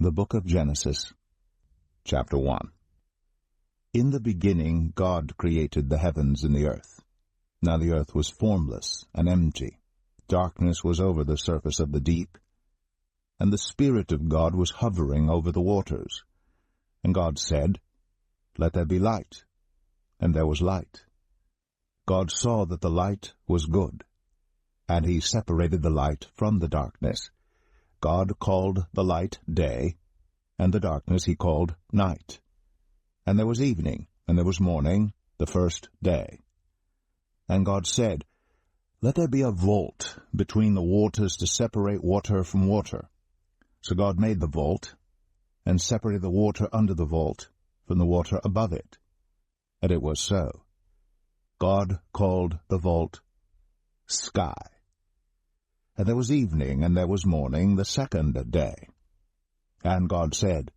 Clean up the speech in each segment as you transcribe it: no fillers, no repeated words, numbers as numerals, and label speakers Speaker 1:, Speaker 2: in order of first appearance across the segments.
Speaker 1: The Book of Genesis, Chapter 1. In the beginning God created the heavens and the earth. Now the earth was formless and empty. Darkness was over the surface of the deep, and the Spirit of God was hovering over the waters. And God said, "Let there be light." And there was light. God saw that the light was good, and he separated the light from the darkness. God called the light day, and the darkness he called night. And there was evening, and there was morning, the first day. And God said, "Let there be a vault between the waters to separate water from water." So God made the vault, and separated the water under the vault from the water above it. And it was so. God called the vault sky. And there was evening, and there was morning, the second day. And God said,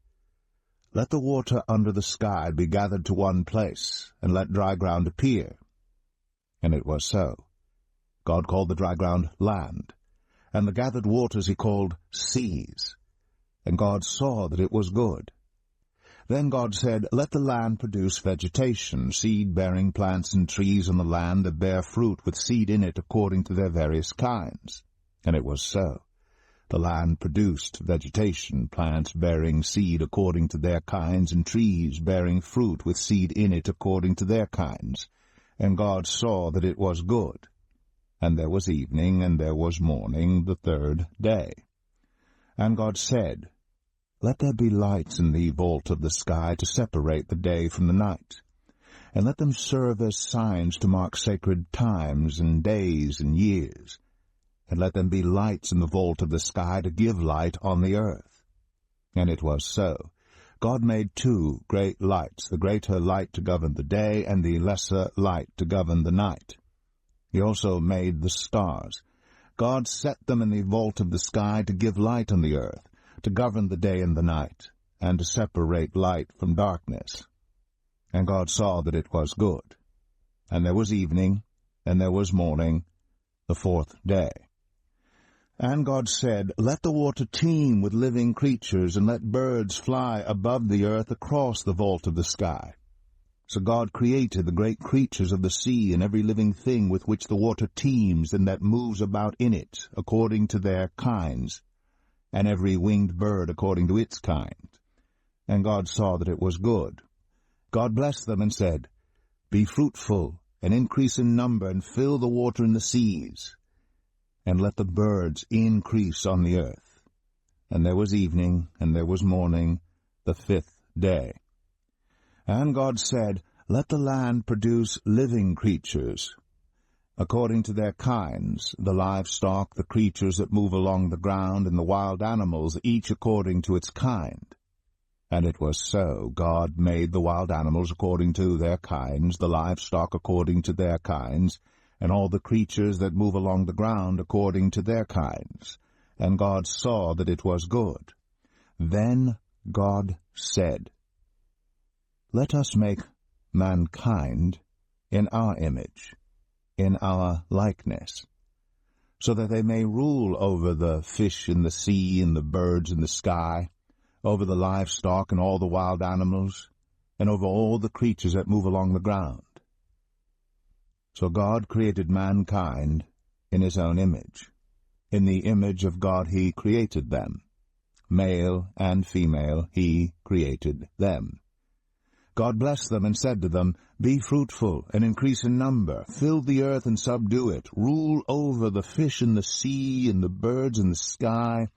Speaker 1: "Let the water under the sky be gathered to one place, and let dry ground appear." And it was so. God called the dry ground land, and the gathered waters he called seas. And God saw that it was good. Then God said, "Let the land produce vegetation, seed-bearing plants and trees on the land that bear fruit with seed in it according to their various kinds." And it was so. The land produced vegetation, plants bearing seed according to their kinds, and trees bearing fruit with seed in it according to their kinds. And God saw that it was good. And there was evening, and there was morning, the third day. And God said, "Let there be lights in the vault of the sky to separate the day from the night, and let them serve as signs to mark sacred times and days and years. And let them be lights in the vault of the sky to give light on the earth." And it was so. God made two great lights, the greater light to govern the day, and the lesser light to govern the night. He also made the stars. God set them in the vault of the sky to give light on the earth, to govern the day and the night, and to separate light from darkness. And God saw that it was good. And there was evening, and there was morning, the fourth day. And God said, "Let the water teem with living creatures, and let birds fly above the earth across the vault of the sky." So God created the great creatures of the sea, and every living thing with which the water teems and that moves about in it, according to their kinds, and every winged bird according to its kind. And God saw that it was good. God blessed them and said, "Be fruitful, and increase in number, and fill the water in the seas, and let the birds increase on the earth." And there was evening, and there was morning, the fifth day. And God said, "Let the land produce living creatures, according to their kinds, the livestock, the creatures that move along the ground, and the wild animals, each according to its kind." And it was so. God made the wild animals according to their kinds, the livestock according to their kinds, and all the creatures that move along the ground according to their kinds. And God saw that it was good. Then God said, "Let us make mankind in our image, in our likeness, so that they may rule over the fish in the sea and the birds in the sky, over the livestock and all the wild animals, and over all the creatures that move along the ground." So God created mankind in his own image. In the image of God he created them. Male and female he created them. God blessed them and said to them, "Be fruitful and increase in number, fill the earth and subdue it, rule over the fish in the sea and the birds in the sky,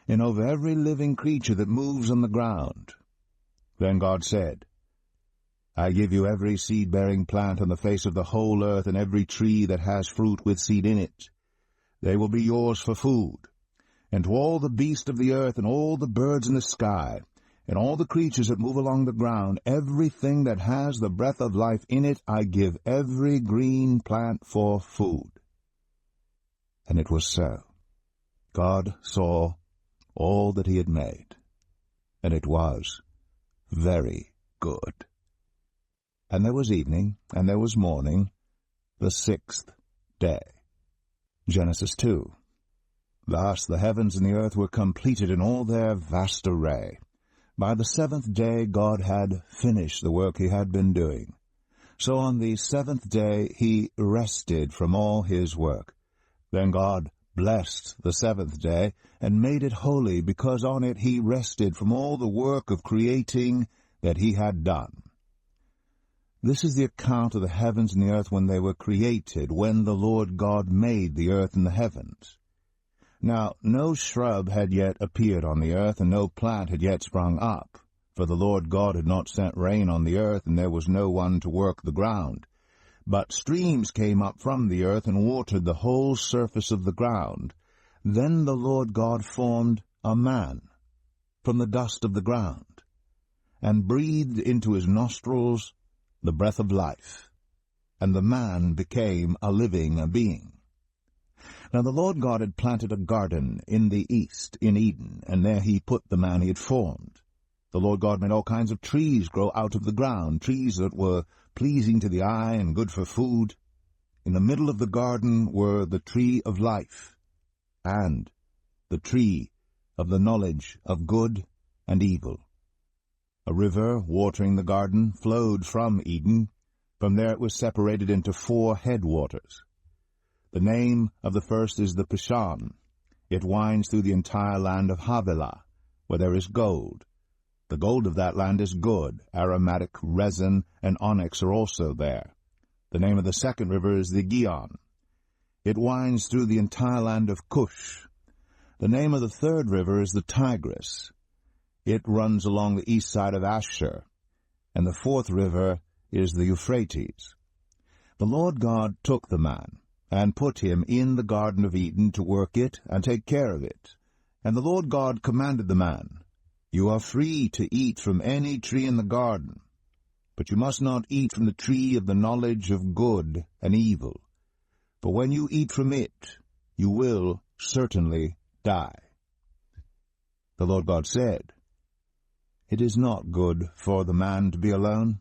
Speaker 1: and over every living creature that moves on the ground." Then God said, "I give you every seed-bearing plant on the face of the whole earth, and every tree that has fruit with seed in it. They will be yours for food. And to all the beasts of the earth, and all the birds in the sky, and all the creatures that move along the ground, everything that has the breath of life in it, I give every green plant for food." And it was so. God saw all that he had made, and it was very good. And there was evening, and there was morning, the sixth day. Genesis 2. Thus the heavens and the earth were completed in all their vast array. By the seventh day God had finished the work he had been doing. So on the seventh day he rested from all his work. Then God blessed the seventh day, and made it holy, because on it he rested from all the work of creating that he had done. This is the account of the heavens and the earth when they were created, when the Lord God made the earth and the heavens. Now no shrub had yet appeared on the earth, and no plant had yet sprung up, for the Lord God had not sent rain on the earth, and there was no one to work the ground. But streams came up from the earth and watered the whole surface of the ground. Then the Lord God formed a man from the dust of the ground, and breathed into his nostrils the breath of life, and the man became a living being. Now the Lord God had planted a garden in the east, in Eden, and there he put the man he had formed. The Lord God made all kinds of trees grow out of the ground, trees that were pleasing to the eye and good for food. In the middle of the garden were the tree of life, and the tree of the knowledge of good and evil. A river, watering the garden, flowed from Eden. From there it was separated into 4 headwaters. The name of the first is the Pishon. It winds through the entire land of Havilah, where there is gold. The gold of that land is good. Aromatic resin and onyx are also there. The name of the second river is the Gihon. It winds through the entire land of Cush. The name of the third river is the Tigris. It runs along the east side of Asher. And the fourth river is the Euphrates. The Lord God took the man, and put him in the Garden of Eden to work it and take care of it. And the Lord God commanded the man, "You are free to eat from any tree in the garden, but you must not eat from the tree of the knowledge of good and evil. For when you eat from it, you will certainly die." The Lord God said, "It is not good for the man to be alone.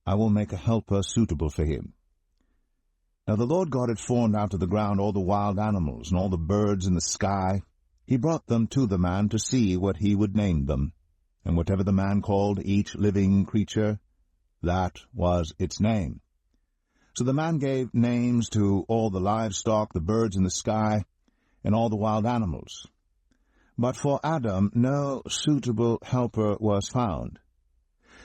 Speaker 1: I will make a helper suitable for him." Now the Lord God had formed out of the ground all the wild animals and all the birds in the sky. He brought them to the man to see what he would name them. And whatever the man called each living creature, that was its name. So the man gave names to all the livestock, the birds in the sky, and all the wild animals. But for Adam no suitable helper was found.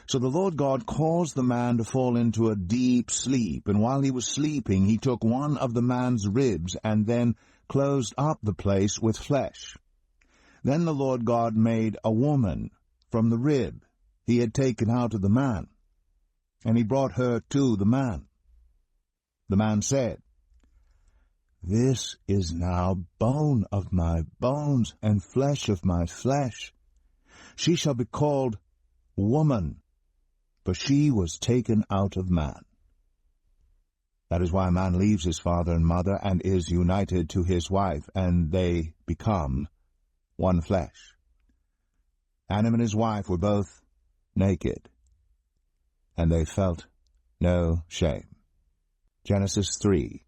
Speaker 1: So the Lord God caused the man to fall into a deep sleep, and while he was sleeping he took one of the man's ribs, and then closed up the place with flesh. Then the Lord God made a woman from the rib he had taken out of the man, and he brought her to the man. The man said, "This is now bone of my bones and flesh of my flesh. She shall be called woman, for she was taken out of man." That is why a man leaves his father and mother and is united to his wife, and they become one flesh. Adam and his wife were both naked, and they felt no shame. Genesis 3.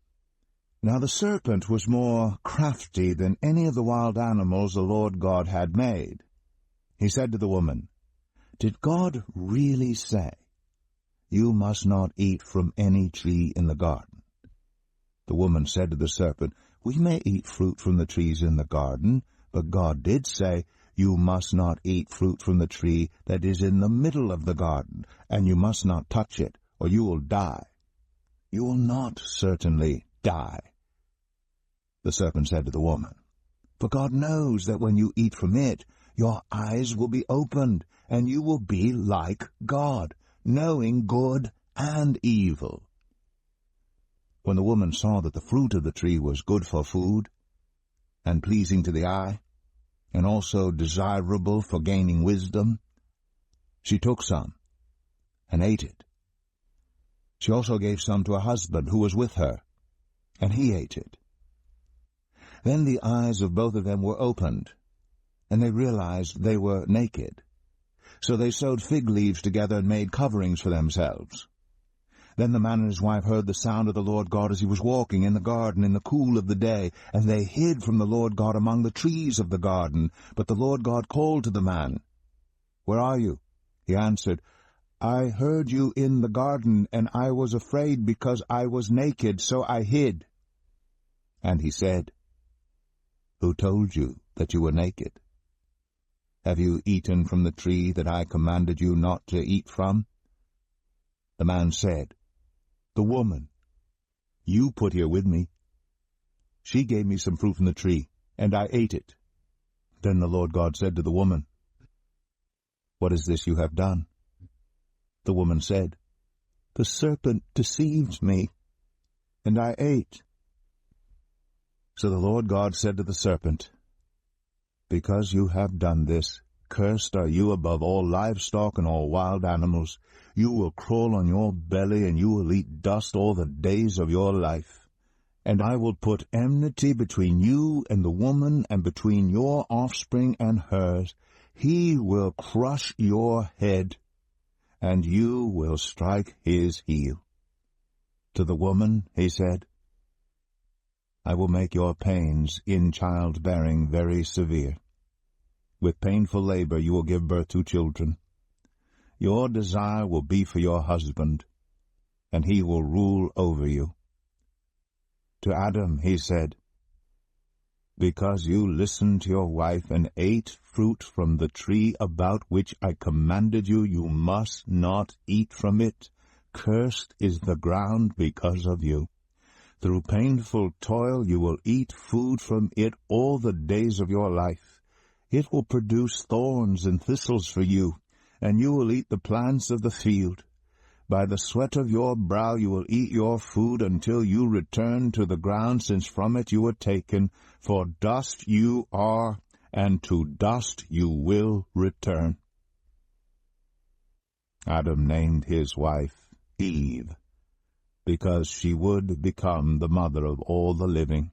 Speaker 1: Now the serpent was more crafty than any of the wild animals the Lord God had made. He said to the woman, "Did God really say, 'You must not eat from any tree in the garden'?" The woman said to the serpent, "We may eat fruit from the trees in the garden, but God did say, 'You must not eat fruit from the tree that is in the middle of the garden, and you must not touch it, or you will die.' You will not certainly die." The serpent said to the woman, "For God knows that when you eat from it, your eyes will be opened, and you will be like God, knowing good and evil." When the woman saw that the fruit of the tree was good for food, and pleasing to the eye, and also desirable for gaining wisdom, she took some and ate it. She also gave some to her husband who was with her, and he ate it. Then the eyes of both of them were opened, and they realized they were naked. So they sewed fig leaves together and made coverings for themselves. Then the man and his wife heard the sound of the Lord God as he was walking in the garden in the cool of the day, and they hid from the Lord God among the trees of the garden. But the Lord God called to the man, "Where are you?" He answered, "I heard you in the garden, and I was afraid because I was naked, so I hid." And he said, "Who told you that you were naked? Have you eaten from the tree that I commanded you not to eat from?" The man said, "The woman you put here with me, she gave me some fruit from the tree, and I ate it." Then the Lord God said to the woman, "What is this you have done?" The woman said, "The serpent deceived me, and I ate." So the Lord God said to the serpent, "Because you have done this, cursed are you above all livestock and all wild animals. You will crawl on your belly, and you will eat dust all the days of your life. And I will put enmity between you and the woman, and between your offspring and hers. He will crush your head, and you will strike his heel." To the woman he said, "I will make your pains in childbearing very severe. With painful labor you will give birth to children. Your desire will be for your husband, and he will rule over you." To Adam he said, "Because you listened to your wife and ate fruit from the tree about which I commanded you, you must not eat from it. Cursed is the ground because of you. Through painful toil you will eat food from it all the days of your life. It will produce thorns and thistles for you, and you will eat the plants of the field. By the sweat of your brow you will eat your food until you return to the ground, since from it you were taken. For dust you are, and to dust you will return." Adam named his wife Eve, because she would become the mother of all the living.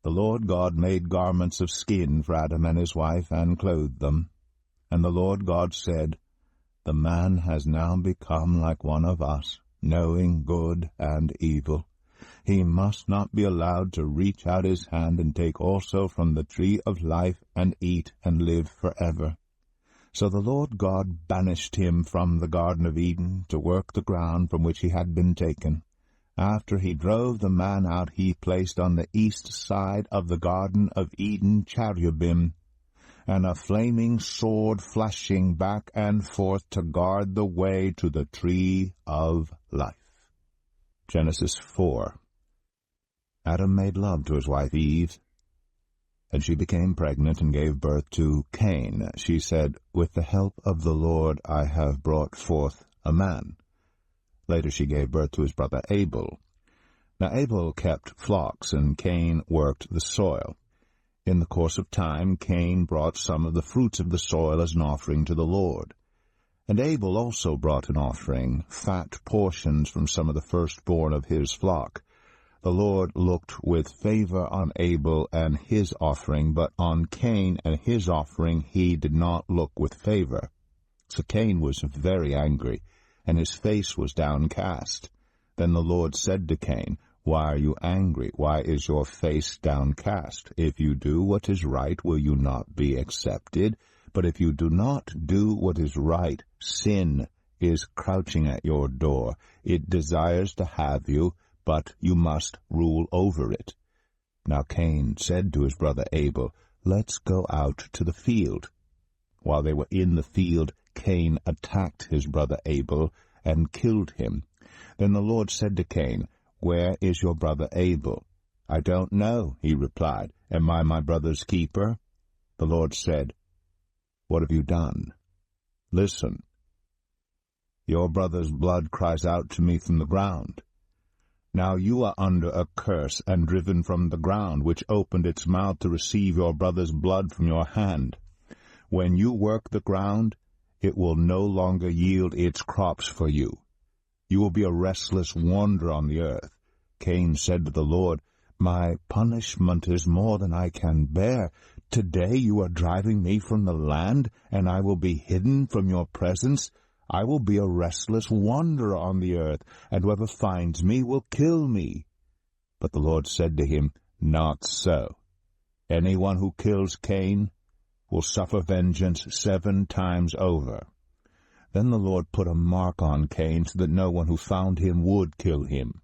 Speaker 1: The Lord God made garments of skin for Adam and his wife, and clothed them. And the Lord God said, "The man has now become like one of us, knowing good and evil. He must not be allowed to reach out his hand and take also from the tree of life and eat and live forever." So the Lord God banished him from the Garden of Eden to work the ground from which he had been taken. After he drove the man out, he placed on the east side of the Garden of Eden cherubim, and a flaming sword flashing back and forth to guard the way to the tree of life. Genesis 4. Adam made love to his wife Eve, and she became pregnant and gave birth to Cain. She said, "With the help of the Lord I have brought forth a man." Later she gave birth to his brother Abel. Now Abel kept flocks, and Cain worked the soil. In the course of time, Cain brought some of the fruits of the soil as an offering to the Lord. And Abel also brought an offering, fat portions from some of the firstborn of his flock. The Lord looked with favor on Abel and his offering, but on Cain and his offering he did not look with favor. So Cain was very angry, and his face was downcast. Then the Lord said to Cain, "Why are you angry? Why is your face downcast? If you do what is right, will you not be accepted? But if you do not do what is right, sin is crouching at your door. It desires to have you, but you must rule over it." Now Cain said to his brother Abel, "Let's go out to the field." While they were in the field, Cain attacked his brother Abel and killed him. Then the Lord said to Cain, "Where is your brother Abel?" "I don't know," he replied. "Am I my brother's keeper?" The Lord said, "What have you done? Listen. Your brother's blood cries out to me from the ground. Now you are under a curse and driven from the ground, which opened its mouth to receive your brother's blood from your hand. When you work the ground, it will no longer yield its crops for you. You will be a restless wanderer on the earth." Cain said to the Lord, "My punishment is more than I can bear. Today you are driving me from the land, and I will be hidden from your presence. I will be a restless wanderer on the earth, and whoever finds me will kill me. But the Lord said to him, Not so. Anyone who kills Cain will suffer vengeance 7 times over. Then the Lord put a mark on Cain so that no one who found him would kill him.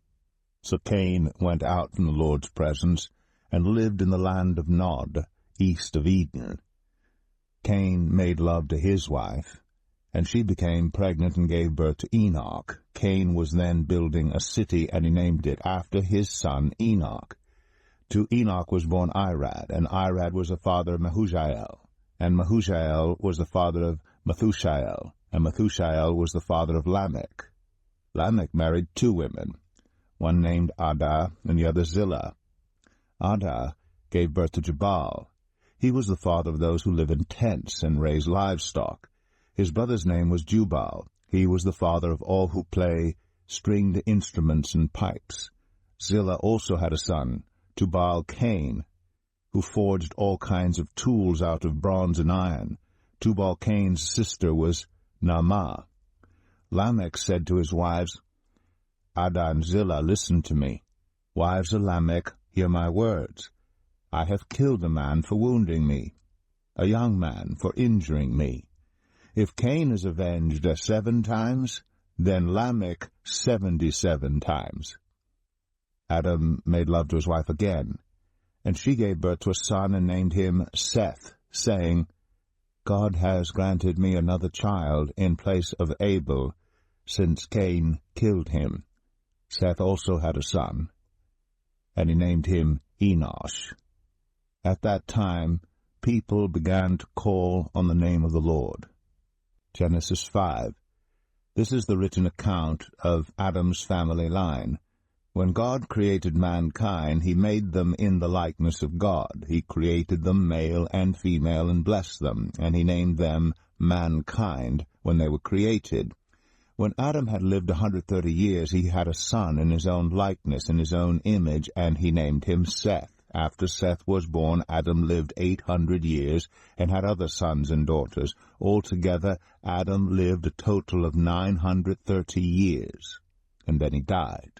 Speaker 1: So Cain went out from the Lord's presence and lived in the land of Nod, east of Eden. Cain made love to his wife, and she became pregnant and gave birth to Enoch. Cain was then building a city, and he named it after his son Enoch. To Enoch was born Irad, and Irad was the father of Mehujael, and Mehujael was the father of Methushael, and Methushael was the father of Lamech. Lamech married 2 women, one named Adah and the other Zillah. Adah gave birth to Jabal. He was the father of those who live in tents and raise livestock. His brother's name was Jubal. He was the father of all who play stringed instruments and pipes. Zillah also had a son, Tubal-Cain, who forged all kinds of tools out of bronze and iron. Tubal-Cain's sister was Naamah. Lamech said to his wives, Adah and Zillah, listen to me. Wives of Lamech, hear my words. I have killed a man for wounding me, a young man for injuring me. If Cain is avenged 7 times, then Lamech 77 times. Adam made love to his wife again, and she gave birth to a son and named him Seth, saying, God has granted me another child in place of Abel, since Cain killed him. Seth also had a son, and he named him Enosh. At that time, people began to call on the name of the Lord. Genesis 5. This is the written account of Adam's family line. When God created mankind, he made them in the likeness of God. He created them male and female and blessed them, and he named them mankind when they were created. When Adam had lived 130 years, he had a son in his own likeness, in his own image, and he named him Seth. After Seth was born, Adam lived 800 years and had other sons and daughters. Altogether, Adam lived a total of 930 years, and then he died.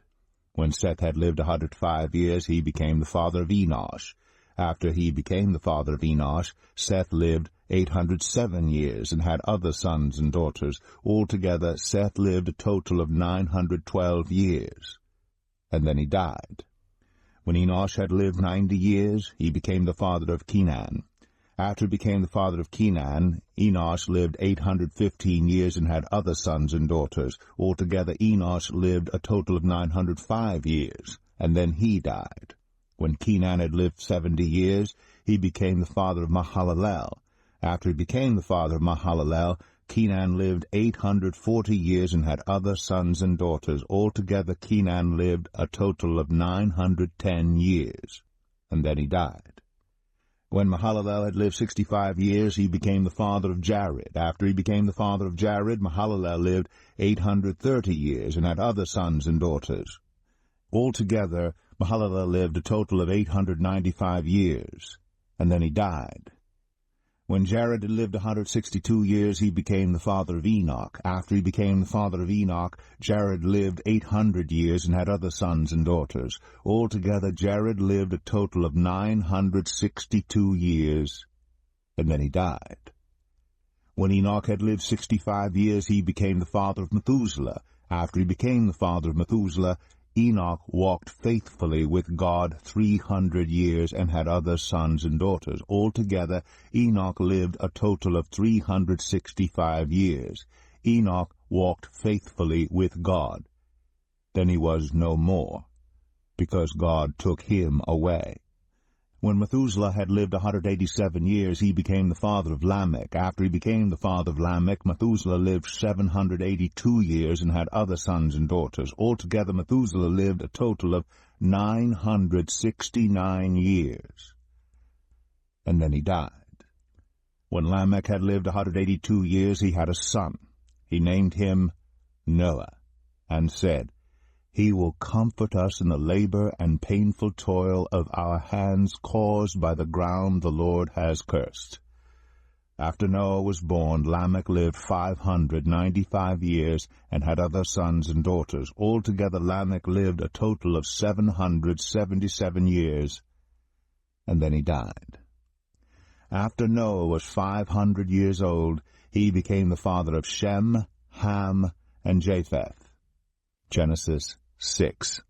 Speaker 1: When Seth had lived 105 years, he became the father of Enosh. After he became the father of Enosh, Seth lived 807 years and had other sons and daughters. Altogether, Seth lived a total of 912 years, and then he died. When Enosh had lived 90 years, he became the father of Kenan. After he became the father of Kenan, Enosh lived 815 years and had other sons and daughters. Altogether, Enosh lived a total of 905 years, and then he died. When Kenan had lived 70 years, he became the father of Mahalalel. After he became the father of Mahalalel, Kenan lived 840 years and had other sons and daughters. Altogether, Kenan lived a total of 910 years, and then he died. When Mahalalel had lived 65 years, he became the father of Jared. After he became the father of Jared, Mahalalel lived 830 years and had other sons and daughters. Altogether, Mahalalel lived a total of 895 years, and then he died. When Jared had lived 162 years, he became the father of Enoch. After he became the father of Enoch, Jared lived 800 years and had other sons and daughters. Altogether, Jared lived a total of 962 years, and then he died. When Enoch had lived 65 years, he became the father of Methuselah. After he became the father of Methuselah, Enoch walked faithfully with God 300 years and had other sons and daughters. Altogether, Enoch lived a total of 365 years. Enoch walked faithfully with God. Then he was no more, because God took him away. When Methuselah had lived 187 years, he became the father of Lamech. After he became the father of Lamech, Methuselah lived 782 years and had other sons and daughters. Altogether, Methuselah lived a total of 969 years, and then he died. When Lamech had lived 182 years, he had a son. He named him Noah, and said, He will comfort us in the labor and painful toil of our hands caused by the ground the Lord has cursed. After Noah was born, Lamech lived 595 years and had other sons and daughters. Altogether Lamech lived a total of 777 years, and then he died. After Noah was 500 years old, he became the father of Shem, Ham, and Japheth. Genesis 6.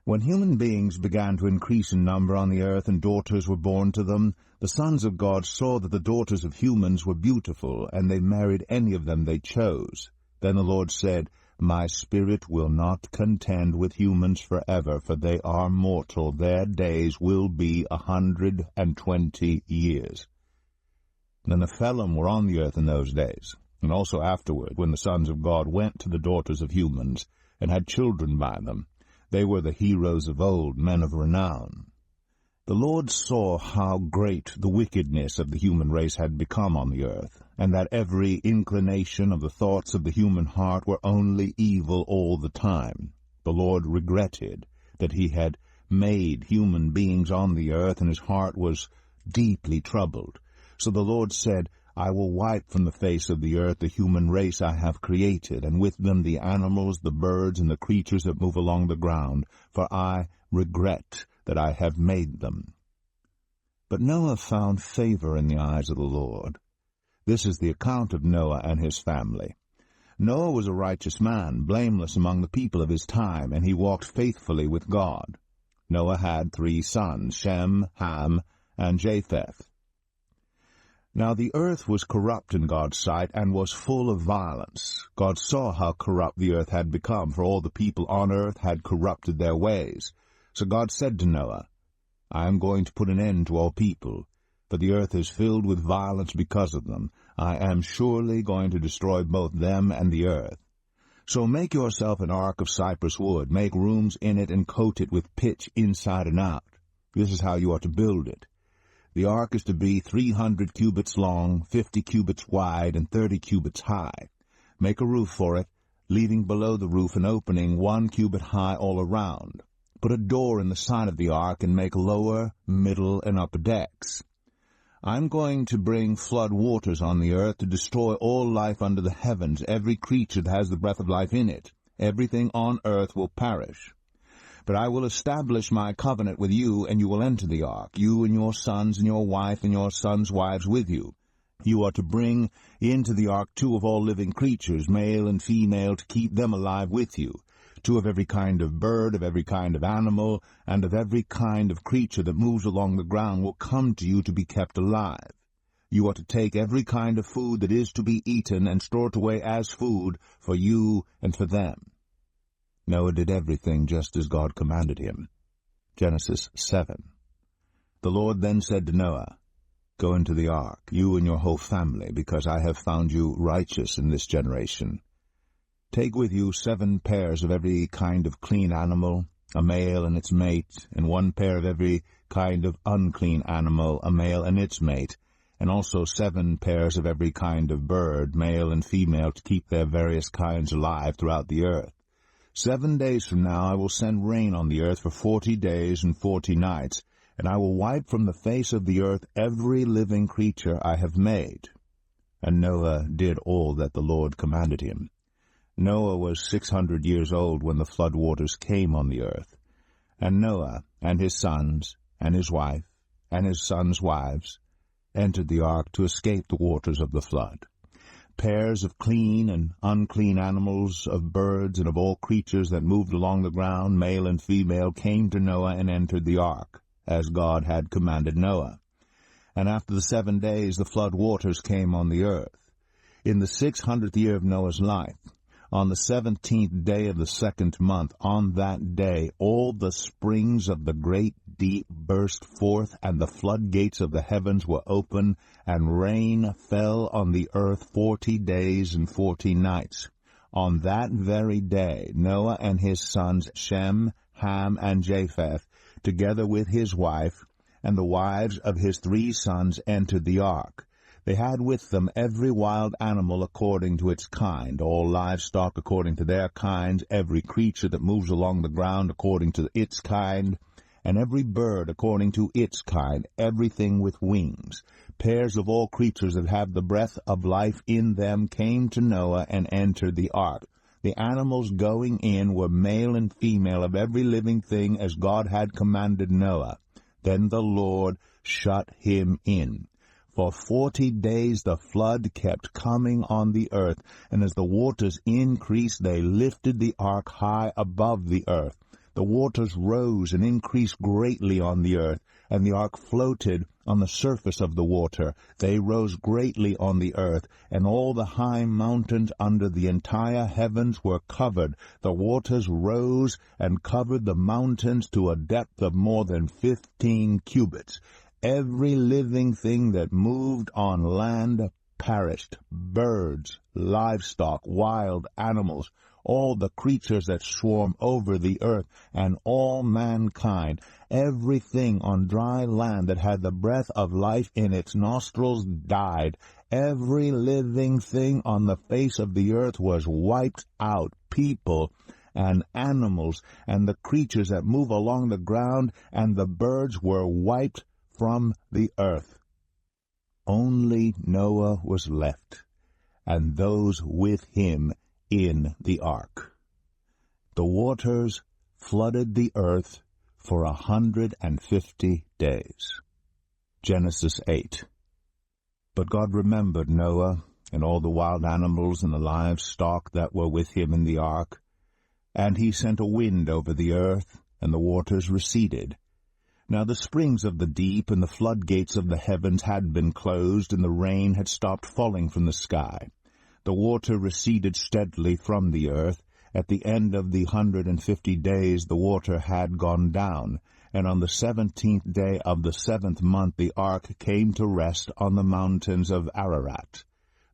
Speaker 1: When human beings began to increase in number on the earth and daughters were born to them, the sons of God saw that the daughters of humans were beautiful, and they married any of them they chose. Then the Lord said, My spirit will not contend with humans forever, for they are mortal. Their days will be 120 years. The Nephilim were on the earth in those days, and also afterward, when the sons of God went to the daughters of humans and had children by them. They were the heroes of old, men of renown. The Lord saw how great the wickedness of the human race had become on the earth, and that every inclination of the thoughts of the human heart were only evil all the time. The Lord regretted that he had made human beings on the earth, and his heart was deeply troubled. So the Lord said, I will wipe from the face of the earth the human race I have created, and with them the animals, the birds, and the creatures that move along the ground, for I regret that I have made them. But Noah found favor in the eyes of the Lord. This is the account of Noah and his family. Noah was a righteous man, blameless among the people of his time, and he walked faithfully with God. Noah had 3 sons, Shem, Ham, and Japheth. Now the earth was corrupt in God's sight, and was full of violence. God saw how corrupt the earth had become, for all the people on earth had corrupted their ways. So God said to Noah, I am going to put an end to all people, for the earth is filled with violence because of them. I am surely going to destroy both them and the earth. So make yourself an ark of cypress wood, make rooms in it, and coat it with pitch inside and out. This is how you are to build it. The ark is to be 300 cubits long, 50 cubits wide, and 30 cubits high. Make a roof for it, leaving below the roof an opening 1 cubit high all around. Put a door in the side of the ark, and make lower, middle, and upper decks. I am going to bring flood waters on the earth to destroy all life under the heavens, every creature that has the breath of life in it. Everything on earth will perish. But I will establish my covenant with you, and you will enter the ark, you and your sons and your wife and your sons' wives with you. You are to bring into the ark 2 of all living creatures, male and female, to keep them alive with you. 2 of every kind of bird, of every kind of animal, and of every kind of creature that moves along the ground will come to you to be kept alive. You are to take every kind of food that is to be eaten and store it away as food for you and for them. Noah did everything just as God commanded him. Genesis 7. The Lord then said to Noah, Go into the ark, you and your whole family, because I have found you righteous in this generation. Take with you 7 pairs of every kind of clean animal, a male and its mate, and 1 pair of every kind of unclean animal, a male and its mate, and also 7 pairs of every kind of bird, male and female, to keep their various kinds alive throughout the earth. 7 days from now I will send rain on the earth for 40 days and 40 nights, and I will wipe from the face of the earth every living creature I have made. And Noah did all that the Lord commanded him. Noah was 600 years old when the flood waters came on the earth. And Noah and his sons and his wife and his sons' wives entered the ark to escape the waters of the flood. Pairs of clean and unclean animals, of birds, and of all creatures that moved along the ground, male and female, came to Noah and entered the ark, as God had commanded Noah. And after the 7 days the flood waters came on the earth. In the 600th year of Noah's life, on the 17th day of the 2nd month, on that day all the springs of the great deep burst forth, and the floodgates of the heavens were open, and rain fell on the earth 40 days and 40 nights. On that very day Noah and his sons Shem, Ham, and Japheth, together with his wife, and the wives of his 3 sons, entered the ark. They had with them every wild animal according to its kind, all livestock according to their kinds, every creature that moves along the ground according to its kind, and every bird according to its kind, everything with wings. Pairs of all creatures that have the breath of life in them came to Noah and entered the ark. The animals going in were male and female of every living thing as God had commanded Noah. Then the Lord shut him in. For 40 days the flood kept coming on the earth, and as the waters increased, they lifted the ark high above the earth. The waters rose and increased greatly on the earth, and the ark floated on the surface of the water. They rose greatly on the earth, and all the high mountains under the entire heavens were covered. The waters rose and covered the mountains to a depth of more than 15 cubits. Every living thing that moved on land perished, birds, livestock, wild animals, all the creatures that swarm over the earth, and all mankind. Everything on dry land that had the breath of life in its nostrils died. Every living thing on the face of the earth was wiped out, people and animals, and the creatures that move along the ground, and the birds were wiped from the earth. Only Noah was left, and those with him in the ark. The waters flooded the earth for 150 days. Genesis 8. But God remembered Noah, and all the wild animals and the livestock that were with him in the ark, and he sent a wind over the earth, and the waters receded. Now the springs of the deep and the floodgates of the heavens had been closed, and the rain had stopped falling from the sky. The water receded steadily from the earth. At the end of the 150 days the water had gone down, and on the 17th day of the 7th month the ark came to rest on the mountains of Ararat.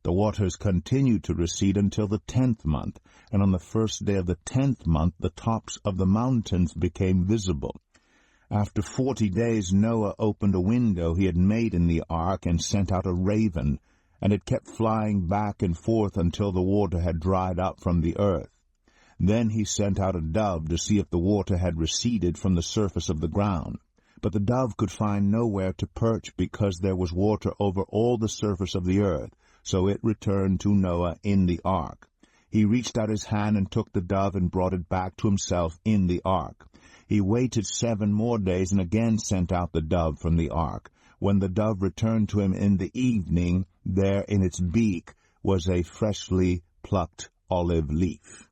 Speaker 1: The waters continued to recede until the 10th month, and on the first day of the 10th month the tops of the mountains became visible. After 40 days Noah opened a window he had made in the ark and sent out a raven, and it kept flying back and forth until the water had dried up from the earth. Then he sent out a dove to see if the water had receded from the surface of the ground. But the dove could find nowhere to perch because there was water over all the surface of the earth, so it returned to Noah in the ark. He reached out his hand and took the dove and brought it back to himself in the ark. He waited 7 more days and again sent out the dove from the ark. When the dove returned to him in the evening, there in its beak was a freshly plucked olive leaf.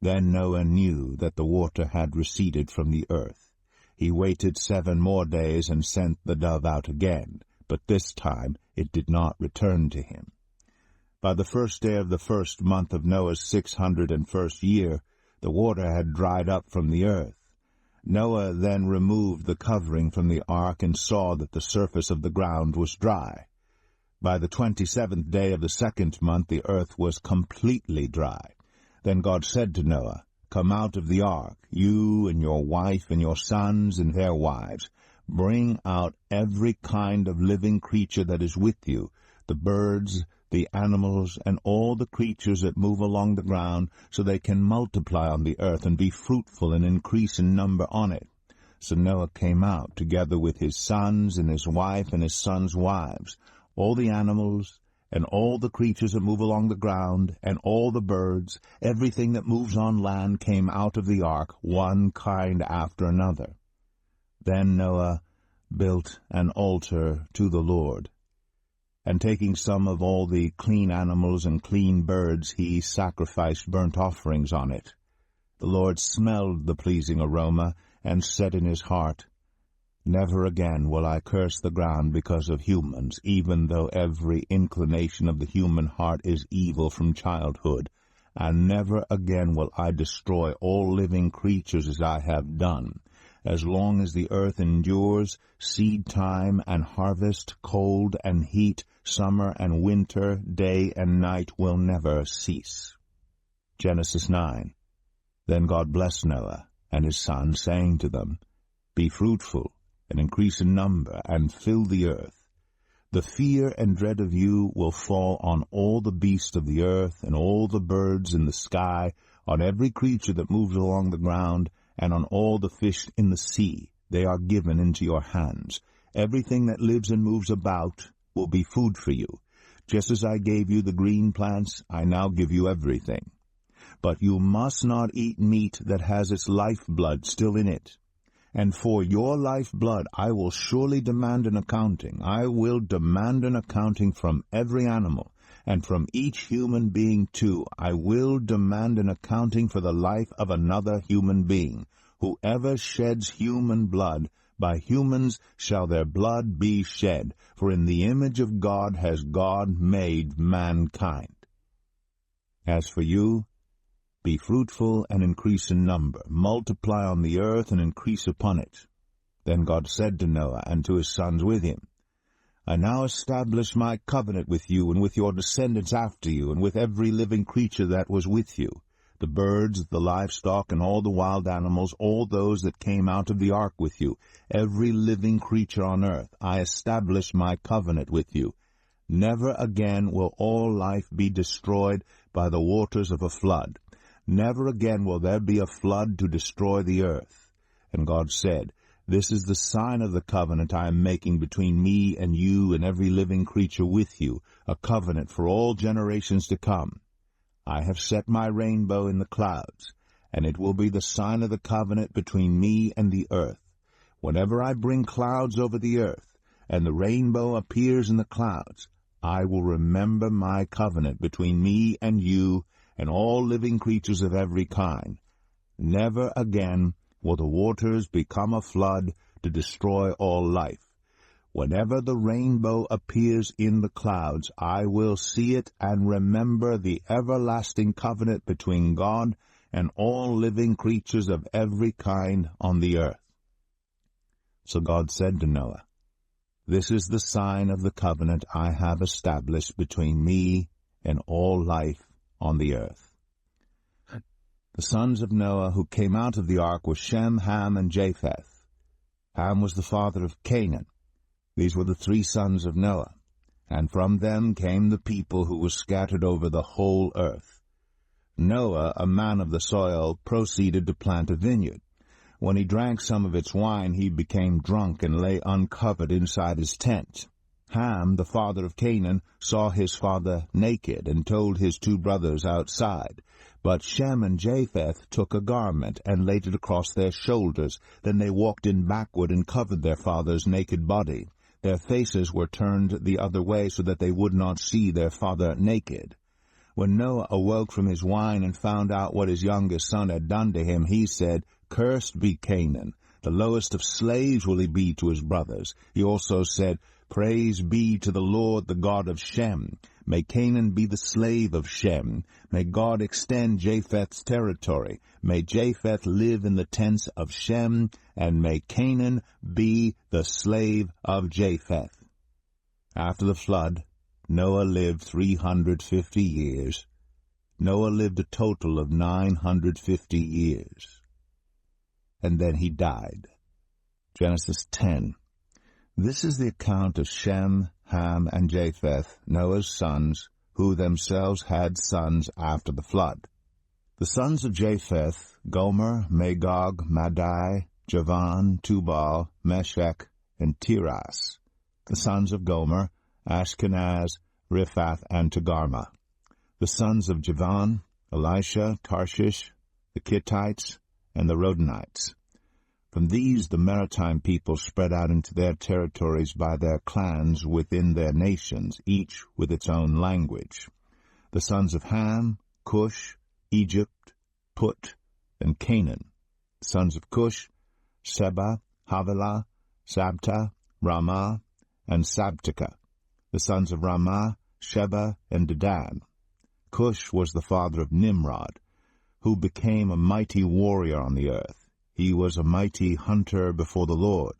Speaker 1: Then Noah knew that the water had receded from the earth. He waited 7 more days and sent the dove out again, but this time it did not return to him. By the first day of the 1st month of Noah's 601st year, the water had dried up from the earth. Noah then removed the covering from the ark and saw that the surface of the ground was dry. By the 27th day of the 2nd month the earth was completely dry. Then God said to Noah, "Come out of the ark, you and your wife and your sons and their wives. Bring out every kind of living creature that is with you, the birds, the animals, and all the creatures that move along the ground, so they can multiply on the earth and be fruitful and increase in number on it." So Noah came out, together with his sons and his wife and his sons' wives. All the animals and all the creatures that move along the ground, and all the birds, everything that moves on land came out of the ark, one kind after another. Then Noah built an altar to the Lord, and taking some of all the clean animals and clean birds, he sacrificed burnt offerings on it. The Lord smelled the pleasing aroma, and said in his heart, "Never again will I curse the ground because of humans, even though every inclination of the human heart is evil from childhood, and never again will I destroy all living creatures as I have done. As long as the earth endures, seed time and harvest, cold and heat, summer and winter, day and night will never cease." Genesis 9. Then God blessed Noah and his sons, saying to them, "Be fruitful, and increase in number, and fill the earth. The fear and dread of you will fall on all the beasts of the earth, and all the birds in the sky, on every creature that moves along the ground, and on all the fish in the sea. They are given into your hands. Everything that lives and moves about will be food for you. Just as I gave you the green plants, I now give you everything. But you must not eat meat that has its lifeblood still in it. And for your lifeblood I will surely demand an accounting. I will demand an accounting from every animal, and from each human being too. I will demand an accounting for the life of another human being. Whoever sheds human blood, by humans shall their blood be shed, for in the image of God has God made mankind. As for you, be fruitful and increase in number, multiply on the earth and increase upon it. Then God said to Noah and to his sons with him, I now establish my covenant with you and with your descendants after you, and with every living creature that was with you, the birds, the livestock, and all the wild animals, all those that came out of the ark with you, every living creature on earth. I establish my covenant with you. Never again will all life be destroyed by the waters of a flood. Never again will there be a flood to destroy the earth. And God said, This is the sign of the covenant I am making between me and you and every living creature with you, a covenant for all generations to come. I have set my rainbow in the clouds, and it will be the sign of the covenant between me and the earth. Whenever I bring clouds over the earth, and the rainbow appears in the clouds, I will remember my covenant between me and you and all living creatures of every kind. Never again will the waters become a flood to destroy all life. Whenever the rainbow appears in the clouds, I will see it and remember the everlasting covenant between God and all living creatures of every kind on the earth. So God said to Noah, This is the sign of the covenant I have established between me and all life on the earth. The sons of Noah who came out of the ark were Shem, Ham, and Japheth. Ham was the father of Canaan. These were the 3 sons of Noah, and from them came the people who were scattered over the whole earth. Noah, a man of the soil, proceeded to plant a vineyard. When he drank some of its wine, he became drunk and lay uncovered inside his tent. Ham, the father of Canaan, saw his father naked and told his 2 brothers outside. But Shem and Japheth took a garment and laid it across their shoulders. Then they walked in backward and covered their father's naked body. Their faces were turned the other way so that they would not see their father naked. When Noah awoke from his wine and found out what his youngest son had done to him, he said, Cursed be Canaan. The lowest of slaves will he be to his brothers. He also said, Praise be to the Lord, the God of Shem. May Canaan be the slave of Shem. May God extend Japheth's territory. May Japheth live in the tents of Shem, and may Canaan be the slave of Japheth. After the flood, Noah lived 350 years. Noah lived a total of 950 years. And then he died. Genesis 10. This is the account of Shem, Ham, and Japheth, Noah's sons, who themselves had sons after the flood. The sons of Japheth, Gomer, Magog, Madai, Javan, Tubal, Meshech, and Tiras. The sons of Gomer, Ashkenaz, Riphath, and Togarmah. The sons of Javan, Elisha, Tarshish, the Kittites, and the Rodanites. From these the maritime people spread out into their territories by their clans within their nations, each with its own language. The sons of Ham, Cush, Egypt, Put, and Canaan. The sons of Cush, Seba, Havilah, Sabta, Ramah, and Sabteka. The sons of Ramah, Sheba, and Dedan. Cush was the father of Nimrod, who became a mighty warrior on the earth. He was a mighty hunter before the Lord.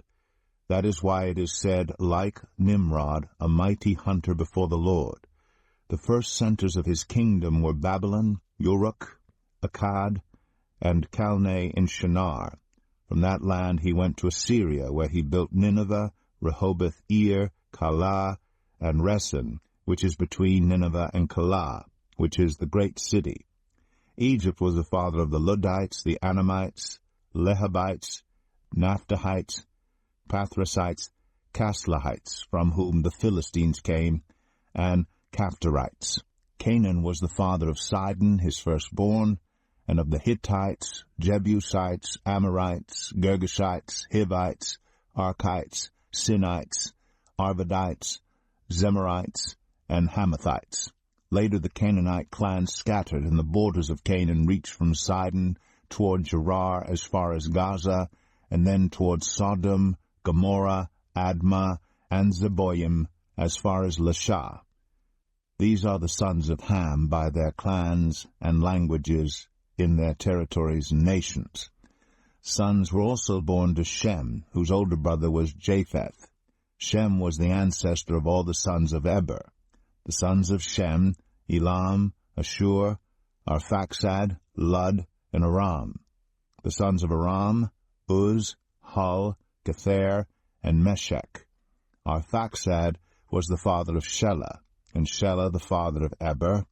Speaker 1: That is why it is said, like Nimrod, a mighty hunter before the Lord. The first centers of his kingdom were Babylon, Uruk, Akkad, and Calneh in Shinar. From that land he went to Assyria, where he built Nineveh, Rehoboth-ir, Calah, and Resen, which is between Nineveh and Calah, which is the great city. Egypt was the father of the Ludites, the Anamites, Lehabites, Naphtuhites, Pathrusites, Caslahites, from whom the Philistines came, and Caphtorites. Canaan was the father of Sidon, his firstborn, and of the Hittites, Jebusites, Amorites, Girgashites, Hivites, Archites, Sinites, Arvadites, Zemarites, and Hamathites. Later the Canaanite clans scattered, and the borders of Canaan reached from Sidon toward Gerar as far as Gaza, and then toward Sodom, Gomorrah, Admah, and Zeboim as far as Lasha. These are the sons of Ham by their clans and languages in their territories and nations. Sons were also born to Shem, whose older brother was Japheth. Shem was the ancestor of all the sons of Eber. The sons of Shem, Elam, Ashur, Arphaxad, Lud, and Aram. The sons of Aram, Uz, Hul, Gether, and Meshech. Arphaxad was the father of Shelah, and Shelah the father of Eber.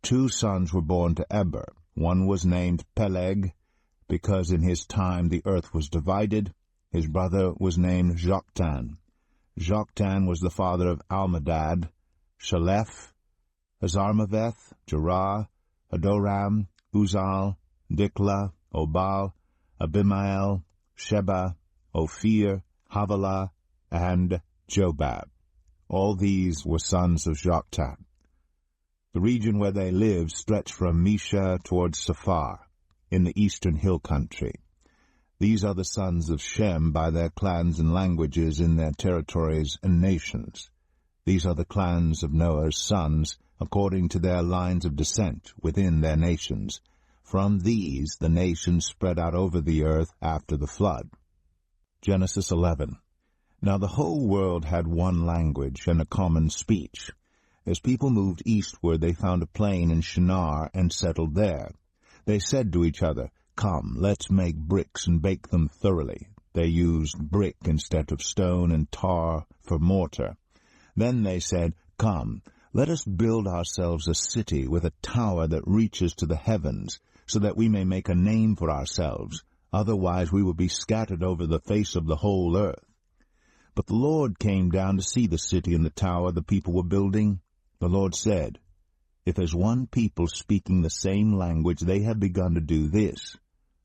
Speaker 1: 2 sons were born to Eber. One was named Peleg, because in his time the earth was divided. His brother was named Joktan. Joktan was the father of Almadad, Shalef, Hazarmaveth, Jerah, Adoram, Uzal, Dikla, Obal, Abimael, Sheba, Ophir, Havilah, and Jobab. All these were sons of Joktan. The region where they lived stretched from Mesha towards Saphar, in the eastern hill country. These are the sons of Shem by their clans and languages in their territories and nations. These are the clans of Noah's sons, according to their lines of descent within their nations. From these the nations spread out over the earth after the flood. Genesis 11. Now the whole world had one language and a common speech. As people moved eastward, they found a plain in Shinar and settled there. They said to each other, "Come, let's make bricks and bake them thoroughly." They used brick instead of stone and tar for mortar. Then they said, "Come, let us build ourselves a city with a tower that reaches to the heavens, so that we may make a name for ourselves. Otherwise we will be scattered over the face of the whole earth." But the Lord came down to see the city and the tower the people were building. The Lord said, "If as one people speaking the same language they have begun to do this,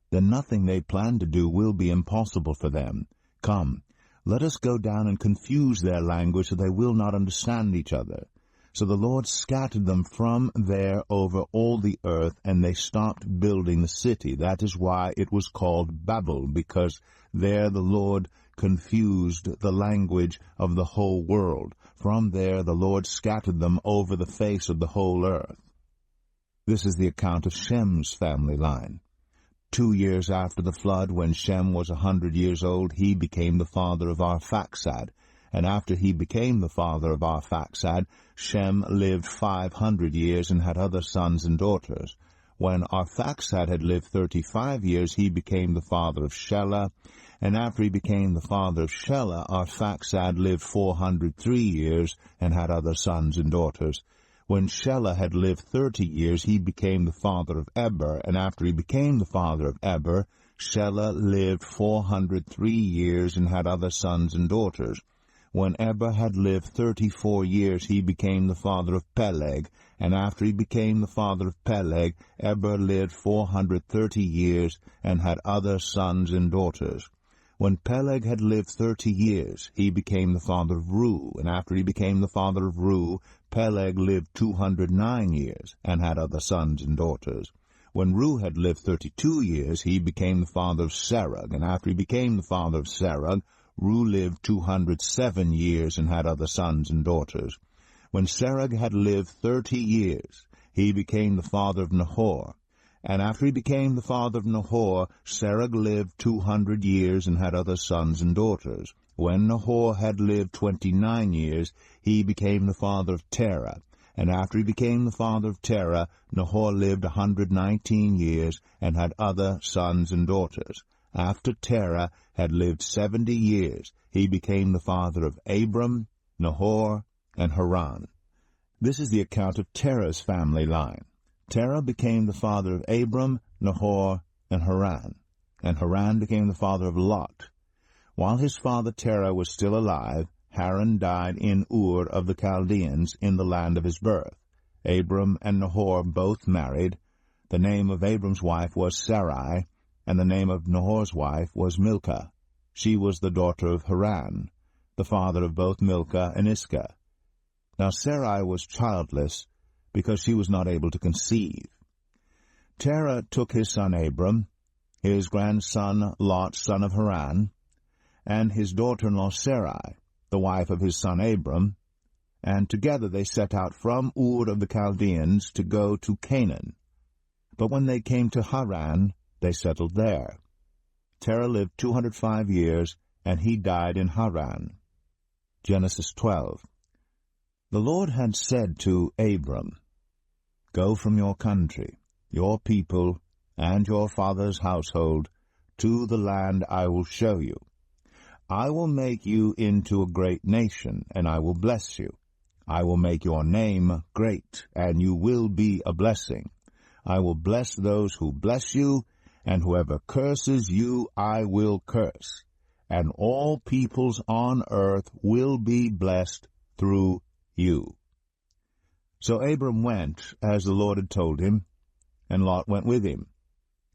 Speaker 1: then nothing they plan to do will be impossible for them. Come, let us go down and confuse their language so they will not understand each other." So the Lord scattered them from there over all the earth, and they stopped building the city. That is why it was called Babel, because there the Lord confused the language of the whole world. From there the Lord scattered them over the face of the whole earth. This is the account of Shem's family line. 2 years after the flood, when Shem was 100 years old, he became the father of Arphaxad. And after he became the father of Arphaxad, Shem lived 500 years and had other sons and daughters. When Arphaxad had lived 35 years, he became the father of Shelah. And after he became the father of Shelah, Arphaxad lived 403 years and had other sons and daughters. When Shelah had lived 30 years, he became the father of Eber. And after he became the father of Eber, Shelah lived 403 years and had other sons and daughters. When Eber had lived 34 years, he became the father of Peleg. And after he became the father of Peleg, Eber lived 430 years and had other sons and daughters. When Peleg had lived 30 years, he became the father of Reu. And after he became the father of Reu, Peleg lived 209 years and had other sons and daughters. When Reu had lived 32 years, he became the father of Serug. And after he became the father of Serug, Reu lived 207 years and had other sons and daughters. When Serug had lived 30 years, he became the father of Nahor. And after he became the father of Nahor, Serug lived 200 years and had other sons and daughters. When Nahor had lived 29 years, he became the father of Terah. And after he became the father of Terah, Nahor lived 119 years and had other sons and daughters. After Terah had lived 70 years, he became the father of Abram, Nahor, and Haran. This is the account of Terah's family line. Terah became the father of Abram, Nahor, and Haran. and Haran became the father of Lot. While his father Terah was still alive, Haran died in Ur of the Chaldeans in the land of his birth. Abram and Nahor both married. The name of Abram's wife was Sarai, and the name of Nahor's wife was Milcah. She was the daughter of Haran, the father of both Milcah and Iscah. Now Sarai was childless, because she was not able to conceive. Terah took his son Abram, his grandson Lot, son of Haran, and his daughter-in-law Sarai, the wife of his son Abram, and together they set out from Ur of the Chaldeans to go to Canaan. But when they came to Haran, they settled there. Terah lived 205 years, and he died in Haran. Genesis 12. The Lord had said to Abram, "Go from your country, your people, and your father's household, to the land I will show you. I will make you into a great nation, and I will bless you. I will make your name great, and you will be a blessing. I will bless those who bless you, and whoever curses you I will curse. And all peoples on earth will be blessed through you." So Abram went, as the Lord had told him, and Lot went with him.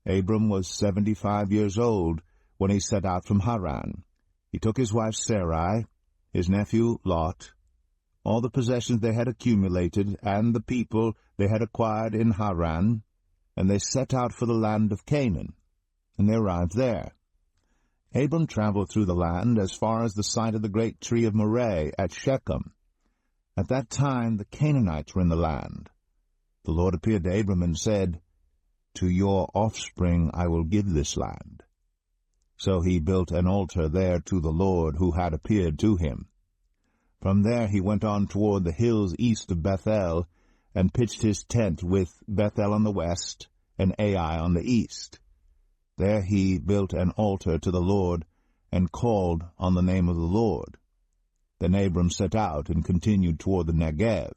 Speaker 1: Abram was 75 years old when he set out from Haran. He took his wife Sarai, his nephew Lot, all the possessions they had accumulated, and the people they had acquired in Haran, and they set out for the land of Canaan, and they arrived there. Abram traveled through the land as far as the site of the great tree of Moreh at Shechem. At that time the Canaanites were in the land. The Lord appeared to Abram and said, "To your offspring I will give this land." So he built an altar there to the Lord who had appeared to him. From there he went on toward the hills east of Bethel, and pitched his tent with Bethel on the west and Ai on the east. There he built an altar to the Lord, and called on the name of the Lord. Then Abram set out and continued toward the Negev.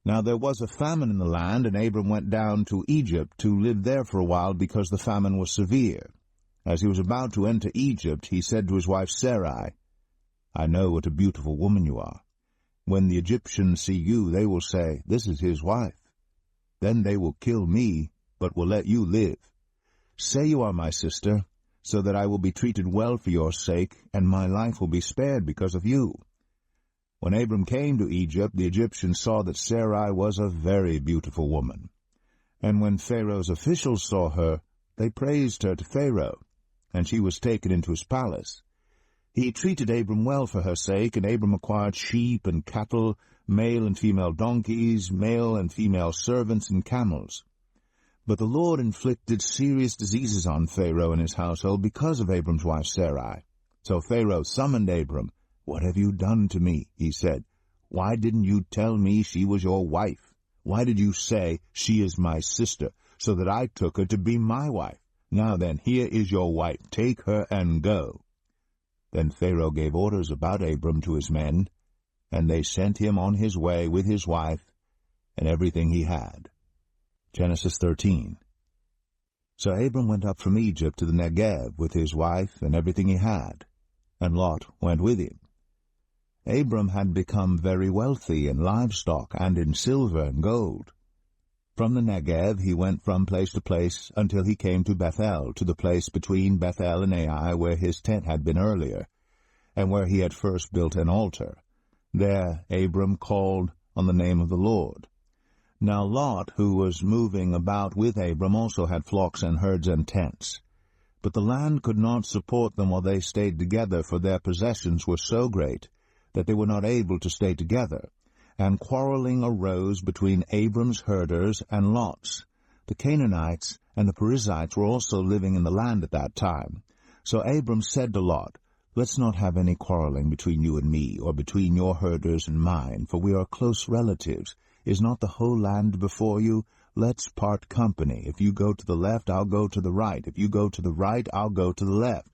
Speaker 1: Now there was a famine in the land, and Abram went down to Egypt to live there for a while, because the famine was severe. As he was about to enter Egypt, he said to his wife Sarai, "I know what a beautiful woman you are. When the Egyptians see you, they will say, 'This is his wife.' Then they will kill me, but will let you live. Say you are my sister, so that I will be treated well for your sake, and my life will be spared because of you." When Abram came to Egypt, the Egyptians saw that Sarai was a very beautiful woman. And when Pharaoh's officials saw her, they praised her to Pharaoh, and she was taken into his palace. He treated Abram well for her sake, and Abram acquired sheep and cattle, male and female donkeys, male and female servants, and camels. But the Lord inflicted serious diseases on Pharaoh and his household because of Abram's wife Sarai. So Pharaoh summoned Abram. "What have you done to me?" he said. "Why didn't you tell me she was your wife? Why did you say, 'She is my sister,' so that I took her to be my wife? Now then, here is your wife. Take her and go." Then Pharaoh gave orders about Abram to his men, and they sent him on his way with his wife and everything he had. Genesis 13. So Abram went up from Egypt to the Negev with his wife and everything he had, and Lot went with him. Abram had become very wealthy in livestock and in silver and gold. From the Negev he went from place to place until he came to Bethel, to the place between Bethel and Ai where his tent had been earlier, and where he had first built an altar. There Abram called on the name of the Lord. Now Lot, who was moving about with Abram, also had flocks and herds and tents. But the land could not support them while they stayed together, for their possessions were so great that they were not able to stay together. And quarreling arose between Abram's herders and Lot's. The Canaanites and the Perizzites were also living in the land at that time. So Abram said to Lot, "Let's not have any quarreling between you and me, or between your herders and mine, for we are close relatives. Is not the whole land before you? Let's part company. If you go to the left, I'll go to the right. If you go to the right, I'll go to the left."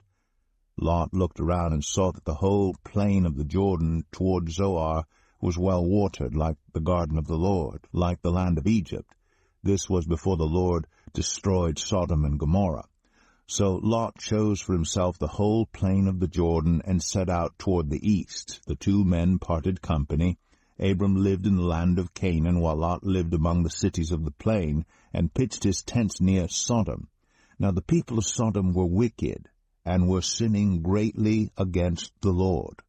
Speaker 1: Lot looked around and saw that the whole plain of the Jordan toward Zoar was well watered, like the garden of the Lord, like the land of Egypt. This was before the Lord destroyed Sodom and Gomorrah. So Lot chose for himself the whole plain of the Jordan, and set out toward the east. The two men parted company. Abram lived in the land of Canaan, while Lot lived among the cities of the plain, and pitched his tents near Sodom. Now the people of Sodom were wicked, and were sinning greatly against the Lord.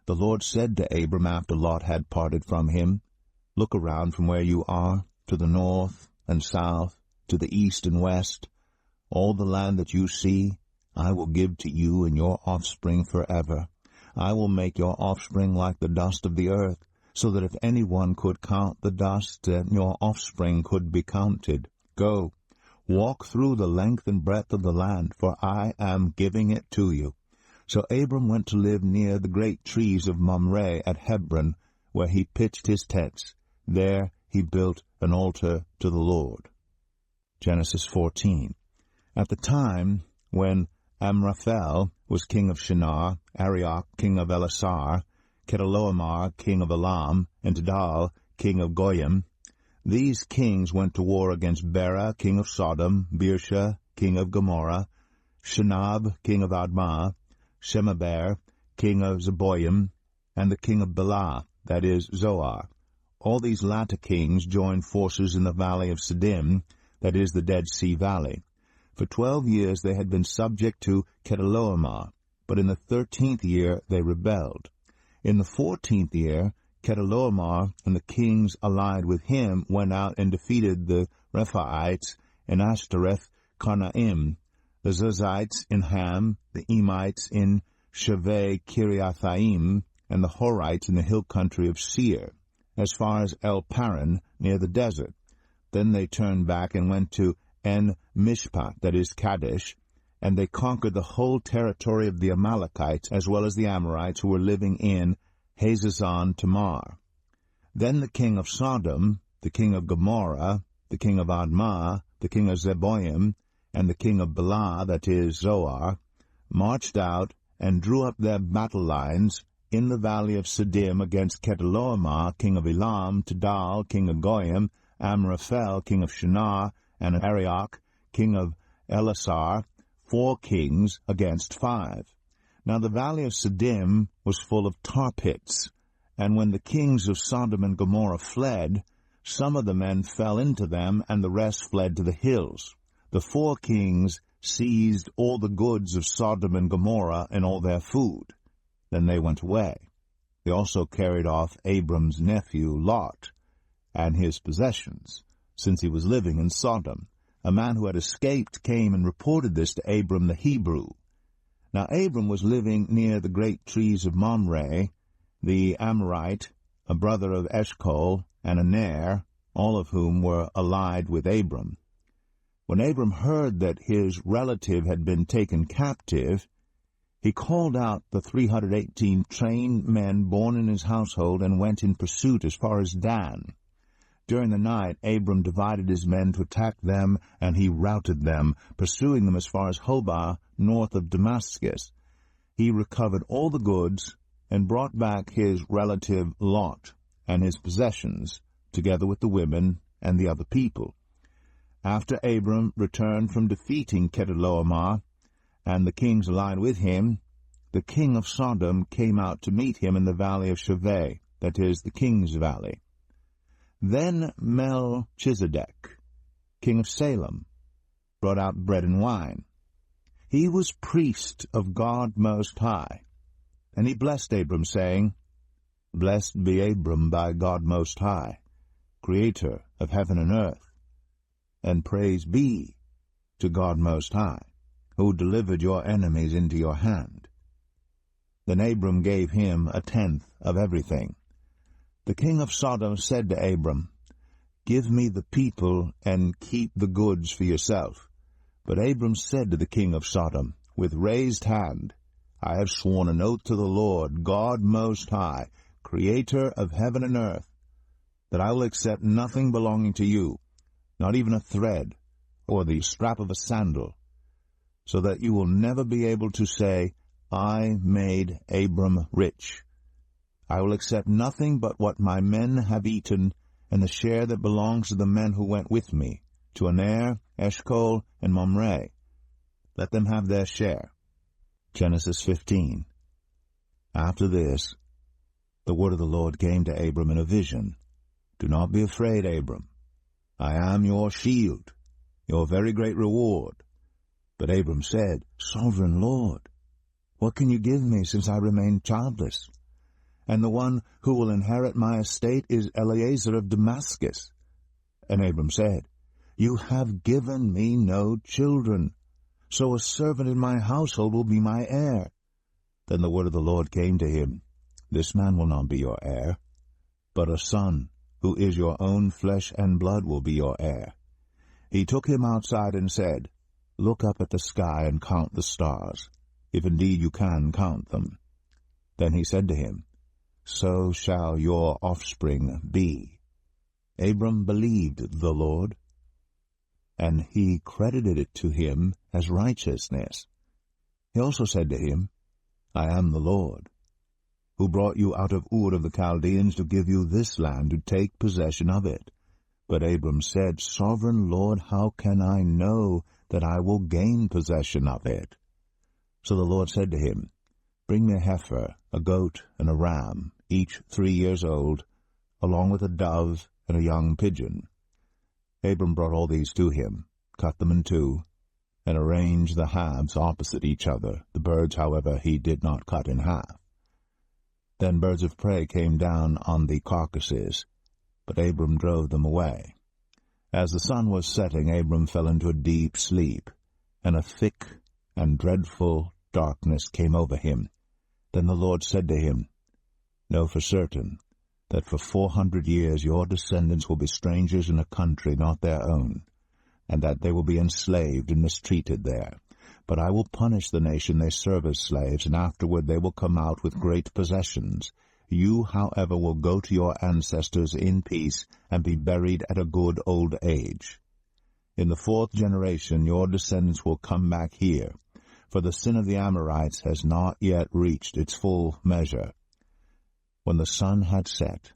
Speaker 1: The Lord said to Abram after Lot had parted from him, "Look around from where you are, to the north and south, to the east and west. All the land that you see, I will give to you and your offspring forever. I will make your offspring like the dust of the earth, so that if anyone could count the dust, then your offspring could be counted. Go, walk through the length and breadth of the land, for I am giving it to you." So Abram went to live near the great trees of Mamre at Hebron, where he pitched his tents. There he built an altar to the Lord. Genesis 14. At the time when Amraphel was king of Shinar, Arioch king of Elasar, Chedorlaomer king of Elam, and Tidal king of Goyim, these kings went to war against Bera king of Sodom, Birsha king of Gomorrah, Shinab king of Admah, Shemeber king of Zeboim, and the king of Bela, that is, Zoar. All these latter kings joined forces in the valley of Siddim, that is, the Dead Sea Valley. For 12 years they had been subject to Chedorlaomer, but in the 13th year they rebelled. In the 14th year, Chedorlaomer and the kings allied with him went out and defeated the Rephaites in Ashtoreth Karnaim, the Zerzites in Ham, the Emites in Shaveh Kiriathaim, and the Horites in the hill country of Seir, as far as El Paran near the desert. Then they turned back and went to En-Mishpat, that is Kadesh, and they conquered the whole territory of the Amalekites, as well as the Amorites who were living in Hazazon Tamar. Then the king of Sodom, the king of Gomorrah, the king of Admah, the king of Zeboim, and the king of Bela, that is Zoar, marched out and drew up their battle lines in the valley of Siddim against Chedorlaomer, king of Elam, Tidal, king of Goyim, Amraphel, king of Shinar, and Arioch, king of Elasar, 4 kings against 5. Now the valley of Siddim was full of tar pits, and when the kings of Sodom and Gomorrah fled, some of the men fell into them, and the rest fled to the hills. The 4 kings seized all the goods of Sodom and Gomorrah and all their food. Then they went away. They also carried off Abram's nephew Lot and his possessions, since he was living in Sodom. A man who had escaped came and reported this to Abram the Hebrew. Now Abram was living near the great trees of Mamre, the Amorite, a brother of Eshcol, and Aner, all of whom were allied with Abram. When Abram heard that his relative had been taken captive, he called out the 318 trained men born in his household and went in pursuit as far as Dan. During the night, Abram divided his men to attack them, and he routed them, pursuing them as far as Hobah, north of Damascus. He recovered all the goods and brought back his relative Lot and his possessions, together with the women and the other people. After Abram returned from defeating Chedorlaomer and the kings allied with him, the king of Sodom came out to meet him in the valley of Shaveh, that is, the king's valley. Then Melchizedek, king of Salem, brought out bread and wine. He was priest of God Most High, and he blessed Abram, saying, "Blessed be Abram by God Most High, creator of heaven and earth, and praise be to God Most High, who delivered your enemies into your hand." Then Abram gave him 1/10 of everything. The king of Sodom said to Abram, "Give me the people and keep the goods for yourself." But Abram said to the king of Sodom, with raised hand, "I have sworn an oath to the Lord, God Most High, creator of heaven and earth, that I will accept nothing belonging to you, not even a thread or the strap of a sandal, so that you will never be able to say, 'I made Abram rich.' I will accept nothing but what my men have eaten, and the share that belongs to the men who went with me, to Aner, Eshcol, and Mamre. Let them have their share. Genesis 15. After this, the word of the Lord came to Abram in a vision. Do not be afraid, Abram. I am your shield, your very great reward. But Abram said, Sovereign Lord, what can you give me since I remain childless? And the one who will inherit my estate is Eliezer of Damascus. And Abram said, You have given me no children, so a servant in my household will be my heir. Then the word of the Lord came to him, This man will not be your heir, but a son, who is your own flesh and blood, will be your heir. He took him outside and said, Look up at the sky and count the stars, if indeed you can count them. Then he said to him, So shall your offspring be. Abram believed the Lord, and he credited it to him as righteousness. He also said to him, I am the Lord, who brought you out of Ur of the Chaldeans to give you this land to take possession of it. But Abram said, Sovereign Lord, how can I know that I will gain possession of it? So the Lord said to him, Bring me a heifer, a goat, and a ram, each 3 years old, along with a dove and a young pigeon. Abram brought all these to him, cut them in two, and arranged the halves opposite each other. The birds, however, he did not cut in half. Then birds of prey came down on the carcasses, but Abram drove them away. As the sun was setting, Abram fell into a deep sleep, and a thick and dreadful darkness came over him. Then the Lord said to him, Know for certain that for 400 years your descendants will be strangers in a country not their own, and that they will be enslaved and mistreated there. But I will punish the nation they serve as slaves, and afterward they will come out with great possessions. You, however, will go to your ancestors in peace and be buried at a good old age. In the 4th generation your descendants will come back here, for the sin of the Amorites has not yet reached its full measure. When the sun had set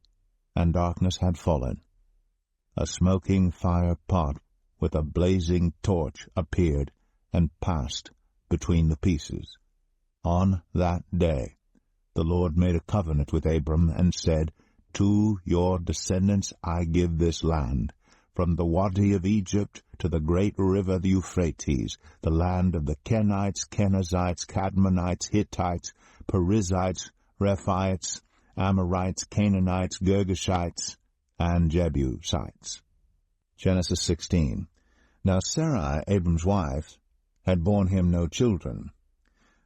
Speaker 1: and darkness had fallen, a smoking fire pot with a blazing torch appeared and passed between the pieces. On that day the Lord made a covenant with Abram and said, To your descendants I give this land, from the Wadi of Egypt to the great river the Euphrates, the land of the Kenites, Kenizzites, Cadmonites, Hittites, Perizzites, Rephaites, Amorites, Canaanites, Girgashites, and Jebusites. Genesis 16. Now Sarai, Abram's wife, had borne him no children,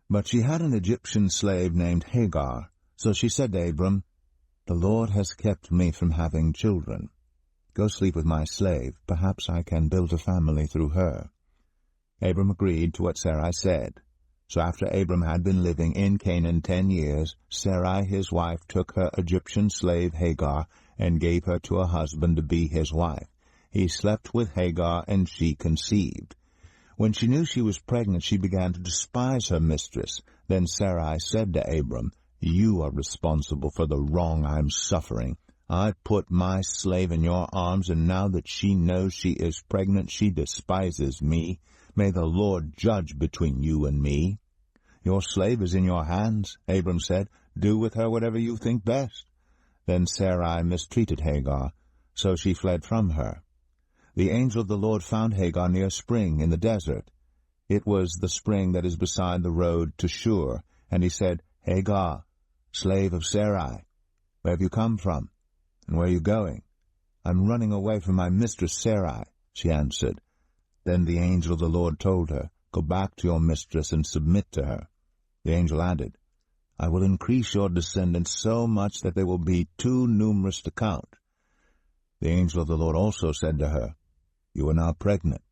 Speaker 1: but she had an Egyptian slave named Hagar. So she said to Abram, The Lord has kept me from having children. Go sleep with my slave. Perhaps I can build a family through her. Abram agreed to what Sarai said. So after Abram had been living in Canaan 10 years, Sarai his wife took her Egyptian slave Hagar and gave her to a husband to be his wife. He slept with Hagar, and she conceived. When she knew she was pregnant, she began to despise her mistress. Then Sarai said to Abram, You are responsible for the wrong I am suffering. I put my slave in your arms, and now that she knows she is pregnant, she despises me. May the Lord judge between you and me. Your slave is in your hands, Abram said. Do with her whatever you think best. Then Sarai mistreated Hagar, so she fled from her. The angel of the Lord found Hagar near a spring in the desert. It was the spring that is beside the road to Shur. And he said, Hagar, slave of Sarai, where have you come from, and where are you going? I'm running away from my mistress Sarai, she answered. Then the angel of the Lord told her, Go back to your mistress and submit to her. The angel added, I will increase your descendants so much that they will be too numerous to count. The angel of the Lord also said to her, You are now pregnant,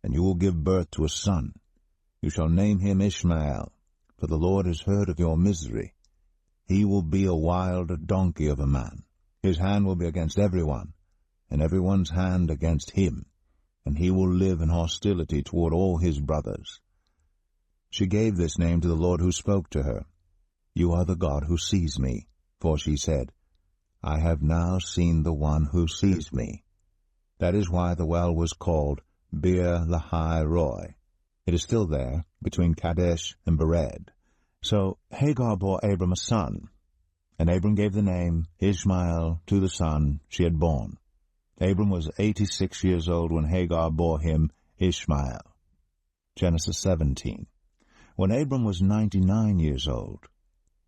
Speaker 1: and you will give birth to a son. You shall name him Ishmael, for the Lord has heard of your misery. He will be a wild donkey of a man. His hand will be against everyone, and everyone's hand against him, and he will live in hostility toward all his brothers. She gave this name to the Lord who spoke to her. You are the God who sees me, for she said, I have now seen the one who sees me. That is why the well was called Bir Lahai Roi. It is still there, between Kadesh and Bered. So Hagar bore Abram a son, and Abram gave the name Ishmael to the son she had borne. Abram was 86 years old when Hagar bore him Ishmael. Genesis 17. When Abram was 99 years old,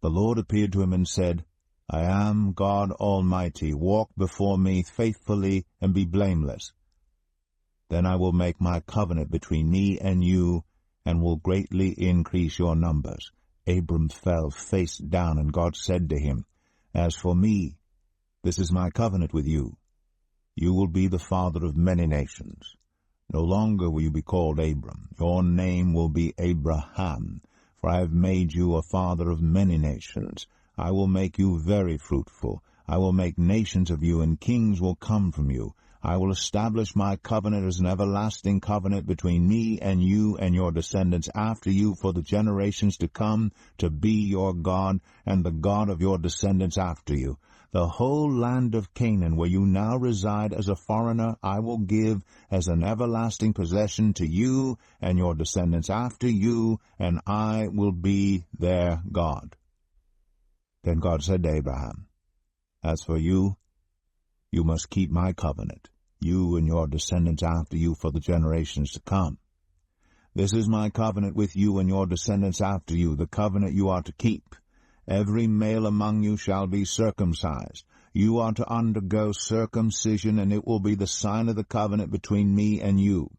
Speaker 1: the Lord appeared to him and said, I am God Almighty. Walk before me faithfully and be blameless. Then I will make my covenant between me and you, and will greatly increase your numbers. Abram fell face down, and God said to him, As for me, this is my covenant with you. You will be the father of many nations. No longer will you be called Abram. Your name will be Abraham, for I have made you a father of many nations. I will make you very fruitful. I will make nations of you, and kings will come from you. I will establish my covenant as an everlasting covenant between me and you and your descendants after you for the generations to come, to be your God and the God of your descendants after you. The whole land of Canaan, where you now reside as a foreigner, I will give as an everlasting possession to you and your descendants after you, and I will be their God. Then God said to Abraham, As for you, you must keep my covenant, you and your descendants after you for the generations to come. This is my covenant with you and your descendants after you, the covenant you are to keep. Every male among you shall be circumcised. You are to undergo circumcision, and it will be the sign of the covenant between me and you.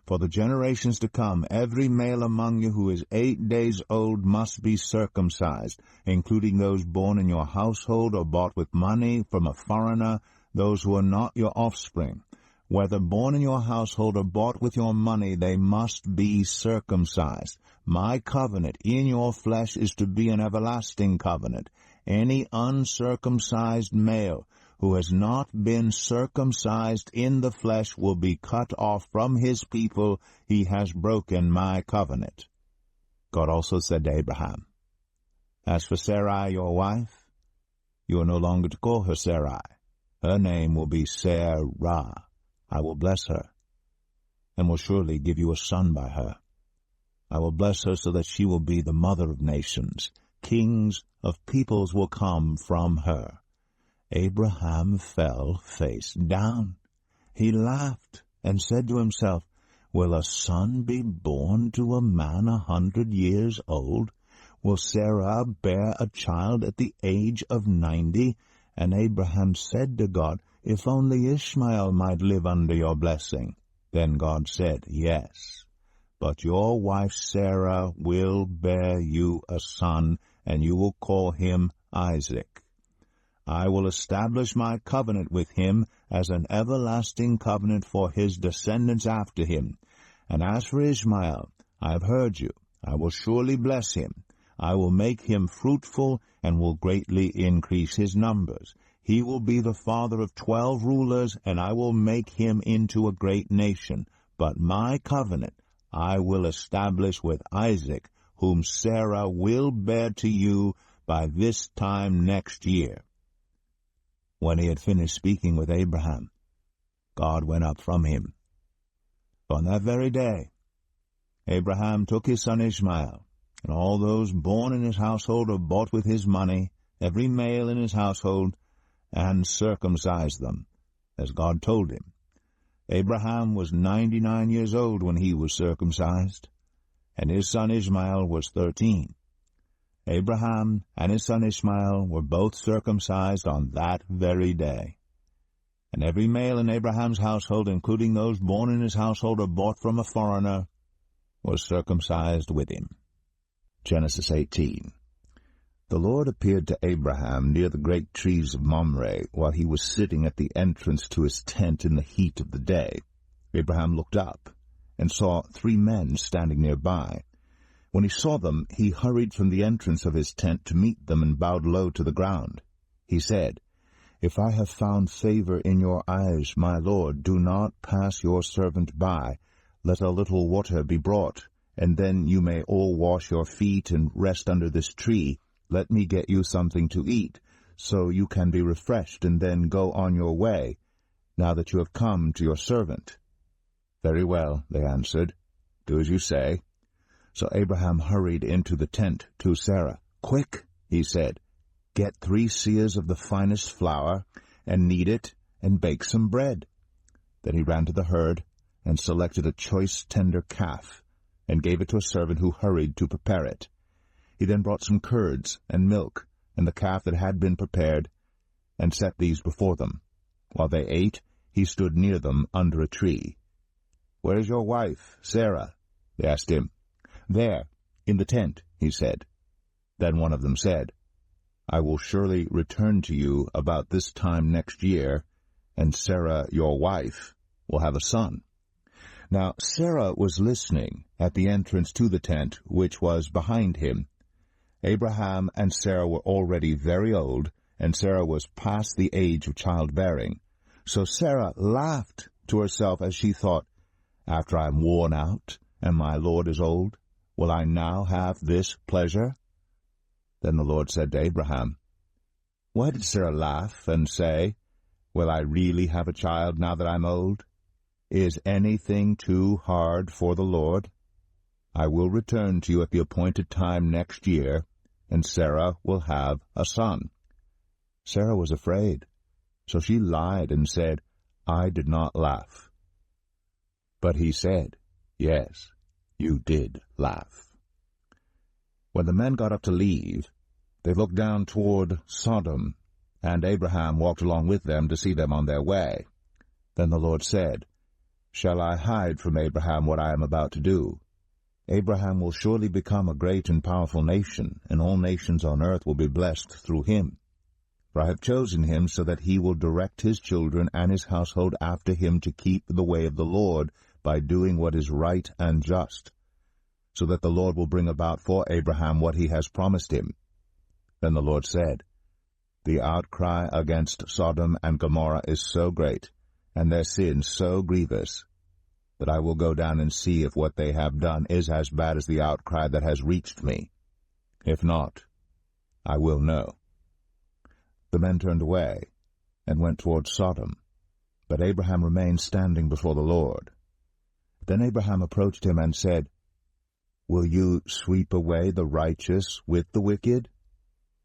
Speaker 1: For the generations to come, every male among you who is 8 days old must be circumcised, including those born in your household or bought with money from a foreigner, those who are not your offspring. Whether born in your household or bought with your money, they must be circumcised. My covenant in your flesh is to be an everlasting covenant. Any uncircumcised male who has not been circumcised in the flesh will be cut off from his people. He has broken my covenant. God also said to Abraham, As for Sarai, your wife, you are no longer to call her Sarai. Her name will be Sarah. I will bless her, and will surely give you a son by her. I will bless her so that she will be the mother of nations. Kings of peoples will come from her. Abraham fell face down. He laughed and said to himself, Will a son be born to a man 100 years old? Will Sarah bear a child at the age of 90? And Abraham said to God, If only Ishmael might live under your blessing. Then God said, Yes, but your wife Sarah will bear you a son, and you will call him Isaac. I will establish my covenant with him as an everlasting covenant for his descendants after him. And as for Ishmael, I have heard you. I will surely bless him. I will make him fruitful and will greatly increase his numbers. He will be the father of 12 rulers, and I will make him into a great nation. But my covenant I will establish with Isaac, whom Sarah will bear to you by this time next year. When he had finished speaking with Abraham, God went up from him. On that very day, Abraham took his son Ishmael, and all those born in his household or bought with his money, every male in his household, and circumcised them, as God told him. Abraham was 99 years old when he was circumcised, and his son Ishmael was 13. Abraham and his son Ishmael were both circumcised on that very day. And every male in Abraham's household, including those born in his household or bought from a foreigner, was circumcised with him. Genesis 18. The Lord appeared to Abraham near the great trees of Mamre while he was sitting at the entrance to his tent in the heat of the day. Abraham looked up and saw 3 men standing nearby. When he saw them, he hurried from the entrance of his tent to meet them and bowed low to the ground. He said, If I have found favor in your eyes, my Lord, do not pass your servant by. Let a little water be brought, and then you may all wash your feet and rest under this tree. Let me get you something to eat, so you can be refreshed, and then go on your way, now that you have come to your servant. Very well, they answered. Do as you say. So Abraham hurried into the tent to Sarah. "Quick," he said, "get 3 seahs of the finest flour, and knead it, and bake some bread." Then he ran to the herd, and selected a choice tender calf, and gave it to a servant who hurried to prepare it. He then brought some curds and milk, and the calf that had been prepared, and set these before them. While they ate, he stood near them under a tree. "Where is your wife, Sarah?" they asked him. "There, in the tent," he said. Then one of them said, "I will surely return to you about this time next year, and Sarah, your wife, will have a son." Now Sarah was listening at the entrance to the tent, which was behind him. Abraham and Sarah were already very old, and Sarah was past the age of childbearing. So Sarah laughed to herself as she thought, "After I am worn out, and my Lord is old, will I now have this pleasure?" Then the Lord said to Abraham, "Why did Sarah laugh and say, 'Will I really have a child now that I am old?' Is anything too hard for the Lord? I will return to you at the appointed time next year, and Sarah will have a son." Sarah was afraid, so she lied and said, "I did not laugh." But he said, "Yes, you did laugh." When the men got up to leave, they looked down toward Sodom, and Abraham walked along with them to see them on their way. Then the Lord said, "Shall I hide from Abraham what I am about to do? Abraham will surely become a great and powerful nation, and all nations on earth will be blessed through him. For I have chosen him so that he will direct his children and his household after him to keep the way of the Lord by doing what is right and just, so that the Lord will bring about for Abraham what he has promised him." Then the Lord said, "The outcry against Sodom and Gomorrah is so great, and their sin so grievous, that I will go down and see if what they have done is as bad as the outcry that has reached me. If not, I will know." The men turned away and went toward Sodom, but Abraham remained standing before the Lord. Then Abraham approached him and said, "Will you sweep away the righteous with the wicked?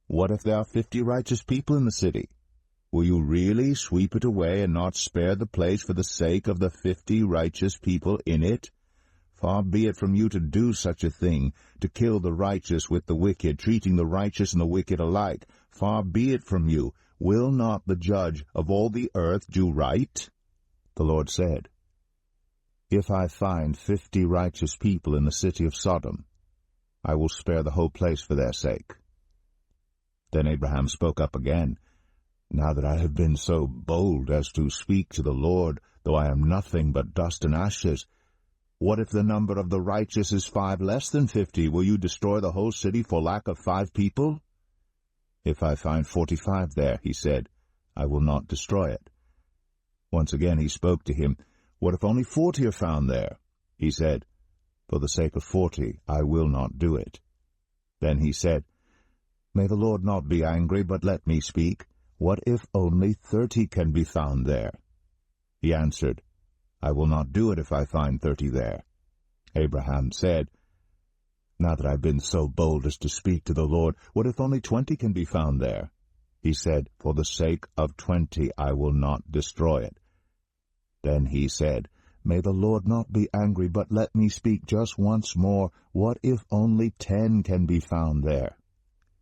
Speaker 1: What if there are 50 righteous people in the city? Will you really sweep it away and not spare the place for the sake of the 50 righteous people in it? Far be it from you to do such a thing, to kill the righteous with the wicked, treating the righteous and the wicked alike. Far be it from you. Will not the judge of all the earth do right?" The Lord said, "If I find 50 righteous people in the city of Sodom, I will spare the whole place for their sake." Then Abraham spoke up again, "Now that I have been so bold as to speak to the Lord, though I am nothing but dust and ashes, what if the number of the righteous is 5 less than 50? Will you destroy the whole city for lack of 5 people? If I find 45 there," he said, "I will not destroy it." Once again he spoke to him, "What if only 40 are found there?" He said, "For the sake of 40, I will not do it." Then he said, "May the Lord not be angry, but let me speak. What if only 30 can be found there?" He answered, "I will not do it if I find 30 there." Abraham said, "Now that I've been so bold as to speak to the Lord, what if only 20 can be found there?" He said, "For the sake of 20 I will not destroy it." Then he said, "May the Lord not be angry, but let me speak just once more. What if only 10 can be found there?"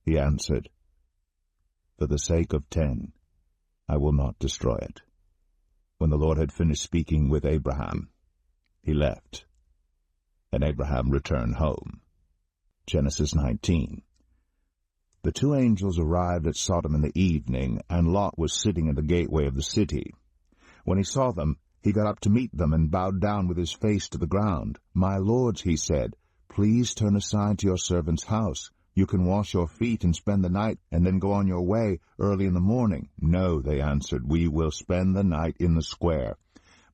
Speaker 1: He answered, "For the sake of 10, I will not destroy it." When the Lord had finished speaking with Abraham, he left, and Abraham returned home. Genesis 19. The 2 angels arrived at Sodom in the evening, and Lot was sitting in the gateway of the city. When he saw them, he got up to meet them and bowed down with his face to the ground. "My lords," he said, "please turn aside to your servant's house. You can wash your feet and spend the night, and then go on your way early in the morning." "No," they answered, "we will spend the night in the square."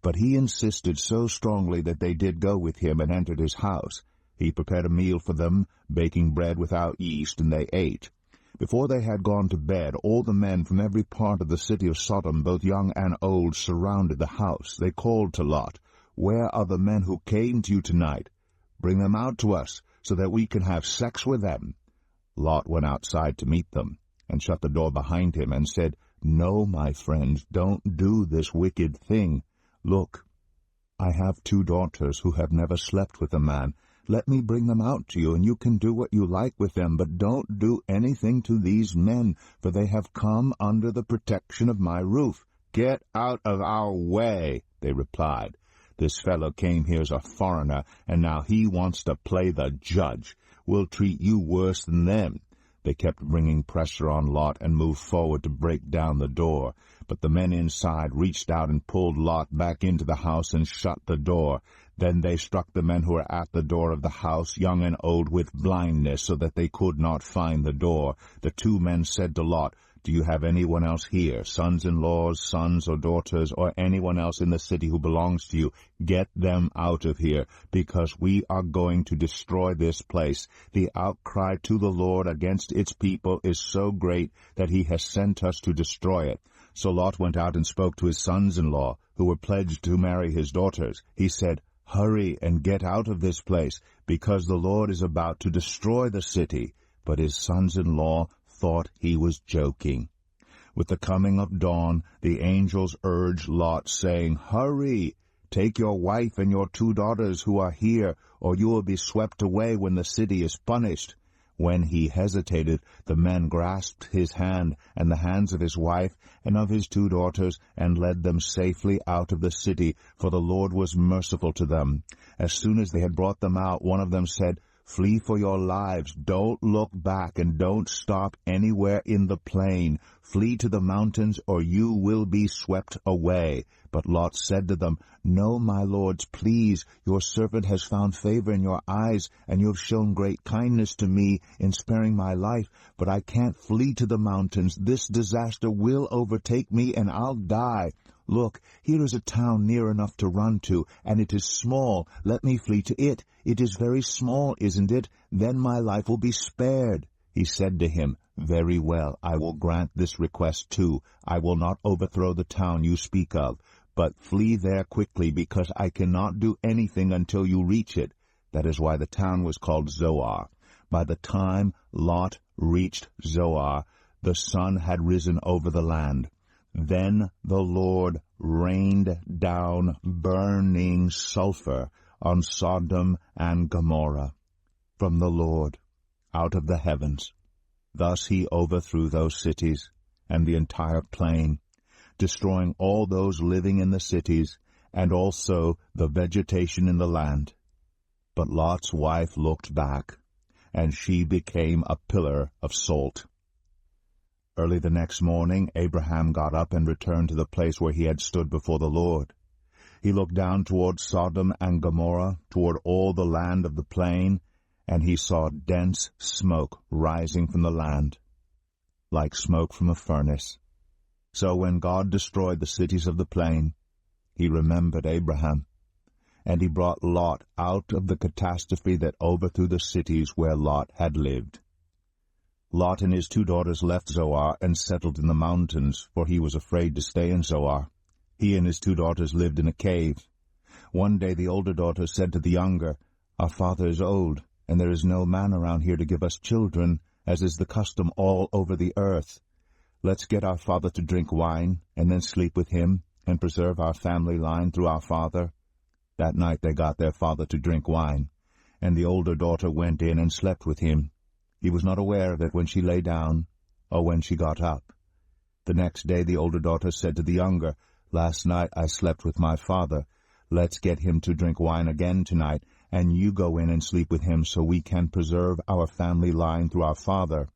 Speaker 1: But he insisted so strongly that they did go with him and entered his house. He prepared a meal for them, baking bread without yeast, and they ate. Before they had gone to bed, all the men from every part of the city of Sodom, both young and old, surrounded the house. They called to Lot, "Where are the men who came to you tonight? Bring them out to us, so that we can have sex with them." Lot went outside to meet them, and shut the door behind him, and said, "No, my friends, don't do this wicked thing. Look, I have 2 daughters who have never slept with a man. Let me bring them out to you, and you can do what you like with them, but don't do anything to these men, for they have come under the protection of my roof." "Get out of our way," they replied. "This fellow came here as a foreigner, and now he wants to play the judge. We'll treat you worse than them." They kept bringing pressure on Lot and moved forward to break down the door. But the men inside reached out and pulled Lot back into the house and shut the door. Then they struck the men who were at the door of the house, young and old, with blindness, so that they could not find the door. The 2 men said to Lot, "Do you have anyone else here, sons-in-laws, sons or daughters, or anyone else in the city who belongs to you? Get them out of here, because we are going to destroy this place. The outcry to the Lord against its people is so great that he has sent us to destroy it." So Lot went out and spoke to his sons-in-law, who were pledged to marry his daughters. He said, "Hurry and get out of this place, because the Lord is about to destroy the city." But his sons-in-law thought he was joking. With the coming of dawn, the angels urged Lot, saying, "Hurry, take your wife and your 2 daughters who are here, or you will be swept away when the city is punished." When he hesitated, the men grasped his hand and the hands of his wife and of his 2 daughters, and led them safely out of the city, for the Lord was merciful to them. As soon as they had brought them out, one of them said, "Flee for your lives. Don't look back, and don't stop anywhere in the plain. Flee to the mountains, or you will be swept away." But Lot said to them, "No, my lords, please. Your servant has found favor in your eyes, and you have shown great kindness to me in sparing my life. But I can't flee to the mountains. This disaster will overtake me, and I'll die. Look, here is a town near enough to run to, and it is small. Let me flee to it. It is very small, isn't it? Then my life will be spared." He said to him, "Very well, I will grant this request too. I will not overthrow the town you speak of, but flee there quickly, because I cannot do anything until you reach it." That is why the town was called Zoar. By the time Lot reached Zoar, the sun had risen over the land. Then the Lord rained down burning sulfur on Sodom and Gomorrah from the Lord out of the heavens. Thus he overthrew those cities and the entire plain, destroying all those living in the cities and also the vegetation in the land. But Lot's wife looked back, and she became a pillar of salt. Early the next morning, Abraham got up and returned to the place where he had stood before the Lord. He looked down toward Sodom and Gomorrah, toward all the land of the plain, and he saw dense smoke rising from the land, like smoke from a furnace. So when God destroyed the cities of the plain, he remembered Abraham, and he brought Lot out of the catastrophe that overthrew the cities where Lot had lived. Lot and his 2 daughters left Zoar and settled in the mountains, for he was afraid to stay in Zoar. He and his 2 daughters lived in a cave. One day the older daughter said to the younger, "Our father is old, and there is no man around here to give us children, as is the custom all over the earth. Let's get our father to drink wine, and then sleep with him, and preserve our family line through our father." That night they got their father to drink wine, and the older daughter went in and slept with him. He was not aware of it when she lay down or when she got up. The next day the older daughter said to the younger, "Last night I slept with my father. Let's get him to drink wine again tonight, and you go in and sleep with him so we can preserve our family line through our father."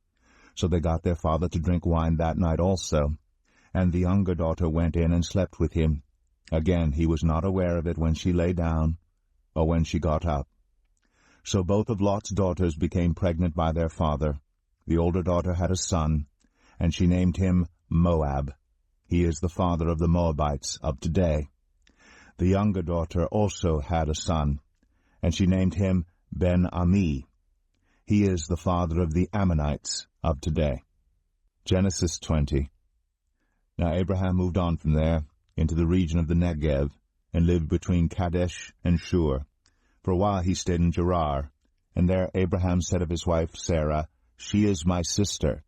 Speaker 1: So they got their father to drink wine that night also, and the younger daughter went in and slept with him. Again he was not aware of it when she lay down or when she got up. So both of Lot's daughters became pregnant by their father. The older daughter had a son, and she named him Moab. He is the father of the Moabites of today. The younger daughter also had a son, and she named him Ben-Ami. He is the father of the Ammonites of today. Genesis 20. Now Abraham moved on from there into the region of the Negev, and lived between Kadesh and Shur. For a while he stayed in Gerar, And there Abraham said of his wife Sarah, She is my sister.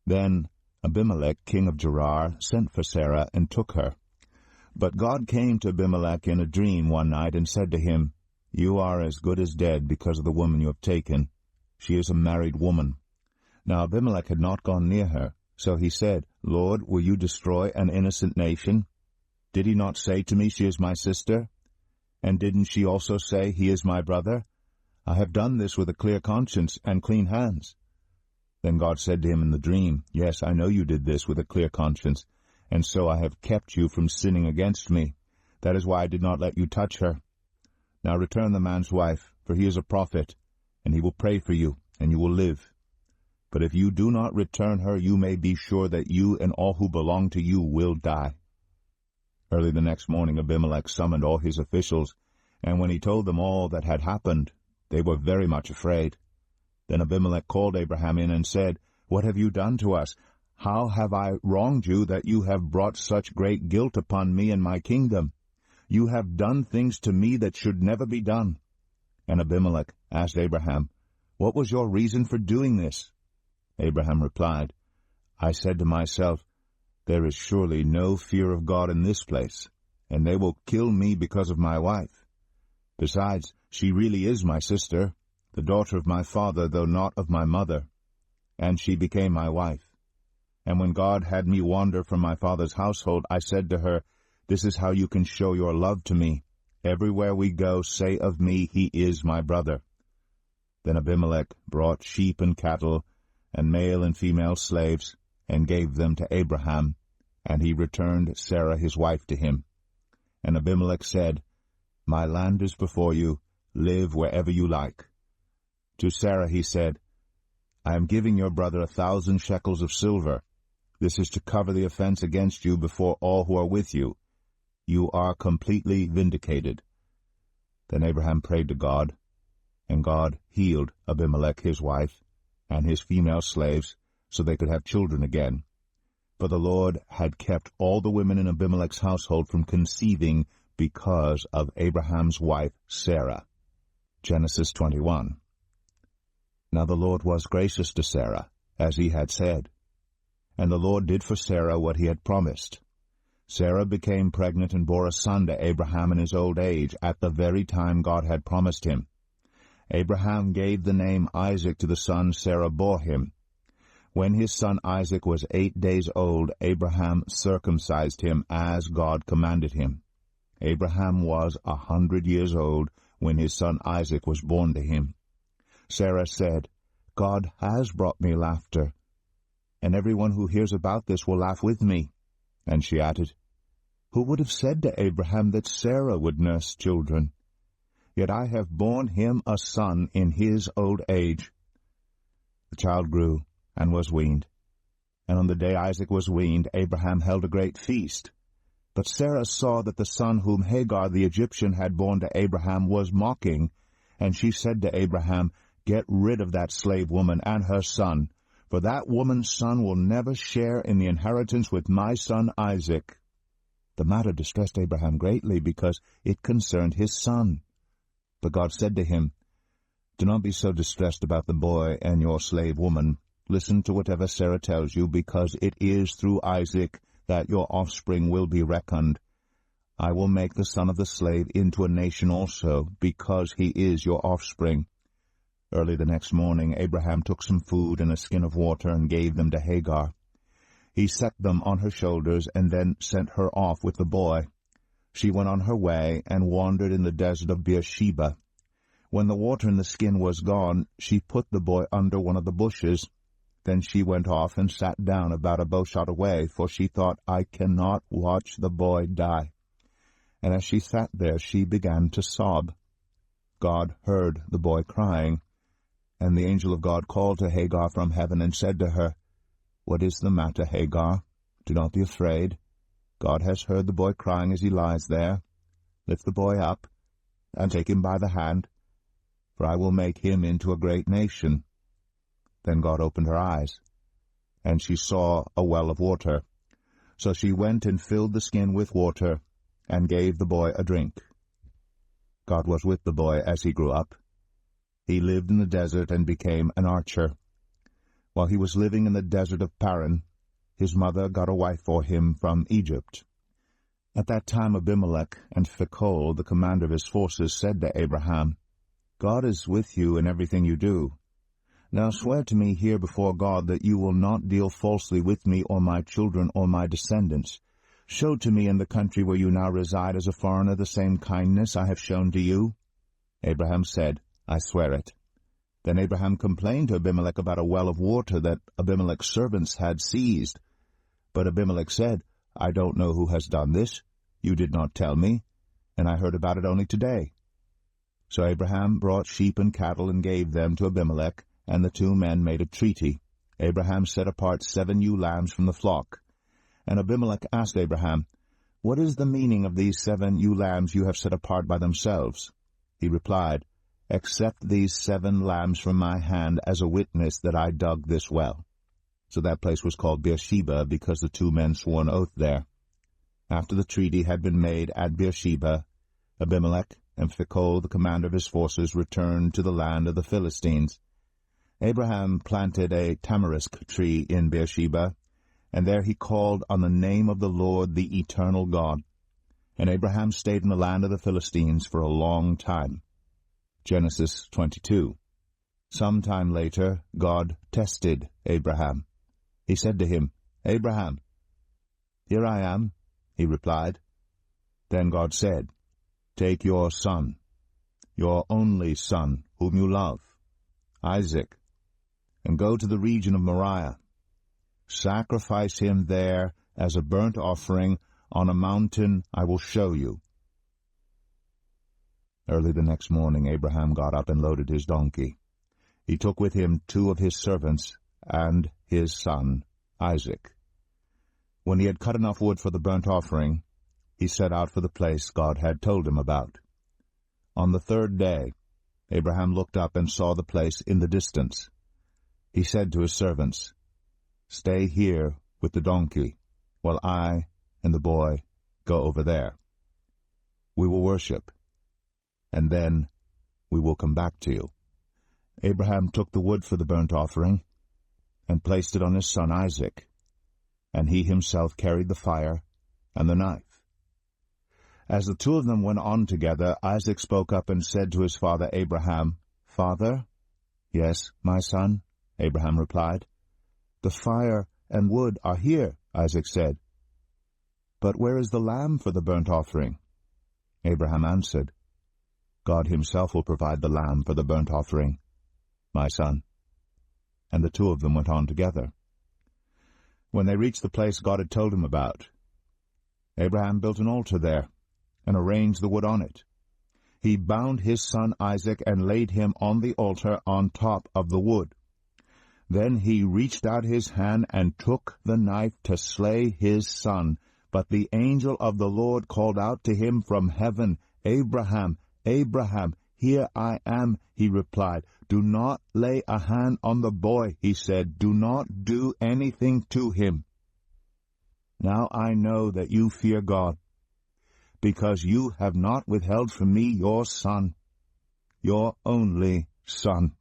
Speaker 1: Then Abimelech, king of Gerar, sent for Sarah and took her. But God came to Abimelech in a dream one night and said to him, You are as good as dead because of the woman you have taken. She is a married woman. Now Abimelech had not gone near her, so he said, Lord, will you destroy an innocent nation? Did he not say to me, She is my sister? And didn't she also say, He is my brother? I have done this with a clear conscience and clean hands. Then God said to him in the dream, Yes, I know you did this with a clear conscience, and so I have kept you from sinning against me. That is why I did not let you touch her. Now return the man's wife, for he is a prophet, and he will pray for you, and you will live. But if you do not return her, you may be sure that you and all who belong to you will die. Early the next morning Abimelech summoned all his officials, and when he told them all that had happened, they were very much afraid. Then Abimelech called Abraham in and said, What have you done to us? How have I wronged you that you have brought such great guilt upon me and my kingdom? You have done things to me that should never be done. And Abimelech asked Abraham, What was your reason for doing this? Abraham replied, I said to myself, There is surely no fear of God in this place, and they will kill me because of my wife. Besides, she really is my sister, the daughter of my father, though not of my mother. And she became my wife. And when God had me wander from my father's household, I said to her, This is how you can show your love to me. Everywhere we go, say of me, He is my brother. Then Abimelech brought sheep and cattle, and male and female slaves, and gave them to Abraham, and he returned Sarah his wife to him. And Abimelech said, My land is before you, live wherever you like. To Sarah he said, I am giving your brother 1,000 shekels of silver. This is to cover the offense against you before all who are with you. You are completely vindicated. Then Abraham prayed to God, and God healed Abimelech his wife, and his female slaves, so they could have children again. For the Lord had kept all the women in Abimelech's household from conceiving because of Abraham's wife Sarah. Genesis 21. Now the Lord was gracious to Sarah, as he had said. And the Lord did for Sarah what he had promised. Sarah became pregnant and bore a son to Abraham in his old age, at the very time God had promised him. Abraham gave the name Isaac to the son Sarah bore him. When his son Isaac was 8 days old, Abraham circumcised him as God commanded him. Abraham was 100 years old when his son Isaac was born to him. Sarah said, God has brought me laughter, and everyone who hears about this will laugh with me. And she added, Who would have said to Abraham that Sarah would nurse children? Yet I have borne him a son in his old age. The child grew and was weaned. And on the day Isaac was weaned, Abraham held a great feast. But Sarah saw that the son whom Hagar the Egyptian had borne to Abraham was mocking, and she said to Abraham, Get rid of that slave woman and her son, for that woman's son will never share in the inheritance with my son Isaac. The matter distressed Abraham greatly, because it concerned his son. But God said to him, Do not be so distressed about the boy and your slave woman. Listen to whatever Sarah tells you, because it is through Isaac that your offspring will be reckoned. I will make the son of the slave into a nation also, because he is your offspring. Early the next morning Abraham took some food and a skin of water and gave them to Hagar. He set them on her shoulders and then sent her off with the boy. She went on her way and wandered in the desert of Beersheba. When the water in the skin was gone, she put the boy under one of the bushes. Then she went off and sat down about a bowshot away, for she thought, I cannot watch the boy die. And as she sat there, she began to sob. God heard the boy crying. And the angel of God called to Hagar from heaven and said to her, What is the matter, Hagar? Do not be afraid. God has heard the boy crying as he lies there. Lift the boy up, and take him by the hand, for I will make him into a great nation. Then God opened her eyes, and she saw a well of water. So she went and filled the skin with water, and gave the boy a drink. God was with the boy as he grew up, He lived in the desert and became an archer. While he was living in the desert of Paran, his mother got a wife for him from Egypt. At that time Abimelech and Phicol, the commander of his forces, said to Abraham, God is with you in everything you do. Now swear to me here before God that you will not deal falsely with me or my children or my descendants. Show to me in the country where you now reside as a foreigner the same kindness I have shown to you. Abraham said, I swear it. Then Abraham complained to Abimelech about a well of water that Abimelech's servants had seized. But Abimelech said, I don't know who has done this. You did not tell me, and I heard about it only today. So Abraham brought sheep and cattle and gave them to Abimelech, and the two men made a treaty. Abraham set apart 7 ewe lambs from the flock. And Abimelech asked Abraham, What is the meaning of these 7 ewe lambs you have set apart by themselves? He replied, Accept these 7 lambs from my hand as a witness that I dug this well. So that place was called Beersheba, because the 2 men swore an oath there. After the treaty had been made at Beersheba, Abimelech and Phicol, the commander of his forces, returned to the land of the Philistines. Abraham planted a tamarisk tree in Beersheba, and there he called on the name of the Lord, the eternal God. And Abraham stayed in the land of the Philistines for a long time. Genesis 22. Some time later, God tested Abraham. He said to him, Abraham. Here I am, he replied. Then God said, Take your son, your only son, whom you love, Isaac, and go to the region of Moriah. Sacrifice him there as a burnt offering on a mountain I will show you. Early the next morning Abraham got up and loaded his donkey. He took with him 2 of his servants and his son Isaac. When he had cut enough wood for the burnt offering, he set out for the place God had told him about. On the 3rd day, Abraham looked up and saw the place in the distance. He said to his servants, Stay here with the donkey, while I and the boy go over there. We will worship, and then we will come back to you. Abraham took the wood for the burnt offering and placed it on his son Isaac, and he himself carried the fire and the knife. As the 2 of them went on together, Isaac spoke up and said to his father Abraham, Father? Yes, my son, Abraham replied. The fire and wood are here, Isaac said. But where is the lamb for the burnt offering? Abraham answered, God himself will provide the lamb for the burnt offering, my son. And the 2 of them went on together. When they reached the place God had told him about, Abraham built an altar there and arranged the wood on it. He bound his son Isaac and laid him on the altar on top of the wood. Then he reached out his hand and took the knife to slay his son. But the angel of the Lord called out to him from heaven, Abraham, Abraham, here I am, he replied. Do not lay a hand on the boy, he said. Do not do anything to him. Now I know that you fear God, because you have not withheld from me your son, your only son.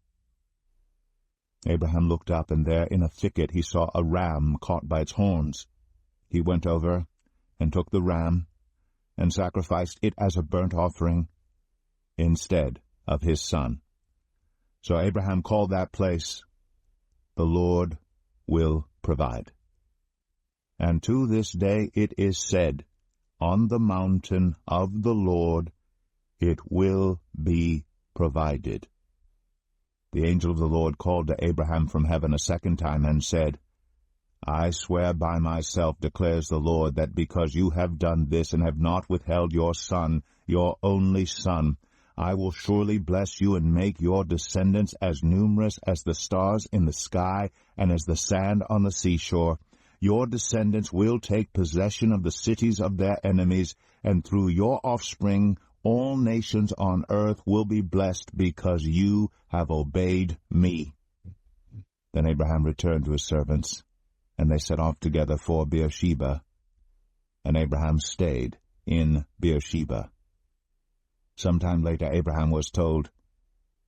Speaker 1: Abraham looked up, and there in a thicket he saw a ram caught by its horns. He went over and took the ram and sacrificed it as a burnt offering instead of his son. So Abraham called that place, The Lord Will Provide. And to this day it is said, On the mountain of the Lord it will be provided. The angel of the Lord called to Abraham from heaven a 2nd time and said, I swear by myself, declares the Lord, that because you have done this and have not withheld your son, your only son, I will surely bless you and make your descendants as numerous as the stars in the sky and as the sand on the seashore. Your descendants will take possession of the cities of their enemies, and through your offspring all nations on earth will be blessed because you have obeyed me. Then Abraham returned to his servants, and they set off together for Beersheba, and Abraham stayed in Beersheba. Sometime later Abraham was told,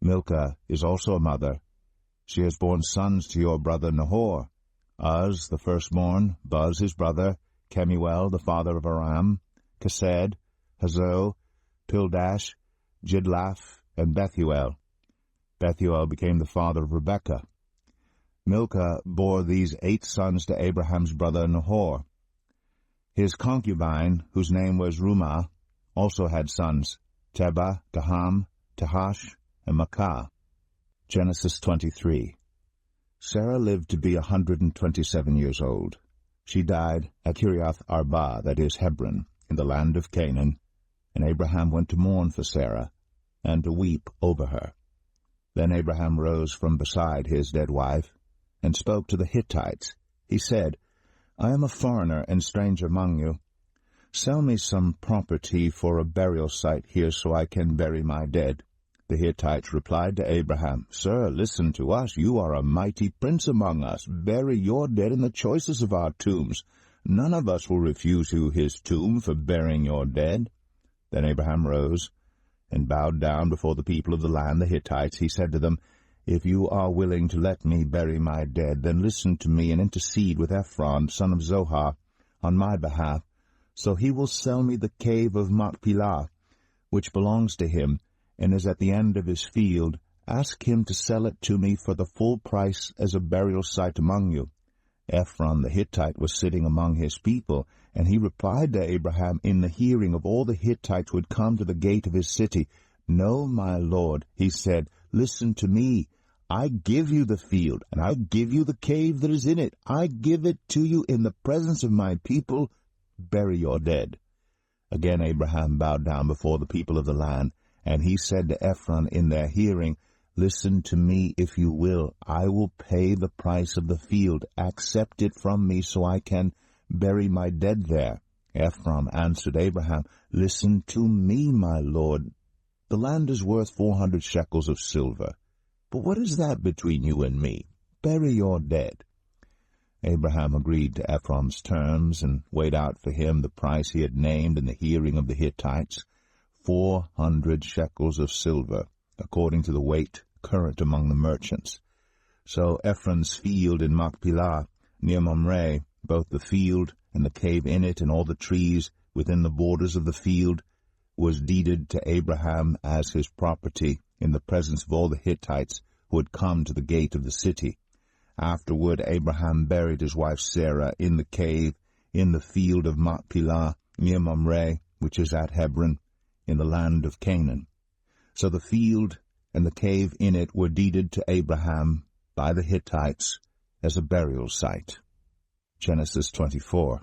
Speaker 1: Milcah is also a mother. She has borne sons to your brother Nahor, Uz the firstborn, Buz his brother, Kemuel the father of Aram, Kesed, Hazo, Pildash, Jidlaph, and Bethuel. Bethuel became the father of Rebekah. Milcah bore these 8 sons to Abraham's brother Nahor. His concubine, whose name was Rumah, also had sons, Tebah, Gaham, Tahash, and Makkah. Genesis 23. Sarah lived to be 127 years old. She died at Kiriath Arba, that is Hebron, in the land of Canaan, and Abraham went to mourn for Sarah, and to weep over her. Then Abraham rose from beside his dead wife, and spoke to the Hittites. He said, I am a foreigner and stranger among you. Sell me some property for a burial site here so I can bury my dead. The Hittites replied to Abraham, Sir, listen to us. You are a mighty prince among us. Bury your dead in the choicest of our tombs. None of us will refuse you his tomb for burying your dead. Then Abraham rose and bowed down before the people of the land, the Hittites. He said to them, If you are willing to let me bury my dead, then listen to me and intercede with Ephron, son of Zohar, on my behalf. So he will sell me the cave of Machpelah, which belongs to him, and is at the end of his field. Ask him to sell it to me for the full price as a burial site among you. Ephron the Hittite was sitting among his people, and he replied to Abraham in the hearing of all the Hittites who had come to the gate of his city, No, my lord, he said, listen to me. I give you the field, and I give you the cave that is in it. I give it to you in the presence of my people. Bury your dead. Again Abraham bowed down before the people of the land, and he said to Ephron in their hearing, Listen to me if you will. I will pay the price of the field. Accept it from me so I can bury my dead there. Ephron answered Abraham, Listen to me, my lord. The land is worth 400 shekels of silver. But what is that between you and me? Bury your dead. Abraham agreed to Ephron's terms and weighed out for him the price he had named in the hearing of the Hittites, 400 shekels of silver, according to the weight current among the merchants. So Ephron's field in Machpelah, near Mamre, both the field and the cave in it and all the trees within the borders of the field, was deeded to Abraham as his property in the presence of all the Hittites who had come to the gate of the city. Afterward Abraham buried his wife Sarah in the cave in the field of Machpelah, near Mamre, which is at Hebron, in the land of Canaan. So the field and the cave in it were deeded to Abraham by the Hittites as a burial site. Genesis 24.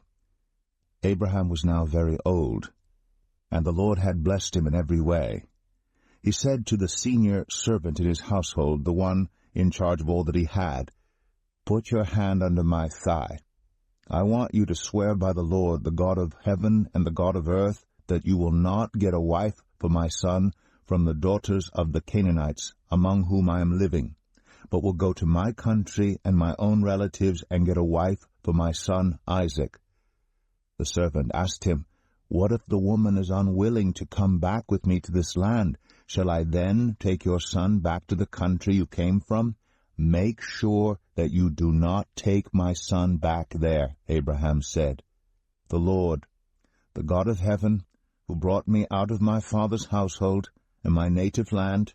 Speaker 1: Abraham was now very old, and the Lord had blessed him in every way. He said to the senior servant in his household, the one in charge of all that he had, Put your hand under my thigh. I want you to swear by the Lord, the God of heaven and the God of earth, that you will not get a wife for my son from the daughters of the Canaanites, among whom I am living, but will go to my country and my own relatives and get a wife for my son Isaac. The servant asked him, What if the woman is unwilling to come back with me to this land? Shall I then take your son back to the country you came from? Make sure that you do not take my son back there, Abraham said. The Lord, the God of heaven, who brought me out of my father's household and my native land,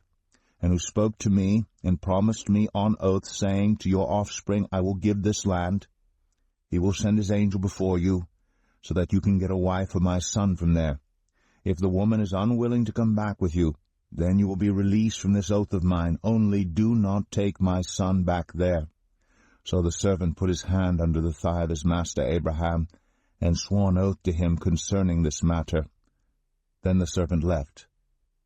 Speaker 1: and who spoke to me and promised me on oath, saying, To your offspring I will give this land. He will send his angel before you, so that you can get a wife for my son from there. If the woman is unwilling to come back with you, then you will be released from this oath of mine. Only do not take my son back there. So the servant put his hand under the thigh of his master Abraham, and swore an oath to him concerning this matter. Then the servant left,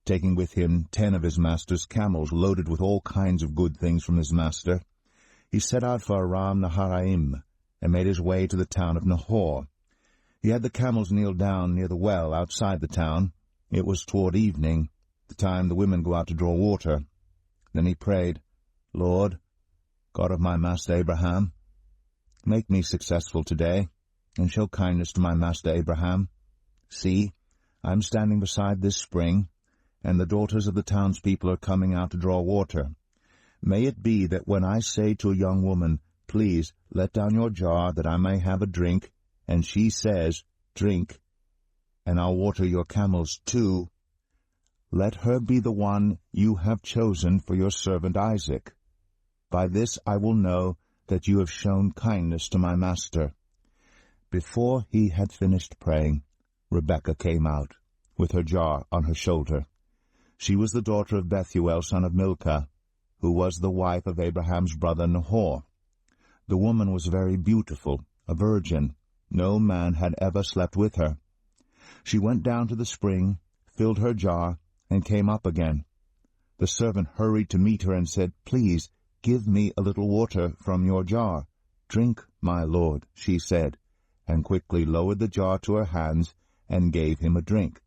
Speaker 1: taking with him 10 of his master's camels, loaded with all kinds of good things from his master. He set out for Aram Naharaim, and made his way to the town of Nahor. He had the camels kneel down near the well outside the town. It was toward evening, the time the women go out to draw water. Then he prayed, Lord, God of my master Abraham, make me successful today, and show kindness to my master Abraham. See, I am standing beside this spring, and the daughters of the townspeople are coming out to draw water. May it be that when I say to a young woman, 'Please, let down your jar that I may have a drink,' and she says, 'Drink, and I'll water your camels too,' let her be the one you have chosen for your servant Isaac. By this I will know that you have shown kindness to my master." Before he had finished praying, Rebekah came out, with her jar on her shoulder. She was the daughter of Bethuel, son of Milcah, who was the wife of Abraham's brother Nahor. The woman was very beautiful, a virgin. No man had ever slept with her. She went down to the spring, filled her jar, and came up again. The servant hurried to meet her and said, "Please, give me a little water from your jar." "Drink, my lord," she said, and quickly lowered the jar to her hands and gave him a drink.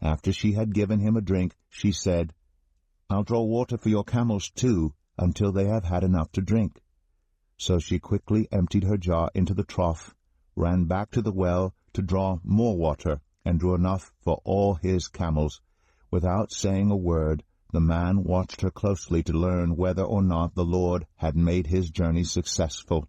Speaker 1: After she had given him a drink, she said, "I'll draw water for your camels too, until they have had enough to drink." So she quickly emptied her jar into the trough, ran back to the well to draw more water, and drew enough for all his camels. Without saying a word, the man watched her closely to learn whether or not the Lord had made his journey successful.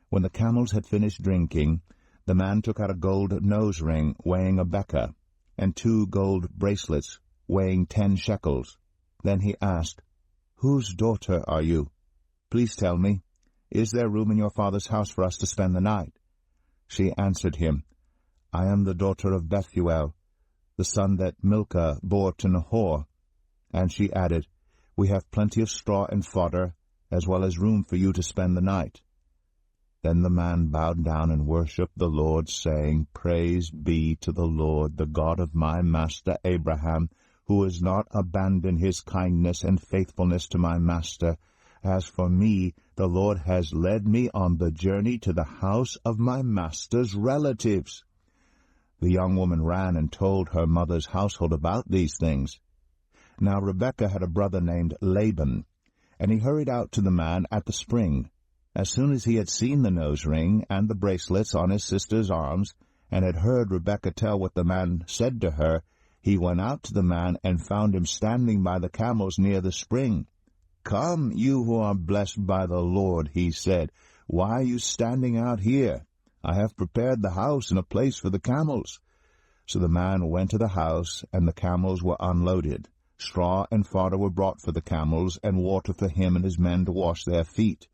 Speaker 1: When the camels had finished drinking, the man took out a gold nose ring weighing a beka, and 2 gold bracelets weighing 10 shekels. Then he asked, "Whose daughter are you? Please tell me, is there room in your father's house for us to spend the night?" She answered him, "I am the daughter of Bethuel, the son that Milcah bore to Nahor." And she added, "We have plenty of straw and fodder, as well as room for you to spend the night." Then the man bowed down and worshipped the Lord, saying, "Praise be to the Lord, the God of my master Abraham, who has not abandoned his kindness and faithfulness to my master. As for me, the Lord has led me on the journey to the house of my master's relatives." The young woman ran and told her mother's household about these things. Now Rebekah had a brother named Laban, and he hurried out to the man at the spring. As soon as he had seen the nose ring and the bracelets on his sister's arms, and had heard Rebekah tell what the man said to her, he went out to the man and found him standing by the camels near the spring. "Come, you who are blessed by the Lord," he said. "Why are you standing out here? I have prepared the house and a place for the camels." So the man went to the house, and the camels were unloaded. Straw and fodder were brought for the camels, and water for him and his men to wash their feet.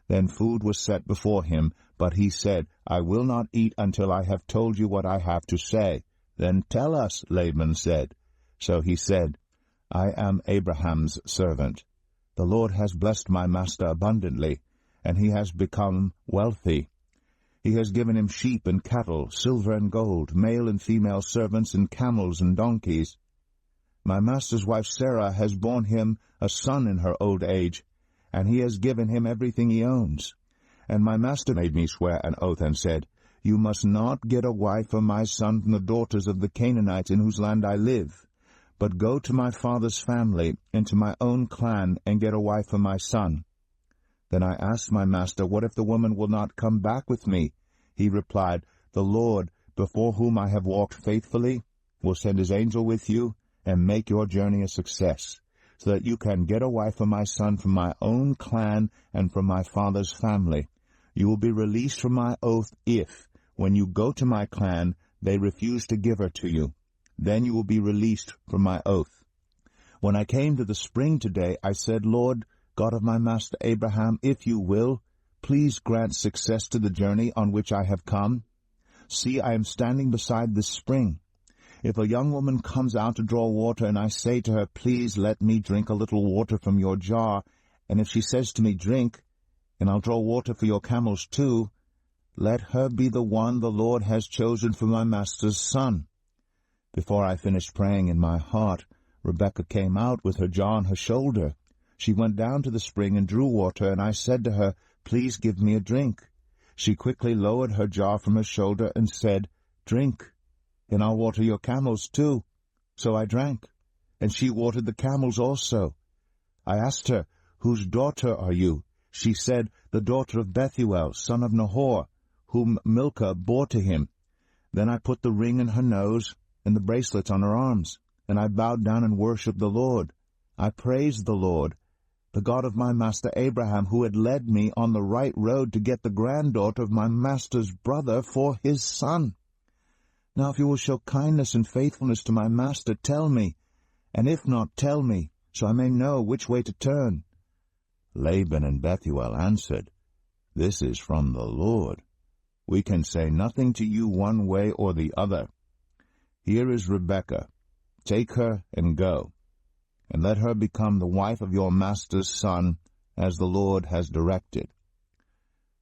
Speaker 1: Then food was set before him, but he said, "I will not eat until I have told you what I have to say." "Then tell us," Laban said. So he said, "I am Abraham's servant. The Lord has blessed my master abundantly, and he has become wealthy. He has given him sheep and cattle, silver and gold, male and female servants, and camels and donkeys. My master's wife Sarah has borne him a son in her old age, and he has given him everything he owns. And my master made me swear an oath and said, 'You must not get a wife for my son from the daughters of the Canaanites in whose land I live, but go to my father's family and to my own clan and get a wife for my son.' Then I asked my master, 'What if the woman will not come back with me?' He replied, 'The Lord, before whom I have walked faithfully, will send his angel with you and make your journey a success, so that you can get a wife for my son from my own clan and from my father's family. You will be released from my oath if, when you go to my clan, they refuse to give her to you. Then you will be released from my oath.' When I came to the spring today, I said, 'Lord, God of my master Abraham, if you will, please grant success to the journey on which I have come. See, I am standing beside this spring. If a young woman comes out to draw water, and I say to her, "Please let me drink a little water from your jar," and if she says to me, "Drink, and I'll draw water for your camels too," let her be the one the Lord has chosen for my master's son." Before I finished praying in my heart, Rebekah came out with her jar on her shoulder. She went down to the spring and drew water, and I said to her, "Please give me a drink." She quickly lowered her jar from her shoulder and said, "Drink, and I'll water your camels too." So I drank, and she watered the camels also. I asked her, "Whose daughter are you?" She said, "The daughter of Bethuel, son of Nahor, whom Milcah bore to him." Then I put the ring in her nose and the bracelets on her arms. and I bowed down and worshipped the Lord. I praised the Lord, the God of my master Abraham, who had led me on the right road to get the granddaughter of my master's brother for his son. Now if you will show kindness and faithfulness to my master, tell me, and if not, tell me, so I may know which way to turn. Laban and Bethuel answered, This is from the Lord. We can say nothing to you one way or the other. Here is Rebekah. Take her and go, and let her become the wife of your master's son, as the Lord has directed.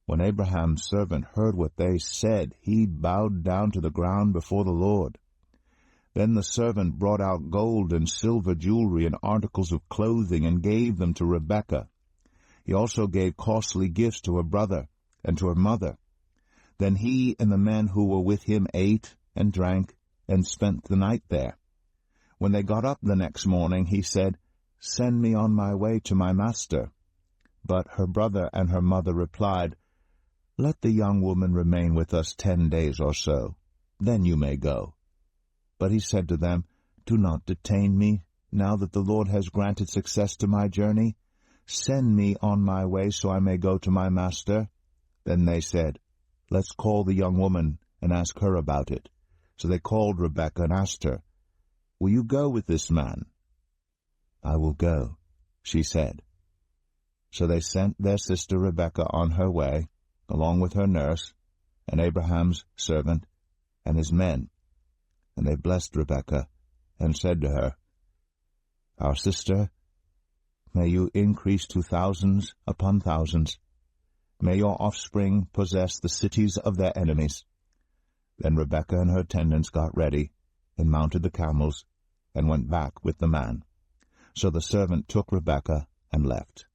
Speaker 1: When Abraham's servant heard what they said, he bowed down to the ground before the Lord. Then the servant brought out gold and silver jewelry and articles of clothing and gave them to Rebekah. He also gave costly gifts to her brother and to her mother. Then he and the men who were with him ate and drank and spent the night there. When they got up the next morning, he said, Send me on my way to my master. But her brother and her mother replied, Let the young woman remain with us 10 days or so. Then you may go. But he said to them, Do not detain me, now that the Lord has granted success to my journey. Send me on my way so I may go to my master. Then they said, Let's call the young woman and ask her about it. So they called Rebekah and asked her, Will you go with this man? I will go, she said. So they sent their sister Rebekah on her way, along with her nurse, and Abraham's servant, and his men. And they blessed Rebekah, and said to her, Our sister, may you increase to thousands upon thousands. May your offspring possess the cities of their enemies. Then Rebekah and her attendants got ready, and mounted the camels, and went back with the man. So the servant took Rebekah and left.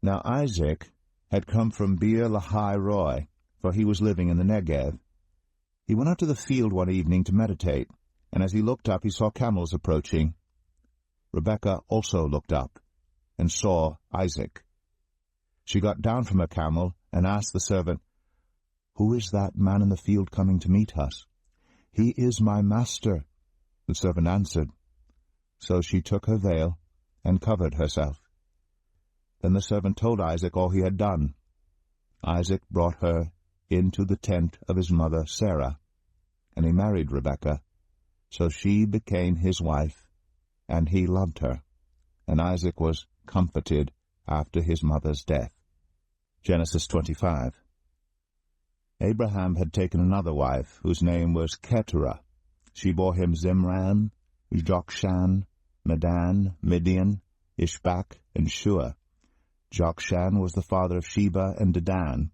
Speaker 1: Now Isaac had come from Beer-lahai-roi, for he was living in the Negev. He went out to the field one evening to meditate, and as he looked up he saw camels approaching. Rebekah also looked up, and saw Isaac. She got down from her camel, and asked the servant, Who is that man in the field coming to meet us? He is my master, the servant answered. So she took her veil, and covered herself. Then the servant told Isaac all he had done. Isaac brought her into the tent of his mother Sarah, and he married Rebekah. So she became his wife, and he loved her. And Isaac was comforted after his mother's death. Genesis 25. Abraham had taken another wife, whose name was Keturah. She bore him Zimran, Jokshan, Medan, Midian, Ishbak, and Shua. Jokshan was the father of Sheba and Dedan.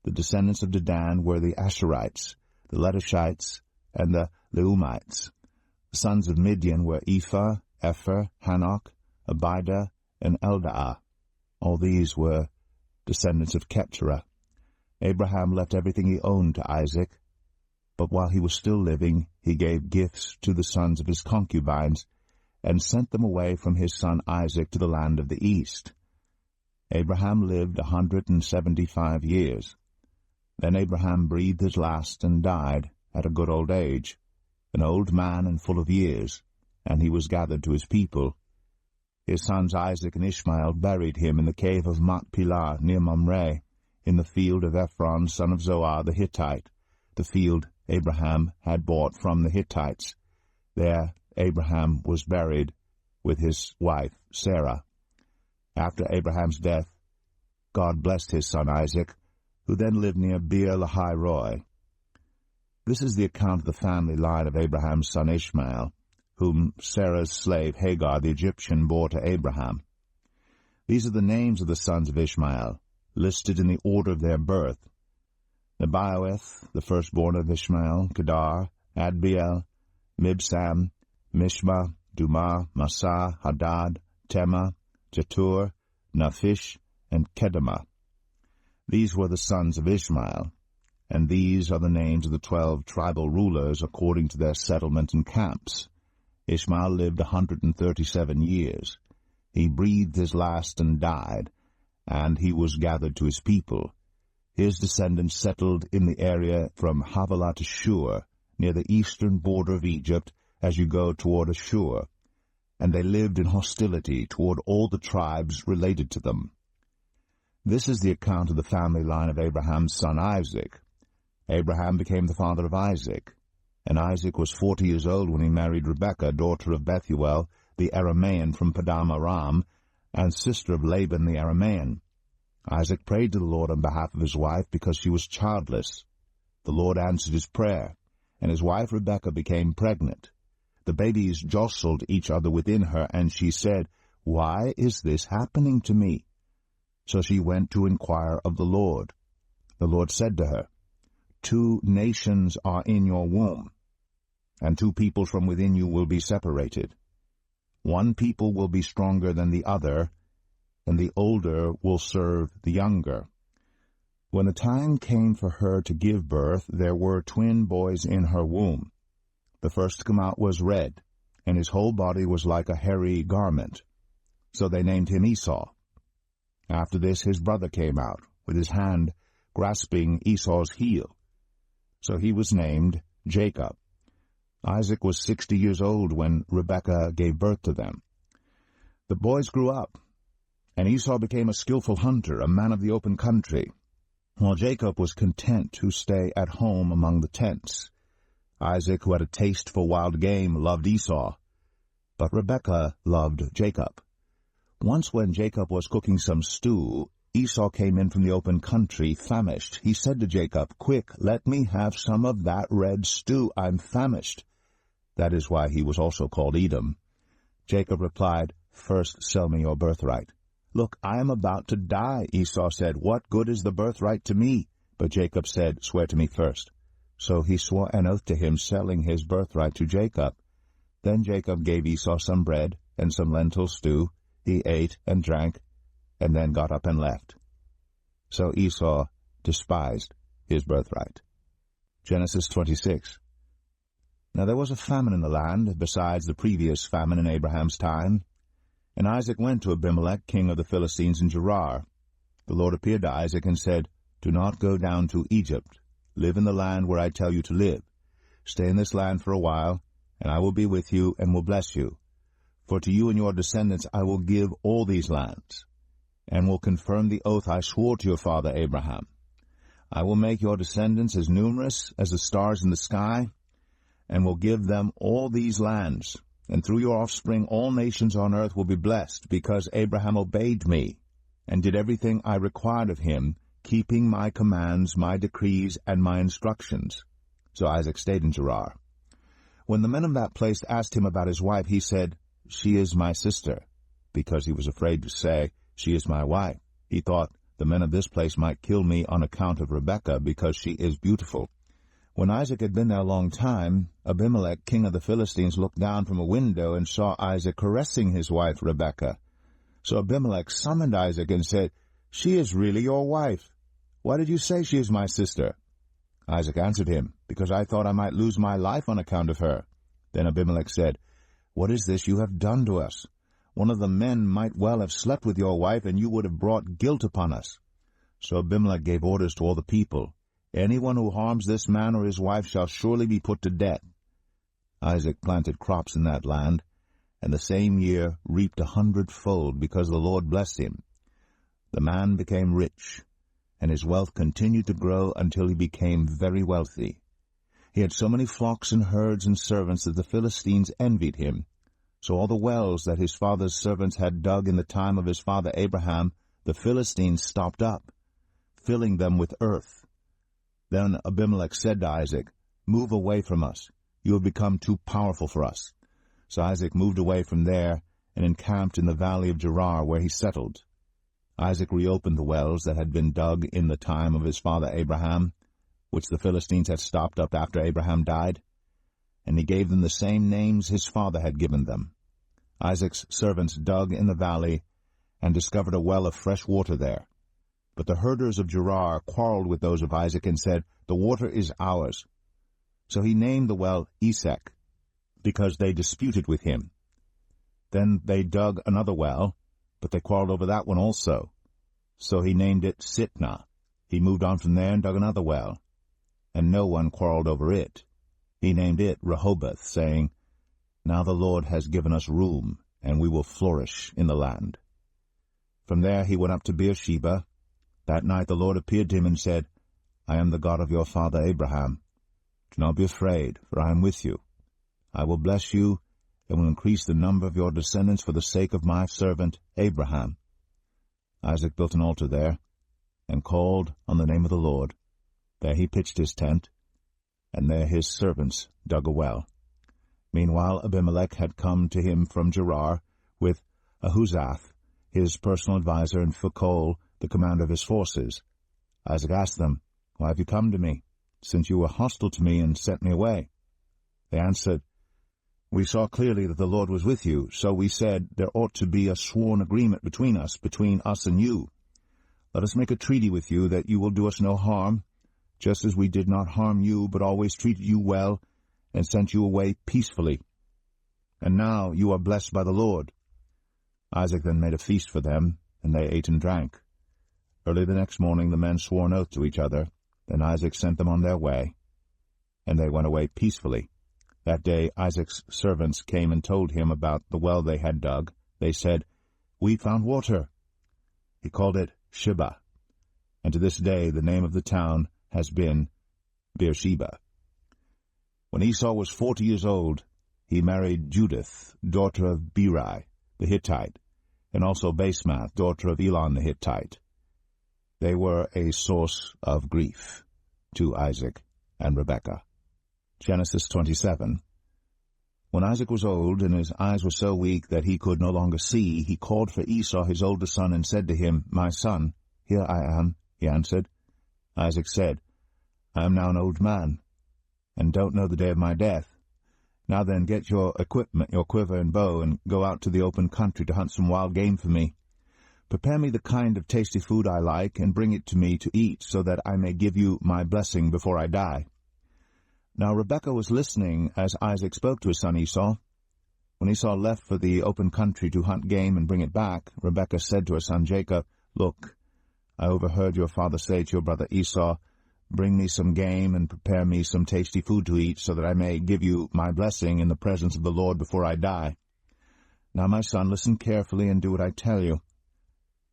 Speaker 1: The descendants of Dedan were the Asherites, the Letushites, and the Leumites. The sons of Midian were Ephah, Epher, Hanok, Abidah, and Eldaah. All these were descendants of Keturah. Abraham left everything he owned to Isaac, but while he was still living, he gave gifts to the sons of his concubines, and sent them away from his son Isaac to the land of the east. Abraham lived 175 years. Then Abraham breathed his last and died at a good old age, an old man and full of years, and he was gathered to his people. His sons Isaac and Ishmael buried him in the cave of Machpelah near Mamre, in the field of Ephron son of Zoar the Hittite, the field Abraham had bought from the Hittites. There Abraham was buried with his wife Sarah. After Abraham's death, God blessed his son Isaac, who then lived near Beer-lahai-roi. This is the account of the family line of Abraham's son Ishmael, whom Sarah's slave Hagar the Egyptian bore to Abraham. These are the names of the sons of Ishmael, listed in the order of their birth: Nebaioth, the firstborn of Ishmael, Kedar, Adbeel, Mibsam, Mishma, Dumah, Massa, Hadad, Tema, Jetur, Naphish, and Kedemah. These were the sons of Ishmael, and these are the names of the 12 tribal rulers according to their settlement and camps. Ishmael lived 137 years. He breathed his last and died, and he was gathered to his people. His descendants settled in the area from Havilah to Shur, near the eastern border of Egypt, as you go toward Ashur, and they lived in hostility toward all the tribes related to them. This is the account of the family line of Abraham's son Isaac. Abraham became the father of Isaac, and Isaac was 40 years old when he married Rebekah, daughter of Bethuel, the Aramean from Padan Aram, and sister of Laban the Aramean. Isaac prayed to the Lord on behalf of his wife because she was childless. The Lord answered his prayer, and his wife Rebekah became pregnant. The babies jostled each other within her, and she said, "Why is this happening to me?" So she went to inquire of the Lord. The Lord said to her, "2 nations are in your womb, and 2 people from within you will be separated. 1 people will be stronger than the other, and the older will serve the younger." When the time came for her to give birth, there were twin boys in her womb. The first to come out was red, and his whole body was like a hairy garment. So they named him Esau. After this his brother came out, with his hand grasping Esau's heel. So he was named Jacob. Isaac was 60 years old when Rebekah gave birth to them. The boys grew up, and Esau became a skillful hunter, a man of the open country, while Jacob was content to stay at home among the tents. Isaac, who had a taste for wild game, loved Esau, but Rebekah loved Jacob. Once when Jacob was cooking some stew, Esau came in from the open country, famished. He said to Jacob, "Quick, let me have some of that red stew. I'm famished." That is why he was also called Edom. Jacob replied, "First sell me your birthright." "Look, I am about to die," Esau said. "What good is the birthright to me?" But Jacob said, "Swear to me first." So he swore an oath to him, selling his birthright to Jacob. Then Jacob gave Esau some bread and some lentil stew. He ate and drank, and then got up and left. So Esau despised his birthright. Genesis 26. Now there was a famine in the land, besides the previous famine in Abraham's time. And Isaac went to Abimelech, king of the Philistines, in Gerar. The Lord appeared to Isaac and said, "Do not go down to Egypt. Live in the land where I tell you to live. Stay in this land for a while, and I will be with you and will bless you. For to you and your descendants I will give all these lands, and will confirm the oath I swore to your father Abraham. I will make your descendants as numerous as the stars in the sky, and will give them all these lands. And through your offspring all nations on earth will be blessed, because Abraham obeyed me, and did everything I required of him, keeping my commands, my decrees, and my instructions." So Isaac stayed in Gerar. When the men of that place asked him about his wife, he said, "She is my sister," because he was afraid to say, "She is my wife." He thought, "The men of this place might kill me on account of Rebekah, because she is beautiful." When Isaac had been there a long time, Abimelech, king of the Philistines, looked down from a window and saw Isaac caressing his wife Rebekah. So Abimelech summoned Isaac and said, "She is really your wife. Why did you say she is my sister?" Isaac answered him, "Because I thought I might lose my life on account of her." Then Abimelech said, "What is this you have done to us? One of the men might well have slept with your wife, and you would have brought guilt upon us." So Abimelech gave orders to all the people, "Anyone who harms this man or his wife shall surely be put to death." Isaac planted crops in that land, and the same year reaped 100-fold, because the Lord blessed him. The man became rich, and his wealth continued to grow until he became very wealthy. He had so many flocks and herds and servants that the Philistines envied him. So all the wells that his father's servants had dug in the time of his father Abraham, the Philistines stopped up, filling them with earth. Then Abimelech said to Isaac, "Move away from us. You have become too powerful for us." So Isaac moved away from there and encamped in the valley of Gerar, where he settled. Isaac reopened the wells that had been dug in the time of his father Abraham, which the Philistines had stopped up after Abraham died, and he gave them the same names his father had given them. Isaac's servants dug in the valley and discovered a well of fresh water there. But the herders of Gerar quarreled with those of Isaac and said, "The water is ours." So he named the well Esek, because they disputed with him. Then they dug another well, but they quarreled over that one also. So he named it Sitnah. He moved on from there and dug another well, and no one quarreled over it. He named it Rehoboth, saying, Now the Lord has given us room, and we will flourish in the land. From there he went up to Beersheba. That night the Lord appeared to him and said, I am the God of your father Abraham. Do not be afraid, for I am with you. I will bless you, and will increase the number of your descendants for the sake of my servant Abraham. Isaac built an altar there, and called on the name of the Lord. There he pitched his tent, and there his servants dug a well. Meanwhile Abimelech had come to him from Gerar, with Ahuzath, his personal adviser, and Phicol, the commander of his forces. Isaac asked them, Why have you come to me, since you were hostile to me and sent me away? They answered, We saw clearly that the Lord was with you, so we said, There ought to be a sworn agreement between us and you. Let us make a treaty with you that you will do us no harm, just as we did not harm you, but always treated you well, and sent you away peacefully. And now you are blessed by the Lord. Isaac then made a feast for them, and they ate and drank. Early the next morning the men swore an oath to each other. Then Isaac sent them on their way, and they went away peacefully. That day Isaac's servants came and told him about the well they had dug. They said, We found water. He called it Sheba, and to this day the name of the town has been Beersheba. When Esau was 40 years old, he married Judith, daughter of Beri the Hittite, and also Basemath, daughter of Elon the Hittite. They were a source of grief to Isaac and Rebekah. Genesis 27. When Isaac was old, and his eyes were so weak that he could no longer see, he called for Esau his oldest son, and said to him, My son, here I am, he answered. Isaac said, I am now an old man, and don't know the day of my death. Now then, get your equipment, your quiver and bow, and go out to the open country to hunt some wild game for me. Prepare me the kind of tasty food I like, and bring it to me to eat, so that I may give you my blessing before I die. Now Rebekah was listening as Isaac spoke to his son Esau. When Esau left for the open country to hunt game and bring it back, Rebekah said to her son Jacob, Look, I overheard your father say to your brother Esau, Bring me some game and prepare me some tasty food to eat, so that I may give you my blessing in the presence of the Lord before I die. Now, my son, listen carefully and do what I tell you.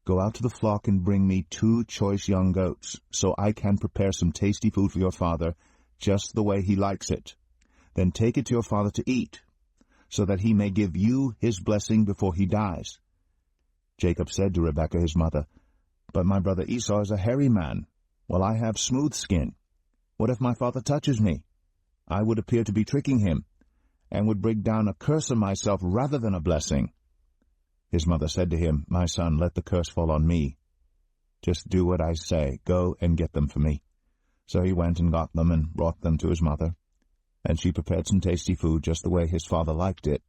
Speaker 1: Go out to the flock and bring me 2 choice young goats, so I can prepare some tasty food for your father, just the way he likes it. Then take it to your father to eat, so that he may give you his blessing before he dies. Jacob said to Rebekah his mother, But my brother Esau is a hairy man, while I have smooth skin. What if my father touches me? I would appear to be tricking him, and would bring down a curse on myself rather than a blessing. His mother said to him, My son, let the curse fall on me. Just do what I say. Go and get them for me. So he went and got them and brought them to his mother. And she prepared some tasty food just the way his father liked it.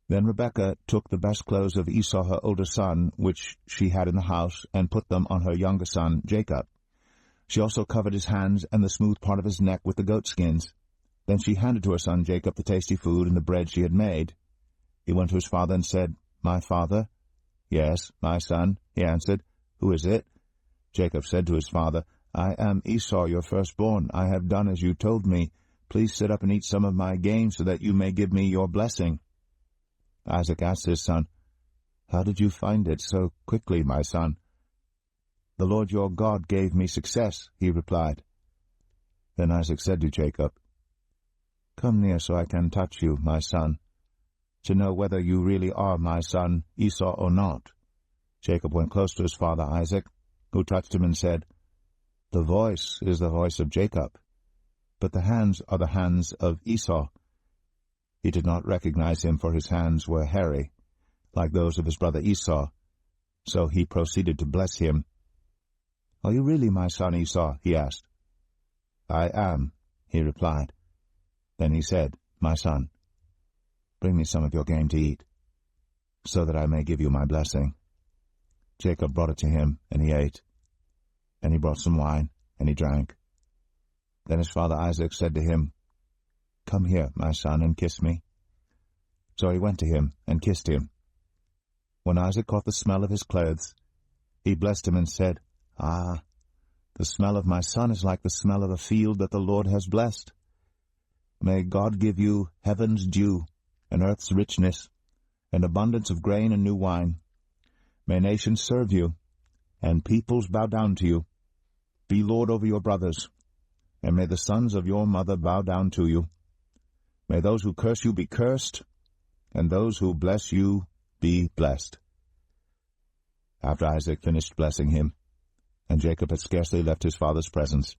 Speaker 1: Then Rebekah took the best clothes of Esau her older son, which she had in the house, and put them on her younger son Jacob. She also covered his hands and the smooth part of his neck with the goatskins. Then she handed to her son Jacob the tasty food and the bread she had made. He went to his father and said, My father? Yes, my son, he answered. Who is it? Jacob said to his father, I am Esau, your firstborn. I have done as you told me. Please sit up and eat some of my game, so that you may give me your blessing. Isaac asked his son, How did you find it so quickly, my son? The Lord your God gave me success, he replied. Then Isaac said to Jacob, Come near so I can touch you, my son, to know whether you really are my son Esau or not. Jacob went close to his father Isaac, who touched him and said, The voice is the voice of Jacob, but the hands are the hands of Esau. He did not recognize him, for his hands were hairy, like those of his brother Esau. So he proceeded to bless him. Are you really my son Esau? He asked. I am, he replied. Then he said, My son, bring me some of your game to eat, so that I may give you my blessing. Jacob brought it to him, and he ate. And he brought some wine, and he drank. Then his father Isaac said to him, Come here, my son, and kiss me. So he went to him and kissed him. When Isaac caught the smell of his clothes, he blessed him and said, Ah, the smell of my son is like the smell of a field that the Lord has blessed. May God give you heaven's dew and earth's richness, and abundance of grain and new wine. May nations serve you, and peoples bow down to you. Be lord over your brothers, and may the sons of your mother bow down to you. May those who curse you be cursed, and those who bless you be blessed." After Isaac finished blessing him, and Jacob had scarcely left his father's presence,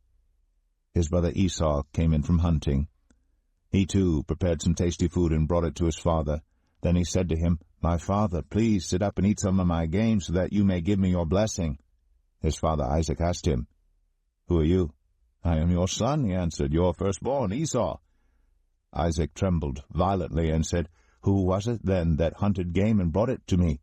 Speaker 1: his brother Esau came in from hunting. He too prepared some tasty food and brought it to his father. Then he said to him, "My father, please sit up and eat some of my game so that you may give me your blessing." His father Isaac asked him, "Who are you?" "I am your son," he answered, "your firstborn, Esau." Isaac trembled violently and said, "Who was it then that hunted game and brought it to me?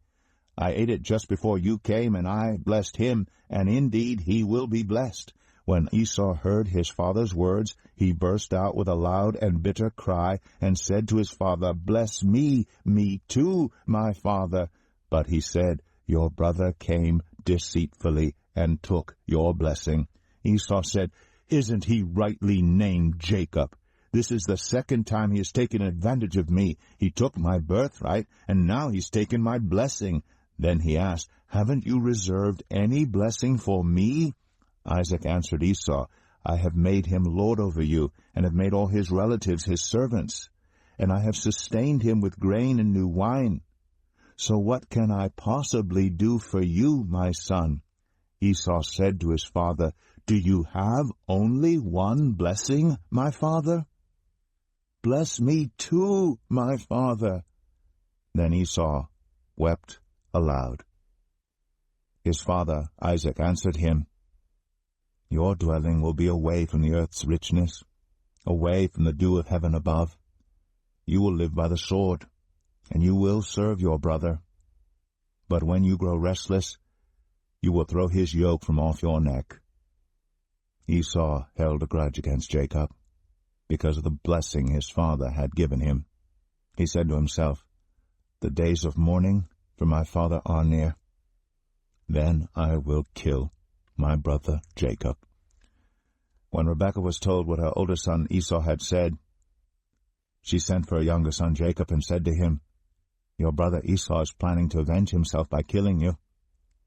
Speaker 1: I ate it just before you came, and I blessed him, and indeed he will be blessed." When Esau heard his father's words, he burst out with a loud and bitter cry, and said to his father, "Bless me, me too, my father." But he said, "Your brother came deceitfully and took your blessing." Esau said, "Isn't he rightly named Jacob? This is the second time he has taken advantage of me. He took my birthright, and now he's taken my blessing." Then he asked, "Haven't you reserved any blessing for me?" Isaac answered Esau, "I have made him lord over you, and have made all his relatives his servants, and I have sustained him with grain and new wine. So what can I possibly do for you, my son?" Esau said to his father, "Do you have only one blessing, my father?" "Bless me too, my father." Then Esau wept aloud. His father Isaac answered him, "Your dwelling will be away from the earth's richness, away from the dew of heaven above. You will live by the sword, and you will serve your brother. But when you grow restless, you will throw his yoke from off your neck." Esau held a grudge against Jacob, because of the blessing his father had given him. He said to himself, "The days of mourning for my father are near. Then I will kill my brother Jacob." When Rebekah was told what her older son Esau had said, she sent for her younger son Jacob and said to him, "Your brother Esau is planning to avenge himself by killing you.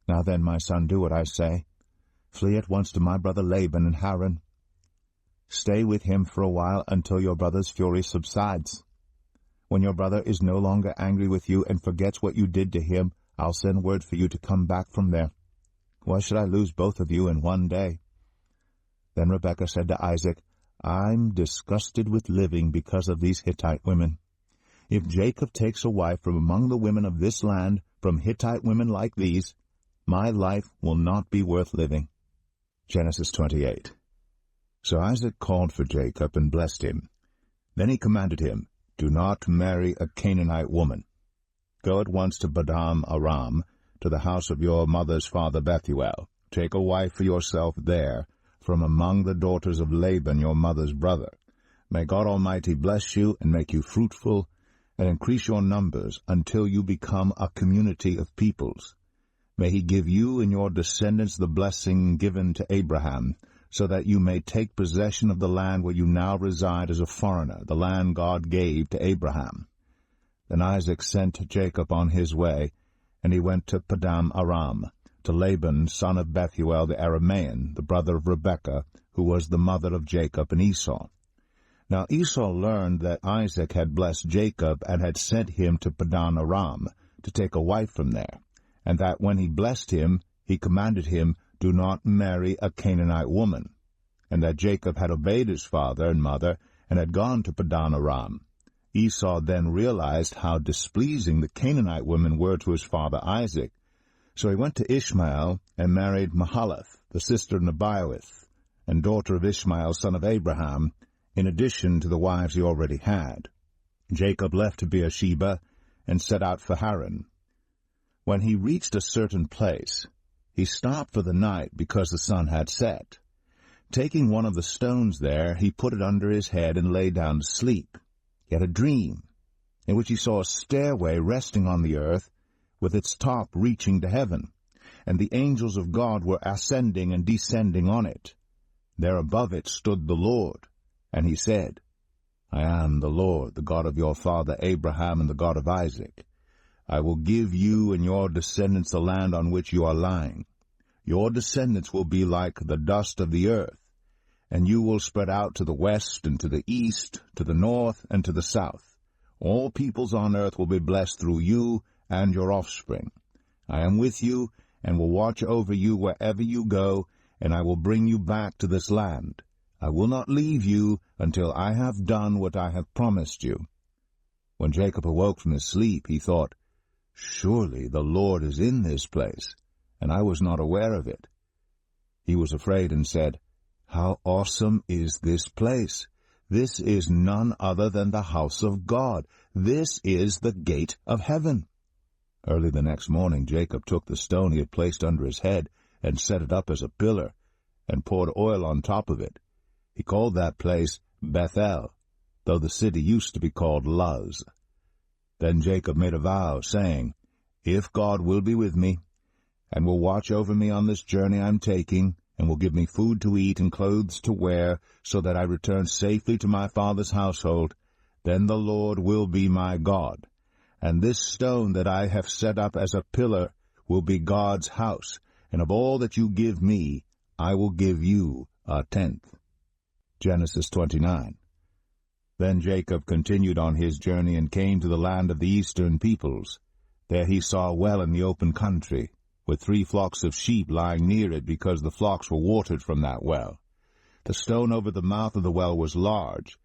Speaker 1: Now then, my son, do what I say. Flee at once to my brother Laban in Haran. Stay with him for a while until your brother's fury subsides. When your brother is no longer angry with you and forgets what you did to him, I'll send word for you to come back from there. Why should I lose both of you in one day?" Then Rebekah said to Isaac, "I'm disgusted with living because of these Hittite women. If Jacob takes a wife from among the women of this land, from Hittite women like these, my life will not be worth living." Genesis 28. So Isaac called for Jacob and blessed him. Then he commanded him, "Do not marry a Canaanite woman. Go at once to Padan Aram, to the house of your mother's father Bethuel. Take a wife for yourself there, from among the daughters of Laban your mother's brother. May God Almighty bless you and make you fruitful, and increase your numbers until you become a community of peoples. May he give you and your descendants the blessing given to Abraham, so that you may take possession of the land where you now reside as a foreigner, the land God gave to Abraham." Then Isaac sent Jacob on his way, and he went to Padan Aram, to Laban, son of Bethuel the Aramean, the brother of Rebekah, who was the mother of Jacob and Esau. Now Esau learned that Isaac had blessed Jacob and had sent him to Padan Aram to take a wife from there, and that when he blessed him, he commanded him, "Do not marry a Canaanite woman," and that Jacob had obeyed his father and mother and had gone to Padan Aram. Esau then realized how displeasing the Canaanite women were to his father Isaac. So he went to Ishmael and married Mahalath, the sister of Nebaioth, and daughter of Ishmael, son of Abraham, in addition to the wives he already had. Jacob left Beersheba and set out for Haran. When he reached a certain place, he stopped for the night because the sun had set. Taking one of the stones there, he put it under his head and lay down to sleep. He had a dream, in which he saw a stairway resting on the earth, with its top reaching to heaven, and the angels of God were ascending and descending on it. There above it stood the Lord, and he said, I am the Lord, the God of your father Abraham and the God of Isaac. I will give you and your descendants the land on which you are lying. Your descendants will be like the dust of the earth, and you will spread out to the west and to the east, to the north and to the south. All peoples on earth will be blessed through you and your offspring. I am with you and will watch over you wherever you go, and I will bring you back to this land. I will not leave you until I have done what I have promised you." When Jacob awoke from his sleep, he thought, "Surely the Lord is in this place, and I was not aware of it." He was afraid and said, "How awesome is this place! This is none other than the house of God. This is the gate of heaven." Early the next morning Jacob took the stone he had placed under his head and set it up as a pillar, and poured oil on top of it. He called that place Bethel, though the city used to be called Luz. Then Jacob made a vow, saying, "If God will be with me, and will watch over me on this journey I am taking, and will give me food to eat and clothes to wear, so that I return safely to my father's household, then the Lord will be my God. And this stone that I have set up as a pillar will be God's house, and of all that you give me, I will give you a tenth." Genesis 29. Then Jacob continued on his journey and came to the land of the eastern peoples. There he saw a well in the open country, with 3 flocks of sheep lying near it, because the flocks were watered from that well. The stone over the mouth of the well was large.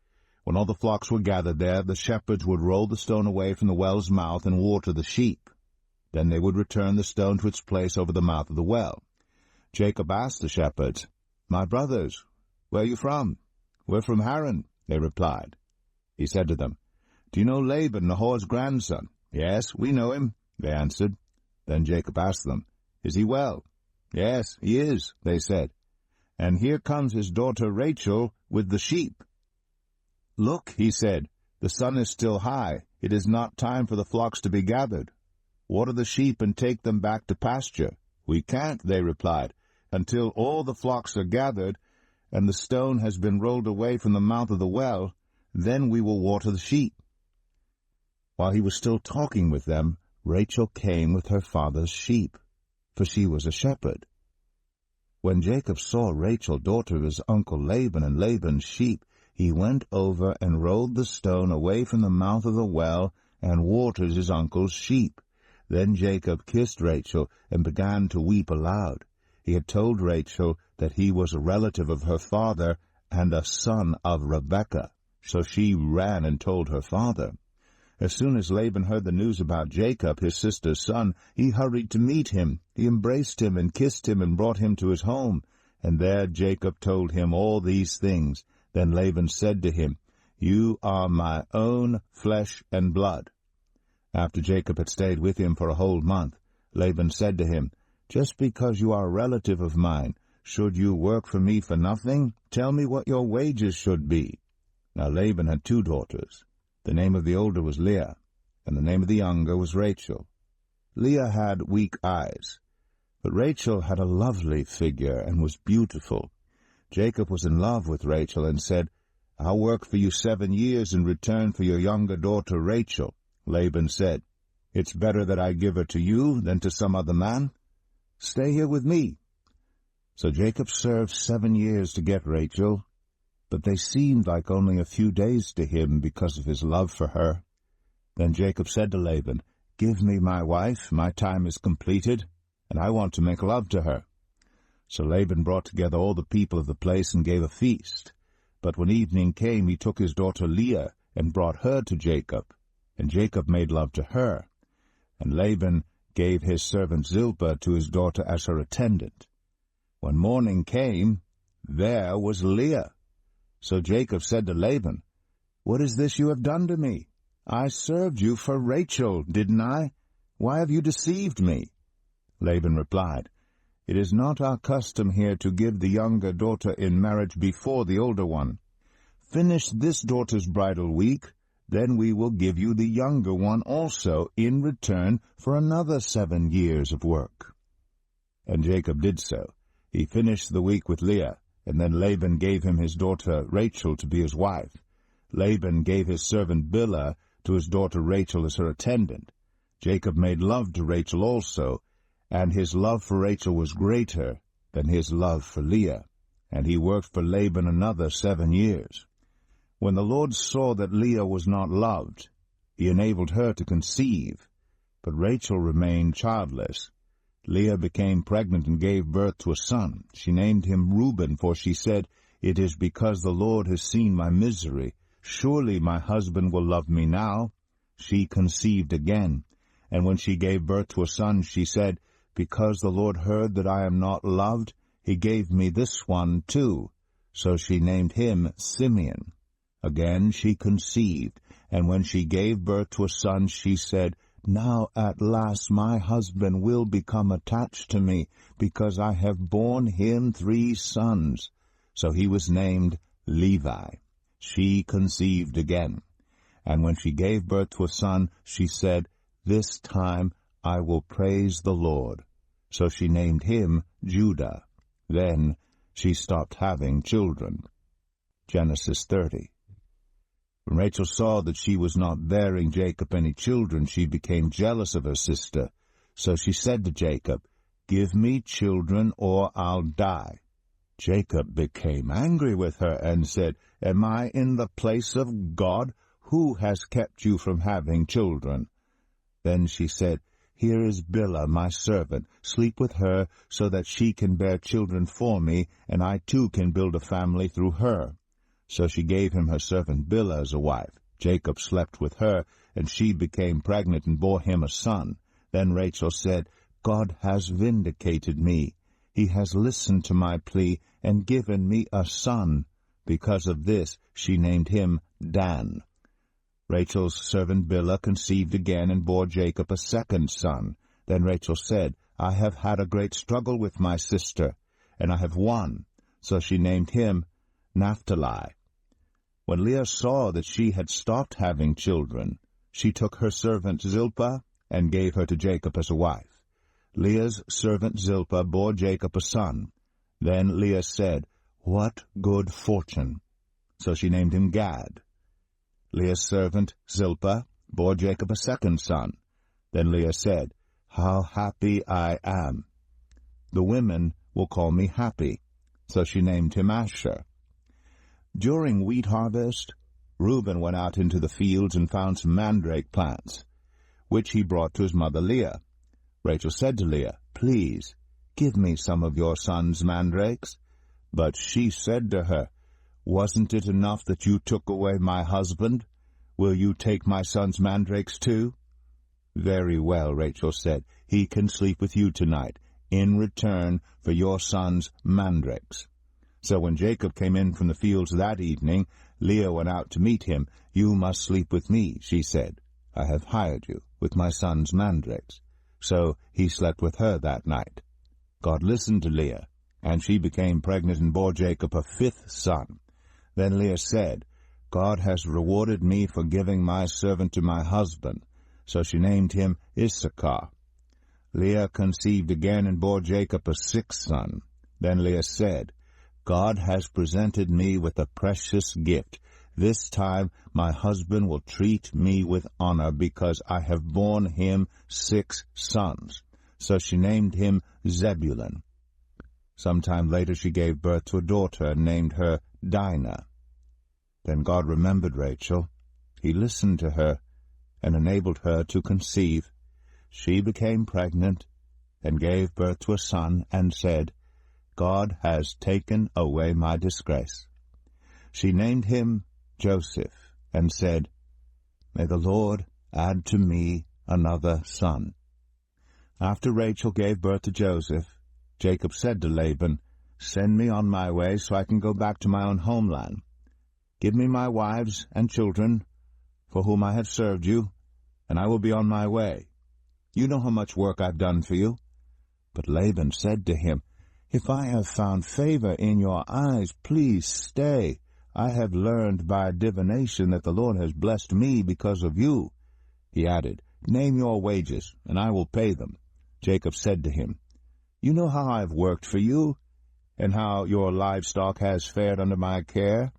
Speaker 1: When all the flocks were gathered there, the shepherds would roll the stone away from the well's mouth and water the sheep. Then they would return the stone to its place over the mouth of the well. Jacob asked the shepherds, "My brothers, where are you from?" "We're from Haran," they replied. He said to them, "Do you know Laban, Nahor's grandson?" "Yes, we know him," they answered. Then Jacob asked them, "Is he well?" "Yes, he is," they said. "And here comes his daughter Rachel with the sheep." "Look," he said, "the sun is still high. It is not time for the flocks to be gathered. Water the sheep and take them back to pasture." "We can't," they replied, "until all the flocks are gathered, and the stone has been rolled away from the mouth of the well. Then we will water the sheep." While he was still talking with them, Rachel came with her father's sheep, for she was a shepherd. When Jacob saw Rachel, daughter of his uncle Laban, and Laban's sheep, he went over and rolled the stone away from the mouth of the well and watered his uncle's sheep. Then Jacob kissed Rachel and began to weep aloud. He had told Rachel that he was a relative of her father and a son of Rebekah, so she ran and told her father. As soon as Laban heard the news about Jacob, his sister's son, he hurried to meet him. He embraced him and kissed him and brought him to his home. And there Jacob told him all these things. Then Laban said to him, "You are my own flesh and blood." After Jacob had stayed with him for a whole month, Laban said to him, "Just because you are a relative of mine, should you work for me for nothing? Tell me what your wages should be." Now Laban had 2 daughters. The name of the older was Leah, and the name of the younger was Rachel. Leah had weak eyes, but Rachel had a lovely figure and was beautiful. Jacob was in love with Rachel and said, "I'll work for you 7 years in return for your younger daughter Rachel." Laban said, "It's better that I give her to you than to some other man. Stay here with me." So Jacob served 7 years to get Rachel, but they seemed like only a few days to him because of his love for her. Then Jacob said to Laban, "Give me my wife, my time is completed, and I want to make love to her." So Laban brought together all the people of the place and gave a feast. But when evening came, he took his daughter Leah and brought her to Jacob, and Jacob made love to her. And Laban gave his servant Zilpah to his daughter as her attendant. When morning came, there was Leah. So Jacob said to Laban, "What is this you have done to me? I served you for Rachel, didn't I? Why have you deceived me?" Laban replied, "It is not our custom here to give the younger daughter in marriage before the older one. Finish this daughter's bridal week, then we will give you the younger one also in return for another 7 years of work." And Jacob did so. He finished the week with Leah, and then Laban gave him his daughter Rachel to be his wife. Laban gave his servant Bilhah to his daughter Rachel as her attendant. Jacob made love to Rachel also, and his love for Rachel was greater than his love for Leah. And he worked for Laban another 7 years. When the Lord saw that Leah was not loved, he enabled her to conceive, but Rachel remained childless. Leah became pregnant and gave birth to a son. She named him Reuben, for she said, "It is because the Lord has seen my misery. Surely my husband will love me now." She conceived again, and when she gave birth to a son, she said, "Because the Lord heard that I am not loved, he gave me this one too." So she named him Simeon. Again she conceived, and when she gave birth to a son, she said, "Now at last my husband will become attached to me, because I have borne him 3 sons. So he was named Levi. She conceived again, and when she gave birth to a son, she said, "This time I will praise the Lord." So she named him Judah. Then she stopped having children. Genesis 30. When Rachel saw that she was not bearing Jacob any children, she became jealous of her sister. So she said to Jacob, "Give me children, or I'll die." Jacob became angry with her and said, "Am I in the place of God? Who has kept you from having children?" Then she said, "Here is Bilhah, my servant. Sleep with her, so that she can bear children for me, and I too can build a family through her." So she gave him her servant Bilhah as a wife. Jacob slept with her, and she became pregnant and bore him a son. Then Rachel said, "God has vindicated me. He has listened to my plea and given me a son." Because of this she named him Dan. Rachel's servant Bilhah conceived again and bore Jacob a second son. Then Rachel said, "I have had a great struggle with my sister, and I have won." So she named him Naphtali. When Leah saw that she had stopped having children, she took her servant Zilpah and gave her to Jacob as a wife. Leah's servant Zilpah bore Jacob a son. Then Leah said, "What good fortune!" So she named him Gad. Leah's servant Zilpah bore Jacob a second son. Then Leah said, "How happy I am! The women will call me happy." So she named him Asher. During wheat harvest, Reuben went out into the fields and found some mandrake plants, which he brought to his mother Leah. Rachel said to Leah, "Please, give me some of your son's mandrakes." But she said to her, "Wasn't it enough that you took away my husband? Will you take my son's mandrakes too?" "Very well," Rachel said, "he can sleep with you tonight, in return for your son's mandrakes." So when Jacob came in from the fields that evening, Leah went out to meet him. "You must sleep with me," she said. "I have hired you with my son's mandrakes." So he slept with her that night. God listened to Leah, and she became pregnant and bore Jacob a 5th son. Then Leah said, "God has rewarded me for giving my servant to my husband." So she named him Issachar. Leah conceived again and bore Jacob a 6th son. Then Leah said, "God has presented me with a precious gift. This time my husband will treat me with honor, because I have borne him 6 sons. So she named him Zebulun. Sometime later she gave birth to a daughter and named her Dinah. Then God remembered Rachel. He listened to her and enabled her to conceive. She became pregnant and gave birth to a son and said, "God has taken away my disgrace." She named him Joseph and said, "May the Lord add to me another son." After Rachel gave birth to Joseph, Jacob said to Laban, "Send me on my way so I can go back to my own homeland. Give me my wives and children, for whom I have served you, and I will be on my way. You know how much work I've done for you." But Laban said to him, "If I have found favor in your eyes, please stay. I have learned by divination that the Lord has blessed me because of you." He added, "Name your wages, and I will pay them." Jacob said to him, "You know how I have worked for you, and how your livestock has fared under my care.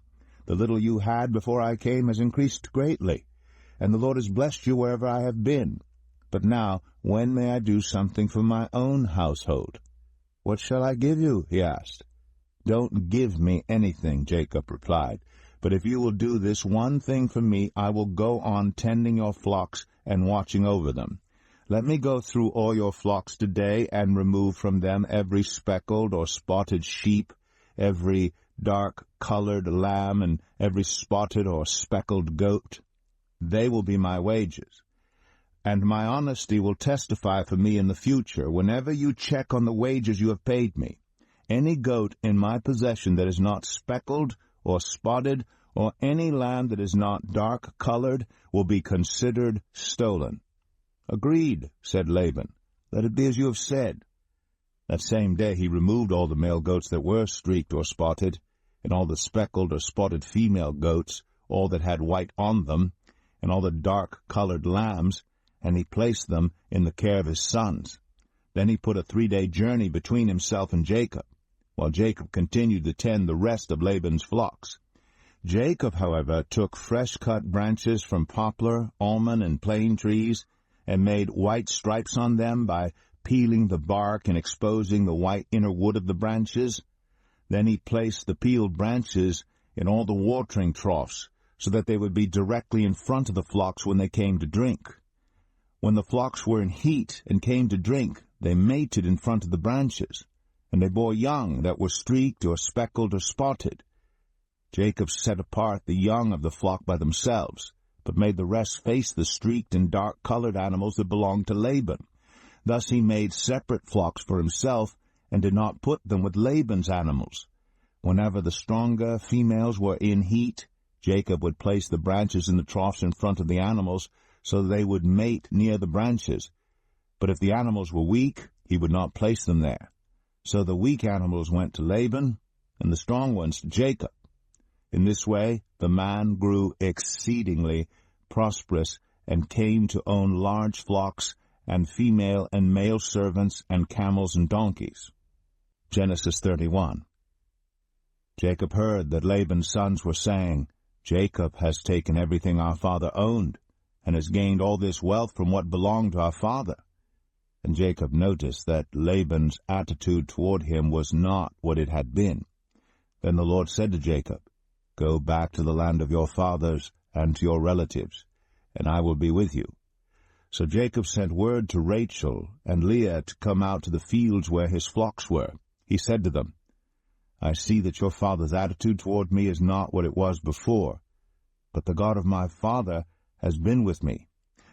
Speaker 1: The little you had before I came has increased greatly, and the Lord has blessed you wherever I have been. But now, when may I do something for my own household?" "What shall I give you?" he asked. "Don't give me anything," Jacob replied. "But if you will do this one thing for me, I will go on tending your flocks and watching over them. Let me go through all your flocks today and remove from them every speckled or spotted sheep, every dark-colored lamb, and every spotted or speckled goat. They will be my wages. And my honesty will testify for me in the future, whenever you check on the wages you have paid me. Any goat in my possession that is not speckled or spotted, or any lamb that is not dark-colored, will be considered stolen." "Agreed," said Laban. "Let it be as you have said." That same day he removed all the male goats that were streaked or spotted, and all the speckled or spotted female goats, all that had white on them, and all the dark-colored lambs, and he placed them in the care of his sons. Then he put a 3-day journey between himself and Jacob, while Jacob continued to tend the rest of Laban's flocks. Jacob, however, took fresh-cut branches from poplar, almond, and plane trees, and made white stripes on them by peeling the bark and exposing the white inner wood of the branches. Then he placed the peeled branches in all the watering troughs, so that they would be directly in front of the flocks when they came to drink. When the flocks were in heat and came to drink, they mated in front of the branches, and they bore young that were streaked or speckled or spotted. Jacob set apart the young of the flock by themselves, but made the rest face the streaked and dark-colored animals that belonged to Laban. Thus he made separate flocks for himself, and did not put them with Laban's animals. Whenever the stronger females were in heat, Jacob would place the branches in the troughs in front of the animals, so they would mate near the branches. But if the animals were weak, he would not place them there. So the weak animals went to Laban, and the strong ones to Jacob. In this way the man grew exceedingly prosperous, and came to own large flocks, and female and male servants, and camels and donkeys. Genesis 31. Jacob heard that Laban's sons were saying, "Jacob has taken everything our father owned, and has gained all this wealth from what belonged to our father." And Jacob noticed that Laban's attitude toward him was not what it had been. Then the Lord said to Jacob, "Go back to the land of your fathers and to your relatives, and I will be with you." So Jacob sent word to Rachel and Leah to come out to the fields where his flocks were. He said to them, "I see that your father's attitude toward me is not what it was before, but the God of my father has been with me.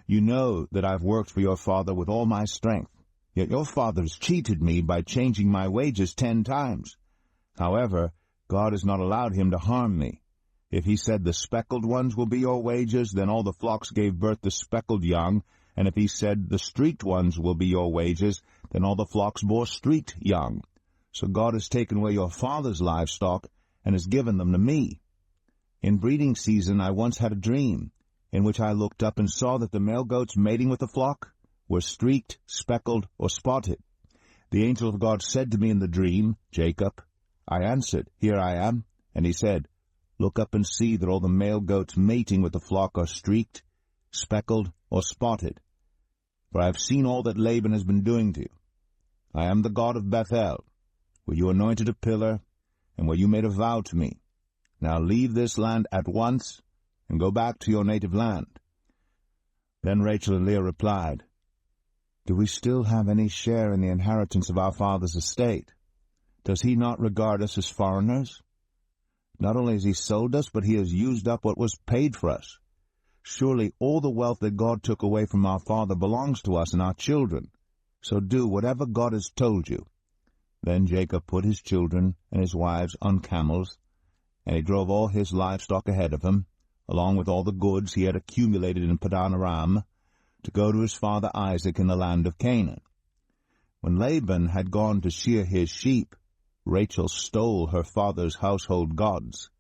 Speaker 1: You know that I've worked for your father with all my strength, yet your father has cheated me by changing my wages 10 times. However, God has not allowed him to harm me. If he said the speckled ones will be your wages, then all the flocks gave birth to speckled young, and if he said the streaked ones will be your wages, then all the flocks bore streaked young. So God has taken away your father's livestock, and has given them to me. In breeding season I once had a dream, in which I looked up and saw that the male goats mating with the flock were streaked, speckled, or spotted. The angel of God said to me in the dream, 'Jacob.' I answered, 'Here I am.' And he said, 'Look up and see that all the male goats mating with the flock are streaked, speckled, or spotted. For I have seen all that Laban has been doing to you. I am the God of Bethel, where you anointed a pillar, and where you made a vow to me. Now leave this land at once, and go back to your native land.' Then Rachel and Leah replied, 'Do we still have any share in the inheritance of our father's estate? Does he not regard us as foreigners? Not only has he sold us, but he has used up what was paid for us. Surely all the wealth that God took away from our father belongs to us and our children. So do whatever God has told you.' Then Jacob put his children and his wives on camels, and he drove all his livestock ahead of him, along with all the goods he had accumulated in Padan Aram, to go to his father Isaac in the land of Canaan. When Laban had gone to shear his sheep, Rachel stole her father's household gods.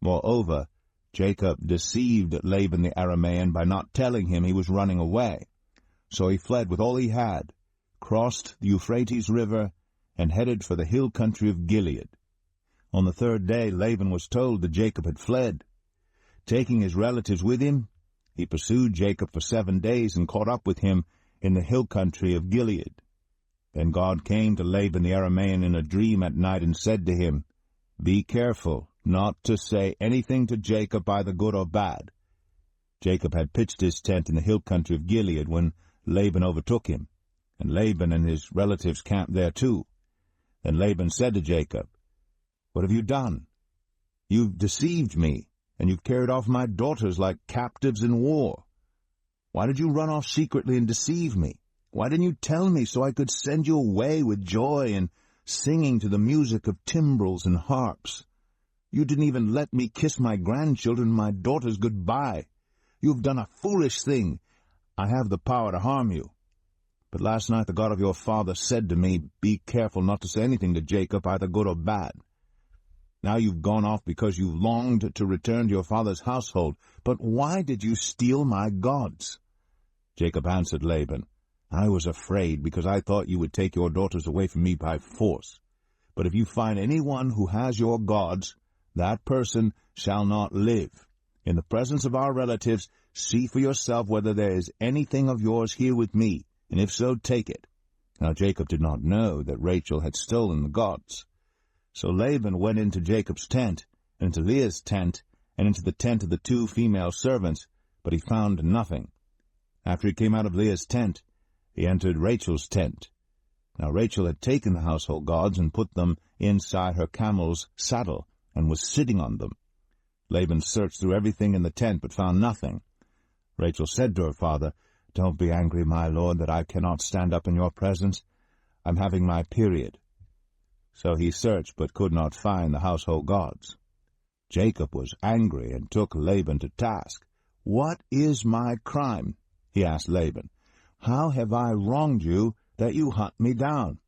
Speaker 1: Moreover, Jacob deceived Laban the Aramean by not telling him he was running away. So he fled with all he had, crossed the Euphrates River, and headed for the hill country of Gilead. On the third day Laban was told that Jacob had fled. Taking his relatives with him, he pursued Jacob for 7 days and caught up with him in the hill country of Gilead. Then God came to Laban the Aramean in a dream at night and said to him, "Be careful not to say anything to Jacob, either good or bad." Jacob had pitched his tent in the hill country of Gilead when Laban overtook him, and Laban and his relatives camped there too. Then Laban said to Jacob, "What have you done? You've deceived me, and you've carried off my daughters like captives in war. Why did you run off secretly and deceive me? Why didn't you tell me so I could send you away with joy and singing to the music of timbrels and harps? You didn't even let me kiss my grandchildren and my daughters goodbye. You've done a foolish thing. I have the power to harm you. But last night the God of your father said to me, 'Be careful not to say anything to Jacob, either good or bad.' Now you've gone off because you longed to return to your father's household. But why did you steal my gods?" Jacob answered Laban, "I was afraid, because I thought you would take your daughters away from me by force. But if you find anyone who has your gods, that person shall not live. In the presence of our relatives, see for yourself whether there is anything of yours here with me, and if so, take it." Now Jacob did not know that Rachel had stolen the gods. So Laban went into Jacob's tent, and into Leah's tent, and into the tent of the 2 female servants, but he found nothing. After he came out of Leah's tent, he entered Rachel's tent. Now Rachel had taken the household gods and put them inside her camel's saddle, and was sitting on them. Laban searched through everything in the tent, but found nothing. Rachel said to her father, "Don't be angry, my lord, that I cannot stand up in your presence. I'm having my period." So he searched, but could not find the household gods. Jacob was angry and took Laban to task. "What is my crime?" he asked Laban. "How have I wronged you that you hunt me down?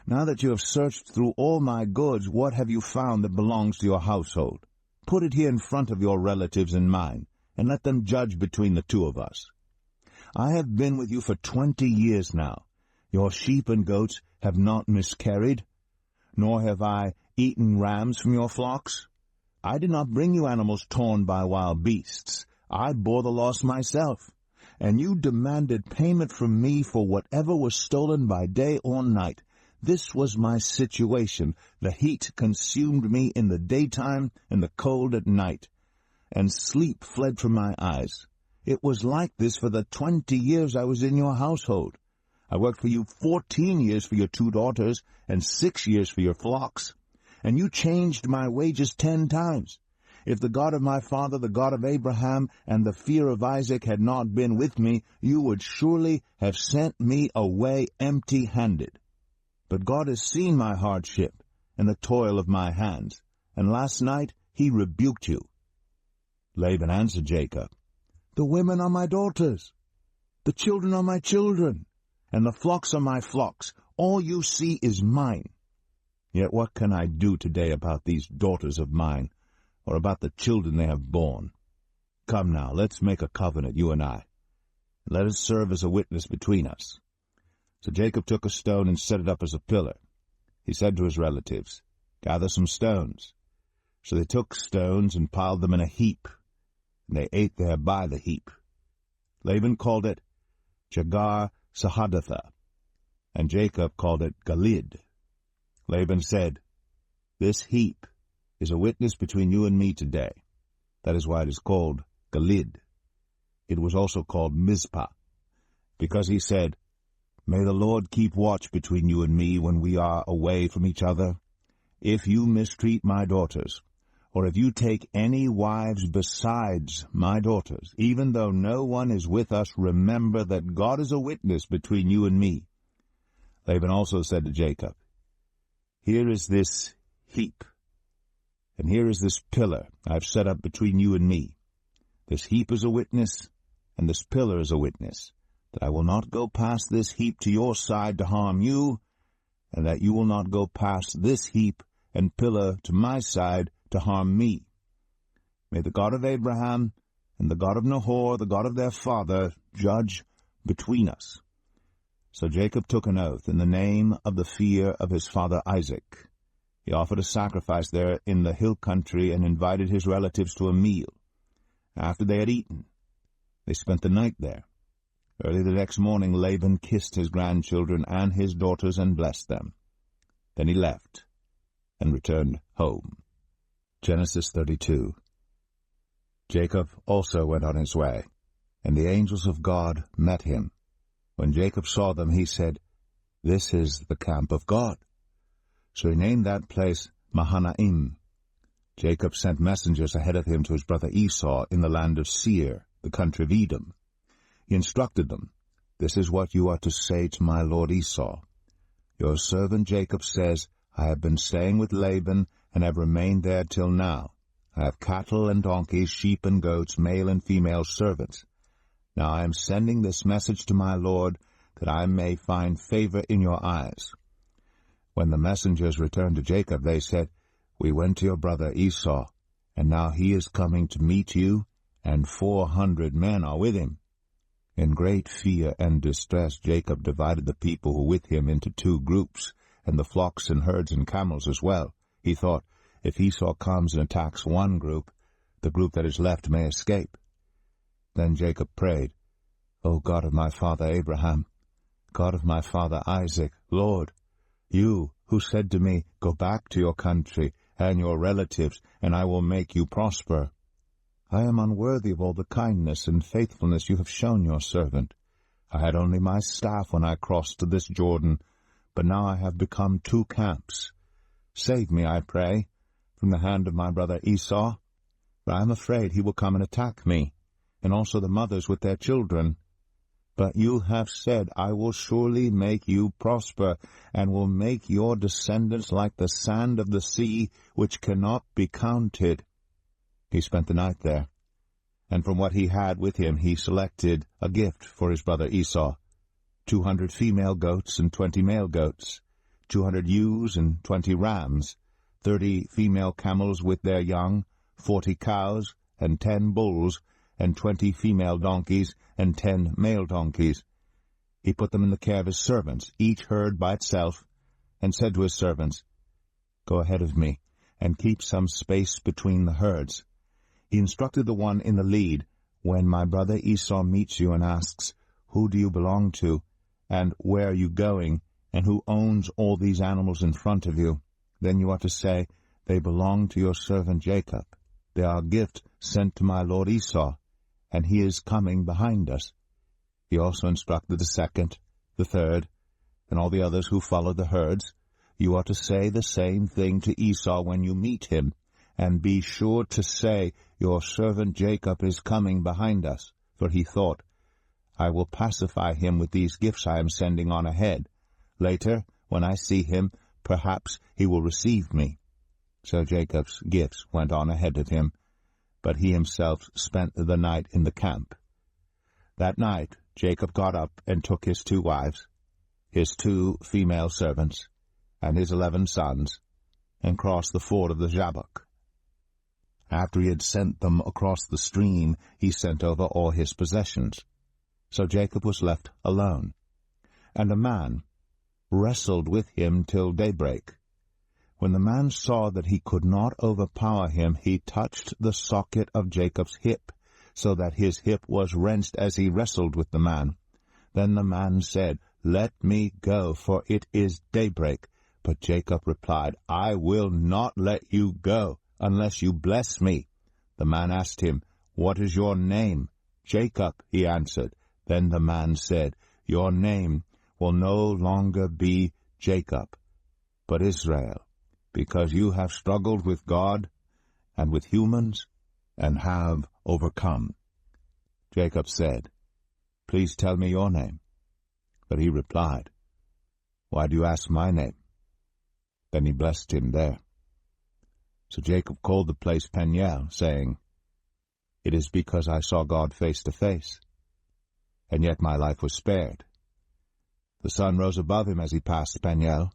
Speaker 1: Now that you have searched through all my goods, what have you found that belongs to your household? Put it here in front of your relatives and mine, and let them judge between the 2 of us. I have been with you for 20 years now. Your sheep and goats have not miscarried, nor have I eaten rams from your flocks. I did not bring you animals torn by wild beasts. I bore the loss myself, and you demanded payment from me for whatever was stolen by day or night. This was my situation. The heat consumed me in the daytime and the cold at night, and sleep fled from my eyes. It was like this for the 20 years I was in your household. I worked for you 14 years for your 2 daughters and 6 years for your flocks, and you changed my wages 10 times. If the God of my father, the God of Abraham, and the fear of Isaac had not been with me, you would surely have sent me away empty-handed. But God has seen my hardship and the toil of my hands, and last night he rebuked you." Laban answered Jacob, "The women are my daughters, the children are my children, and the flocks are my flocks. All you see is mine. Yet what can I do today about these daughters of mine, or about the children they have borne? Come now, let's make a covenant, you and I. Let it serve as a witness between us." So Jacob took a stone and set it up as a pillar. He said to his relatives, "Gather some stones." So they took stones and piled them in a heap, and they ate there by the heap. Laban called it Jegar-Sahadathah, and Jacob called it Gilead. Laban said, "This heap is a witness between you and me today." That is why it is called Gilead. It was also called Mizpah, because he said, "May the Lord keep watch between you and me when we are away from each other. If you mistreat my daughters, or if you take any wives besides my daughters, even though no one is with us, remember that God is a witness between you and me." Laban also said to Jacob, "Here is this heap, and here is this pillar I have set up between you and me. This heap is a witness, and this pillar is a witness, that I will not go past this heap to your side to harm you, and that you will not go past this heap and pillar to my side to harm me. May the God of Abraham and the God of Nahor, the God of their father, judge between us." So Jacob took an oath in the name of the fear of his father Isaac. He offered a sacrifice there in the hill country and invited his relatives to a meal. After they had eaten, they spent the night there. Early the next morning Laban kissed his grandchildren and his daughters and blessed them. Then he left and returned home. Genesis 32. Jacob also went on his way, and the angels of God met him. When Jacob saw them, he said, "This is the camp of God." So he named that place Mahanaim. Jacob sent messengers ahead of him to his brother Esau in the land of Seir, the country of Edom. He instructed them, "This is what you are to say to my lord Esau. Your servant Jacob says, I have been staying with Laban and have remained there till now. I have cattle and donkeys, sheep and goats, male and female servants. Now I am sending this message to my lord, that I may find favor in your eyes." When the messengers returned to Jacob, they said, "We went to your brother Esau, and now he is coming to meet you, and 400 men are with him." In great fear and distress Jacob divided the people who were with him into 2 groups, and the flocks and herds and camels as well. He thought, if Esau comes and attacks one group, the group that is left may escape. Then Jacob prayed, "O God of my father Abraham, God of my father Isaac, Lord, you who said to me, 'Go back to your country and your relatives, and I will make you prosper,' I am unworthy of all the kindness and faithfulness you have shown your servant. I had only my staff when I crossed this Jordan, but now I have become 2 camps. Save me, I pray, from the hand of my brother Esau, for I am afraid he will come and attack me, and also the mothers with their children. But you have said, I will surely make you prosper, and will make your descendants like the sand of the sea, which cannot be counted." He spent the night there, and from what he had with him he selected a gift for his brother Esau, 200 female goats and 20 male goats, 200 ewes and 20 rams, 30 female camels with their young, 40 cows and 10 bulls, and 20 female donkeys and 10 male donkeys. He put them in the care of his servants, each herd by itself, and said to his servants, "Go ahead of me, and keep some space between the herds." He instructed the one in the lead, "When my brother Esau meets you and asks, 'Who do you belong to, and where are you going, and who owns all these animals in front of you?' then you are to say, 'They belong to your servant Jacob. They are a gift sent to my lord Esau, and he is coming behind us.'" He also instructed the second, the third, and all the others who followed the herds, "You are to say the same thing to Esau when you meet him, and be sure to say, 'Your servant Jacob is coming behind us,' for he thought, 'I will pacify him with these gifts I am sending on ahead. Later, when I see him, perhaps he will receive me.' So Jacob's gifts went on ahead of him, but he himself spent the night in the camp. That night Jacob got up and took his 2 wives, his 2 female servants, and his 11 sons, and crossed the ford of the Jabbok. After he had sent them across the stream, he sent over all his possessions. So Jacob was left alone, and a man wrestled with him till daybreak. When the man saw that he could not overpower him, he touched the socket of Jacob's hip, so that his hip was wrenched as he wrestled with the man. Then the man said, "Let me go, for it is daybreak." But Jacob replied, "I will not let you go, unless you bless me." The man asked him, "What is your name?" "Jacob," he answered. Then the man said, "Your name will no longer be Jacob, but Israel, because you have struggled with God and with humans, and have overcome." Jacob said, "Please tell me your name." But he replied, "Why do you ask my name?" Then he blessed him there. So Jacob called the place Peniel, saying, "It is because I saw God face to face, and yet my life was spared." The sun rose above him as he passed Peniel,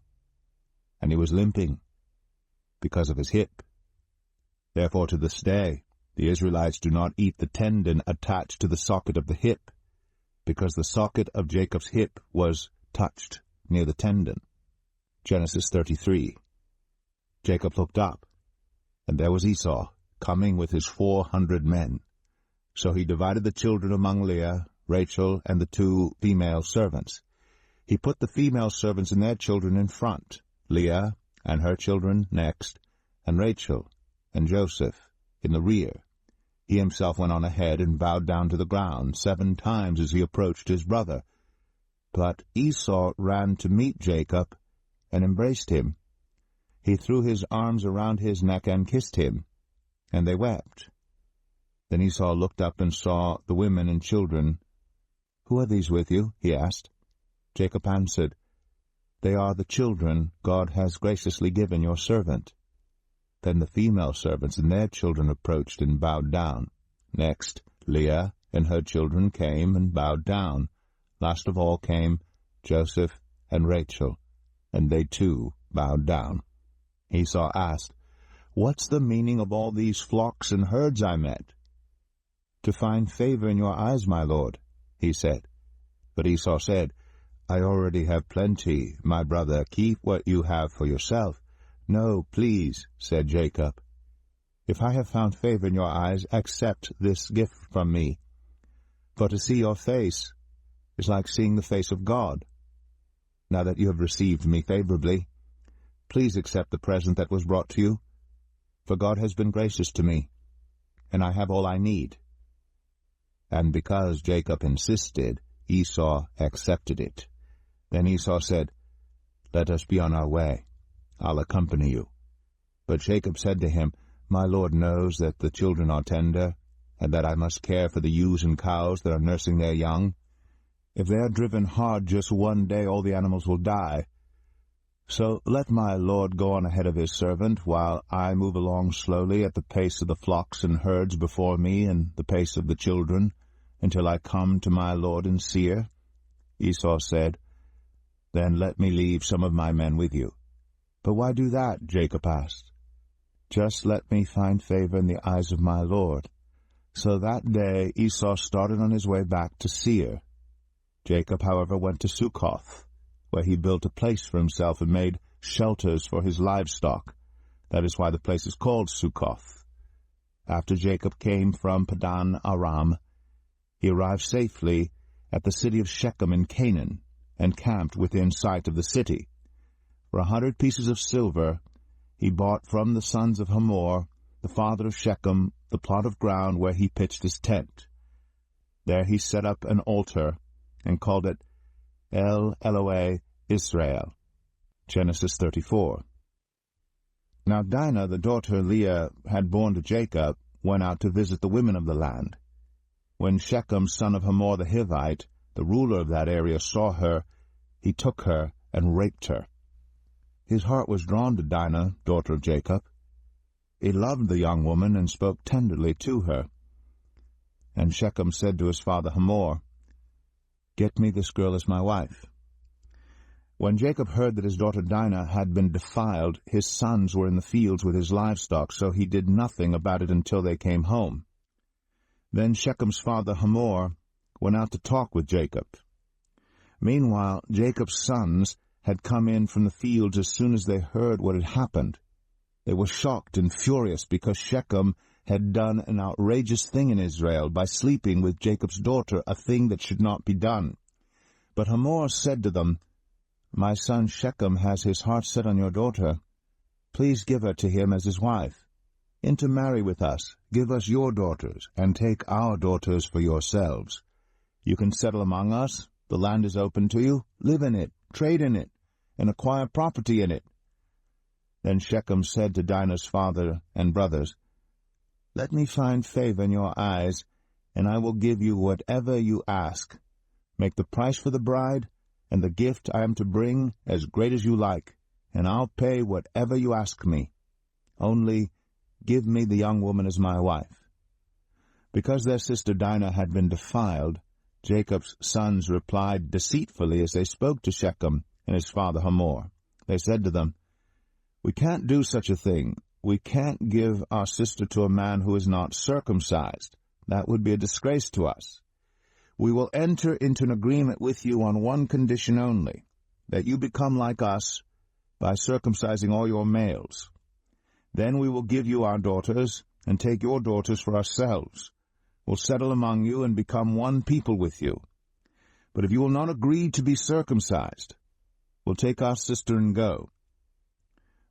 Speaker 1: and he was limping because of his hip. Therefore to this day the Israelites do not eat the tendon attached to the socket of the hip, because the socket of Jacob's hip was touched near the tendon. Genesis 33. Jacob looked up, and there was Esau, coming with his 400 men. So he divided the children among Leah, Rachel, and the 2 female servants. He put the female servants and their children in front, Leah and her children next, and Rachel and Joseph in the rear. He himself went on ahead and bowed down to the ground 7 times as he approached his brother. But Esau ran to meet Jacob and embraced him. He threw his arms around his neck and kissed him, and they wept. Then Esau looked up and saw the women and children. "Who are these with you?" he asked. Jacob answered, "They are the children God has graciously given your servant." Then the female servants and their children approached and bowed down. Next, Leah and her children came and bowed down. Last of all came Joseph and Rachel, and they too bowed down. Esau asked, "What's the meaning of all these flocks and herds I met?" "To find favor in your eyes, my lord," he said. But Esau said, "I already have plenty, my brother. Keep what you have for yourself." "No, please," said Jacob. "If I have found favor in your eyes, accept this gift from me. For to see your face is like seeing the face of God. Now that you have received me favorably, please accept the present that was brought to you, for God has been gracious to me, and I have all I need." And because Jacob insisted, Esau accepted it. Then Esau said, "Let us be on our way. I'll accompany you." But Jacob said to him, "My Lord knows that the children are tender, and that I must care for the ewes and cows that are nursing their young. If they are driven hard just one day, all the animals will die. So let my Lord go on ahead of his servant, while I move along slowly at the pace of the flocks and herds before me and the pace of the children, until I come to my Lord in Seir." Esau said, "Then let me leave some of my men with you." "But why do that?" Jacob asked. "Just let me find favor in the eyes of my Lord." So that day Esau started on his way back to Seir. Jacob, however, went to Succoth, where he built a place for himself and made shelters for his livestock. That is why the place is called Succoth. After Jacob came from Padan Aram, he arrived safely at the city of Shechem in Canaan, and camped within sight of the city. For 100 pieces of silver he bought from the sons of Hamor, the father of Shechem, the plot of ground where he pitched his tent. There he set up an altar, and called it El Elohe Israel. Genesis 34. Now Dinah, the daughter Leah had borne to Jacob, went out to visit the women of the land. When Shechem, son of Hamor the Hivite, the ruler of that area, saw her, he took her and raped her. His heart was drawn to Dinah, daughter of Jacob. He loved the young woman and spoke tenderly to her. And Shechem said to his father Hamor, "Get me this girl as my wife." When Jacob heard that his daughter Dinah had been defiled, his sons were in the fields with his livestock, so he did nothing about it until they came home. Then Shechem's father Hamor went out to talk with Jacob. Meanwhile, Jacob's sons had come in from the fields as soon as they heard what had happened. They were shocked and furious because Shechem had done an outrageous thing in Israel by sleeping with Jacob's daughter, a thing that should not be done. But Hamor said to them, "My son Shechem has his heart set on your daughter. Please give her to him as his wife. Intermarry with us, give us your daughters, and take our daughters for yourselves. You can settle among us, the land is open to you, live in it, trade in it, and acquire property in it." Then Shechem said to Dinah's father and brothers, "Let me find favor in your eyes, and I will give you whatever you ask. Make the price for the bride and the gift I am to bring as great as you like, and I'll pay whatever you ask me. Only give me the young woman as my wife." Because their sister Dinah had been defiled, Jacob's sons replied deceitfully as they spoke to Shechem and his father Hamor. They said to them, "We can't do such a thing. We can't give our sister to a man who is not circumcised. That would be a disgrace to us. We will enter into an agreement with you on one condition only, that you become like us by circumcising all your males. Then we will give you our daughters, and take your daughters for ourselves. We'll settle among you and become one people with you. But if you will not agree to be circumcised, we'll take our sister and go."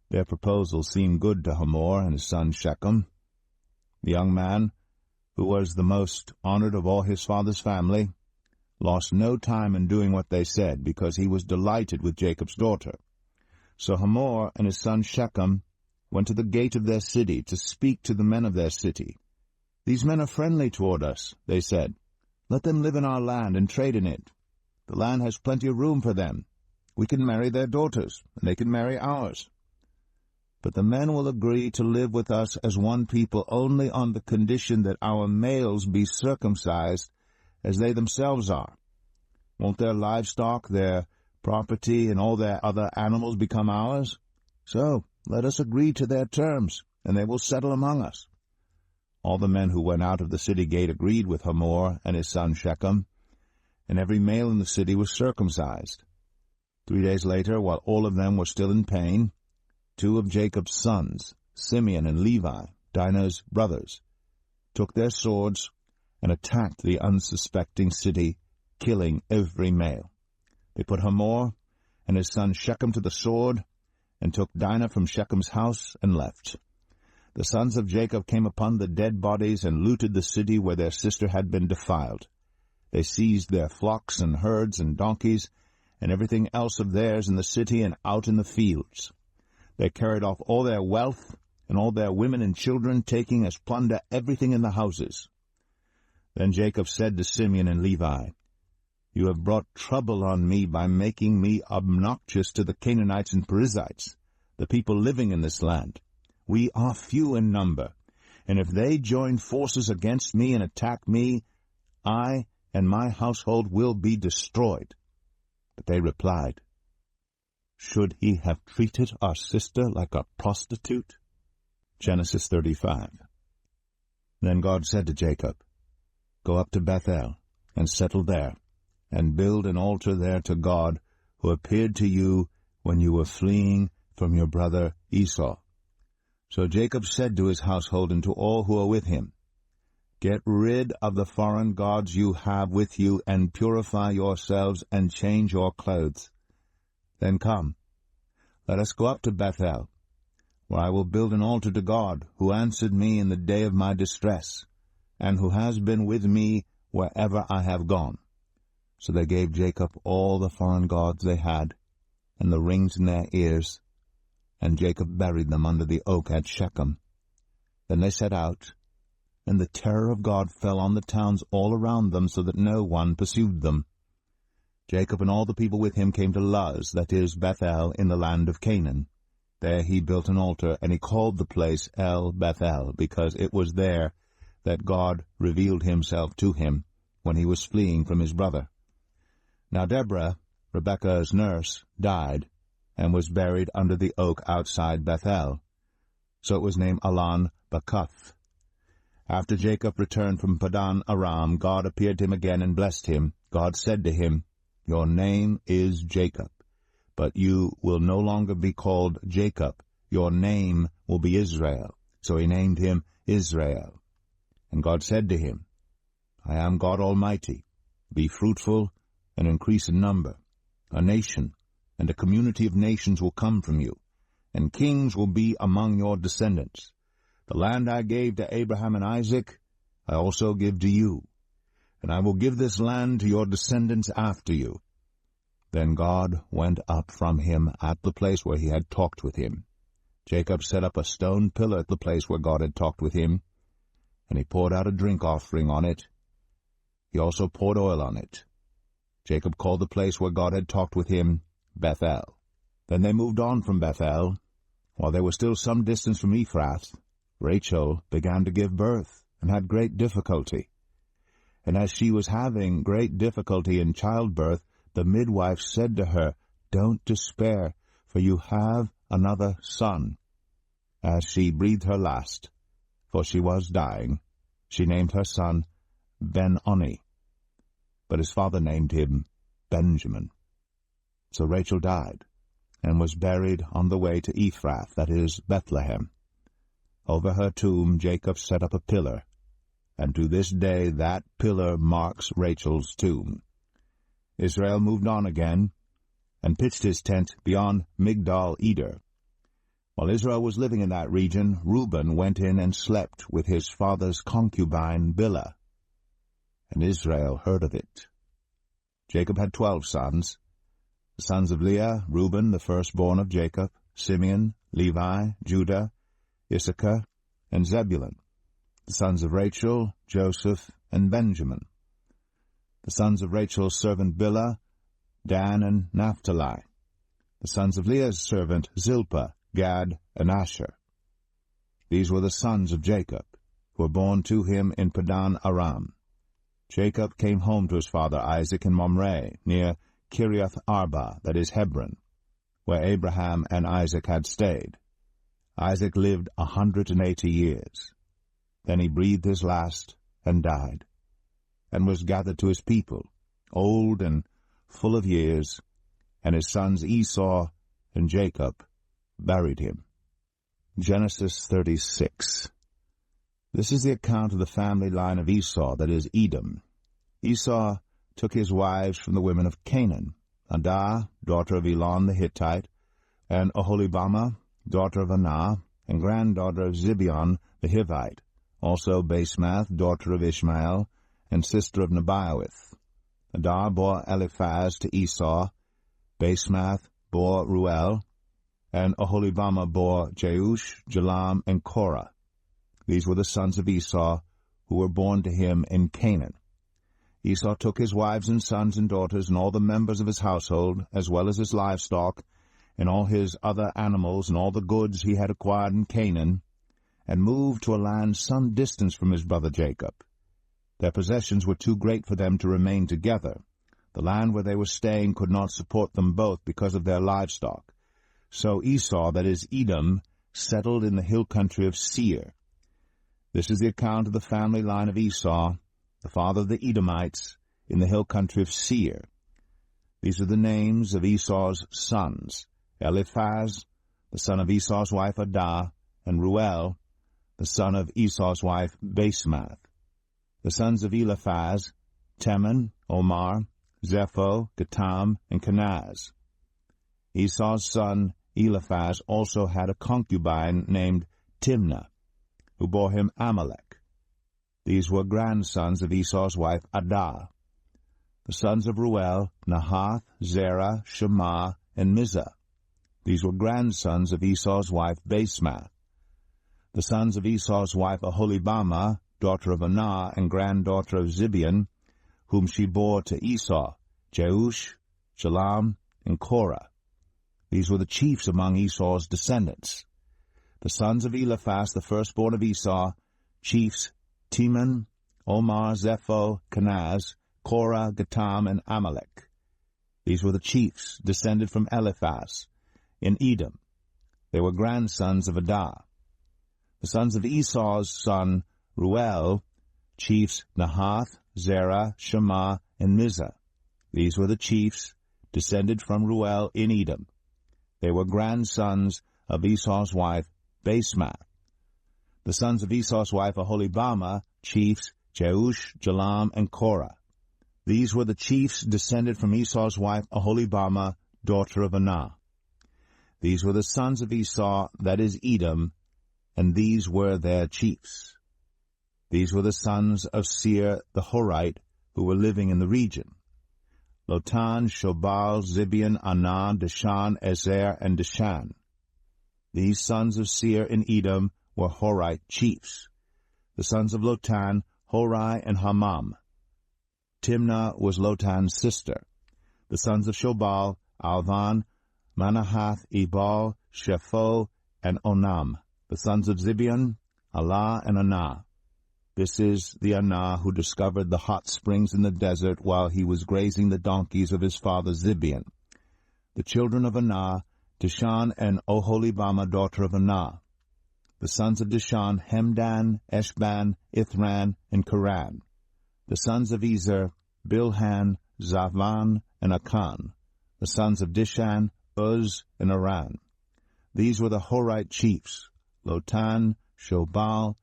Speaker 1: Their proposal seemed good to Hamor and his son Shechem. The young man, who was the most honored of all his father's family, lost no time in doing what they said, because he was delighted with Jacob's daughter. So Hamor and his son Shechem went to the gate of their city to speak to the men of their city. "These men are friendly toward us," they said. "Let them live in our land and trade in it. The land has plenty of room for them. We can marry their daughters, and they can marry ours. But the men will agree to live with us as one people only on the condition that our males be circumcised as they themselves are. Won't their livestock, their property, and all their other animals become ours? So let us agree to their terms, and they will settle among us." All the men who went out of the city gate agreed with Hamor and his son Shechem, and every male in the city was circumcised. 3 days later, while all of them were still in pain, 2 of Jacob's sons, Simeon and Levi, Dinah's brothers, took their swords and attacked the unsuspecting city, killing every male. They put Hamor and his son Shechem to the sword, and took Dinah from Shechem's house and left. The sons of Jacob came upon the dead bodies and looted the city where their sister had been defiled. They seized their flocks and herds and donkeys and everything else of theirs in the city and out in the fields. They carried off all their wealth and all their women and children, taking as plunder everything in the houses. Then Jacob said to Simeon and Levi, "You have brought trouble on me by making me obnoxious to the Canaanites and Perizzites, the people living in this land. We are few in number, and if they join forces against me and attack me, I and my household will be destroyed." But they replied, "Should he have treated our sister like a prostitute?" Genesis 35. Then God said to Jacob, "Go up to Bethel and settle there, and build an altar there to God, who appeared to you when you were fleeing from your brother Esau." So Jacob said to his household and to all who are with him, "Get rid of the foreign gods you have with you, and purify yourselves, and change your clothes. Then come, let us go up to Bethel, where I will build an altar to God, who answered me in the day of my distress, and who has been with me wherever I have gone." So they gave Jacob all the foreign gods they had, and the rings in their ears, and Jacob buried them under the oak at Shechem. Then they set out, and the terror of God fell on the towns all around them, so that no one pursued them. Jacob and all the people with him came to Luz, that is, Bethel, in the land of Canaan. There he built an altar, and he called the place El Bethel, because it was there that God revealed himself to him when he was fleeing from his brother. Now Deborah, Rebekah's nurse, died, and was buried under the oak outside Bethel. So it was named Allon Bacuth. After Jacob returned from Padan Aram, God appeared to him again and blessed him. God said to him, "Your name is Jacob, but you will no longer be called Jacob. Your name will be Israel." So he named him Israel. And God said to him, "I am God Almighty. Be fruitful and increase in number. A nation and a community of nations will come from you, and kings will be among your descendants. The land I gave to Abraham and Isaac, I also give to you, and I will give this land to your descendants after you." Then God went up from him at the place where he had talked with him. Jacob set up a stone pillar at the place where God had talked with him, and he poured out a drink offering on it. He also poured oil on it. Jacob called the place where God had talked with him Bethel. Then they moved on from Bethel. While they were still some distance from Ephrath, Rachel began to give birth and had great difficulty. And as she was having great difficulty in childbirth, the midwife said to her, "Don't despair, for you have another son." As she breathed her last, for she was dying, she named her son Ben-Oni, but his father named him Benjamin. So Rachel died, and was buried on the way to Ephrath, that is, Bethlehem. Over her tomb Jacob set up a pillar, and to this day that pillar marks Rachel's tomb. Israel moved on again, and pitched his tent beyond Migdal-Eder. While Israel was living in that region, Reuben went in and slept with his father's concubine Bilhah, and Israel heard of it. Jacob had 12 sons. The sons of Leah, Reuben, the firstborn of Jacob, Simeon, Levi, Judah, Issachar, and Zebulun. The sons of Rachel, Joseph, and Benjamin. The sons of Rachel's servant Bilhah, Dan and Naphtali. The sons of Leah's servant Zilpah, Gad, and Asher. These were the sons of Jacob, who were born to him in Padan Aram. Jacob came home to his father Isaac in Mamre, near Kiriath Arba, that is Hebron, where Abraham and Isaac had stayed. Isaac lived 180 years. Then he breathed his last and died, and was gathered to his people, old and full of years, and his sons Esau and Jacob buried him. Genesis 36. This is the account of the family line of Esau, that is Edom. Esau took his wives from the women of Canaan, Adah, daughter of Elon the Hittite, and Oholibamah, daughter of Anah, and granddaughter of Zibeon the Hivite, also Basemath, daughter of Ishmael, and sister of Nebaioth. Adah bore Eliphaz to Esau, Basemath bore Ruel, and Oholibamah bore Jeush, Jalam, and Korah. These were the sons of Esau, who were born to him in Canaan. Esau took his wives and sons and daughters and all the members of his household, as well as his livestock, and all his other animals and all the goods he had acquired in Canaan, and moved to a land some distance from his brother Jacob. Their possessions were too great for them to remain together. The land where they were staying could not support them both because of their livestock. So Esau, that is Edom, settled in the hill country of Seir. This is the account of the family line of Esau, the father of the Edomites, in the hill country of Seir. These are the names of Esau's sons: Eliphaz, the son of Esau's wife Adah, and Ruel, the son of Esau's wife Basemath. The sons of Eliphaz: Teman, Omar, Zepho, Gatam, and Kenaz. Esau's son Eliphaz also had a concubine named Timnah, who bore him Amalek. These were grandsons of Esau's wife Adah. The sons of Ruel: Nahath, Zerah, Shema, and Mizah. These were grandsons of Esau's wife Basemath. The sons of Esau's wife Oholibamah, daughter of Anah and granddaughter of Zibeon, whom she bore to Esau: Jeush, Jalam, and Korah. These were the chiefs among Esau's descendants. The sons of Eliphaz, the firstborn of Esau, chiefs: Teman, Omar, Zepho, Kenaz, Korah, Gatam, and Amalek. These were the chiefs descended from Eliphaz in Edom. They were grandsons of Adah. The sons of Esau's son Ruel, chiefs: Nahath, Zerah, Shema, and Mizah. These were the chiefs descended from Ruel in Edom. They were grandsons of Esau's wife Basemath. The sons of Esau's wife Oholibamah, chiefs: Jeush, Jalam, and Korah. These were the chiefs descended from Esau's wife Oholibamah, daughter of Anah. These were the sons of Esau, that is Edom, and these were their chiefs. These were the sons of Seir the Horite, who were living in the region: Lotan, Shobal, Zibeon, Anah, Dishan, Ezer, and Dishan. These sons of Seir in Edom were Horite chiefs. The sons of Lotan: Hori and Hamam. Timnah was Lotan's sister. The sons of Shobal: Alvan, Manahath, Ebal, Shepho, and Onam. The sons of Zibeon: Allah and Anah. This is the Anah who discovered the hot springs in the desert while he was grazing the donkeys of his father Zibeon. The children of Anah: Dishan and Oholibamah, daughter of Anah. The sons of Dishan: Hemdan, Eshban, Ithran, and Karan. The sons of Ezer: Bilhan, Zavan, and Akan. The sons of Dishan: Uz and Aran. These were the Horite chiefs: Lotan, Shobal,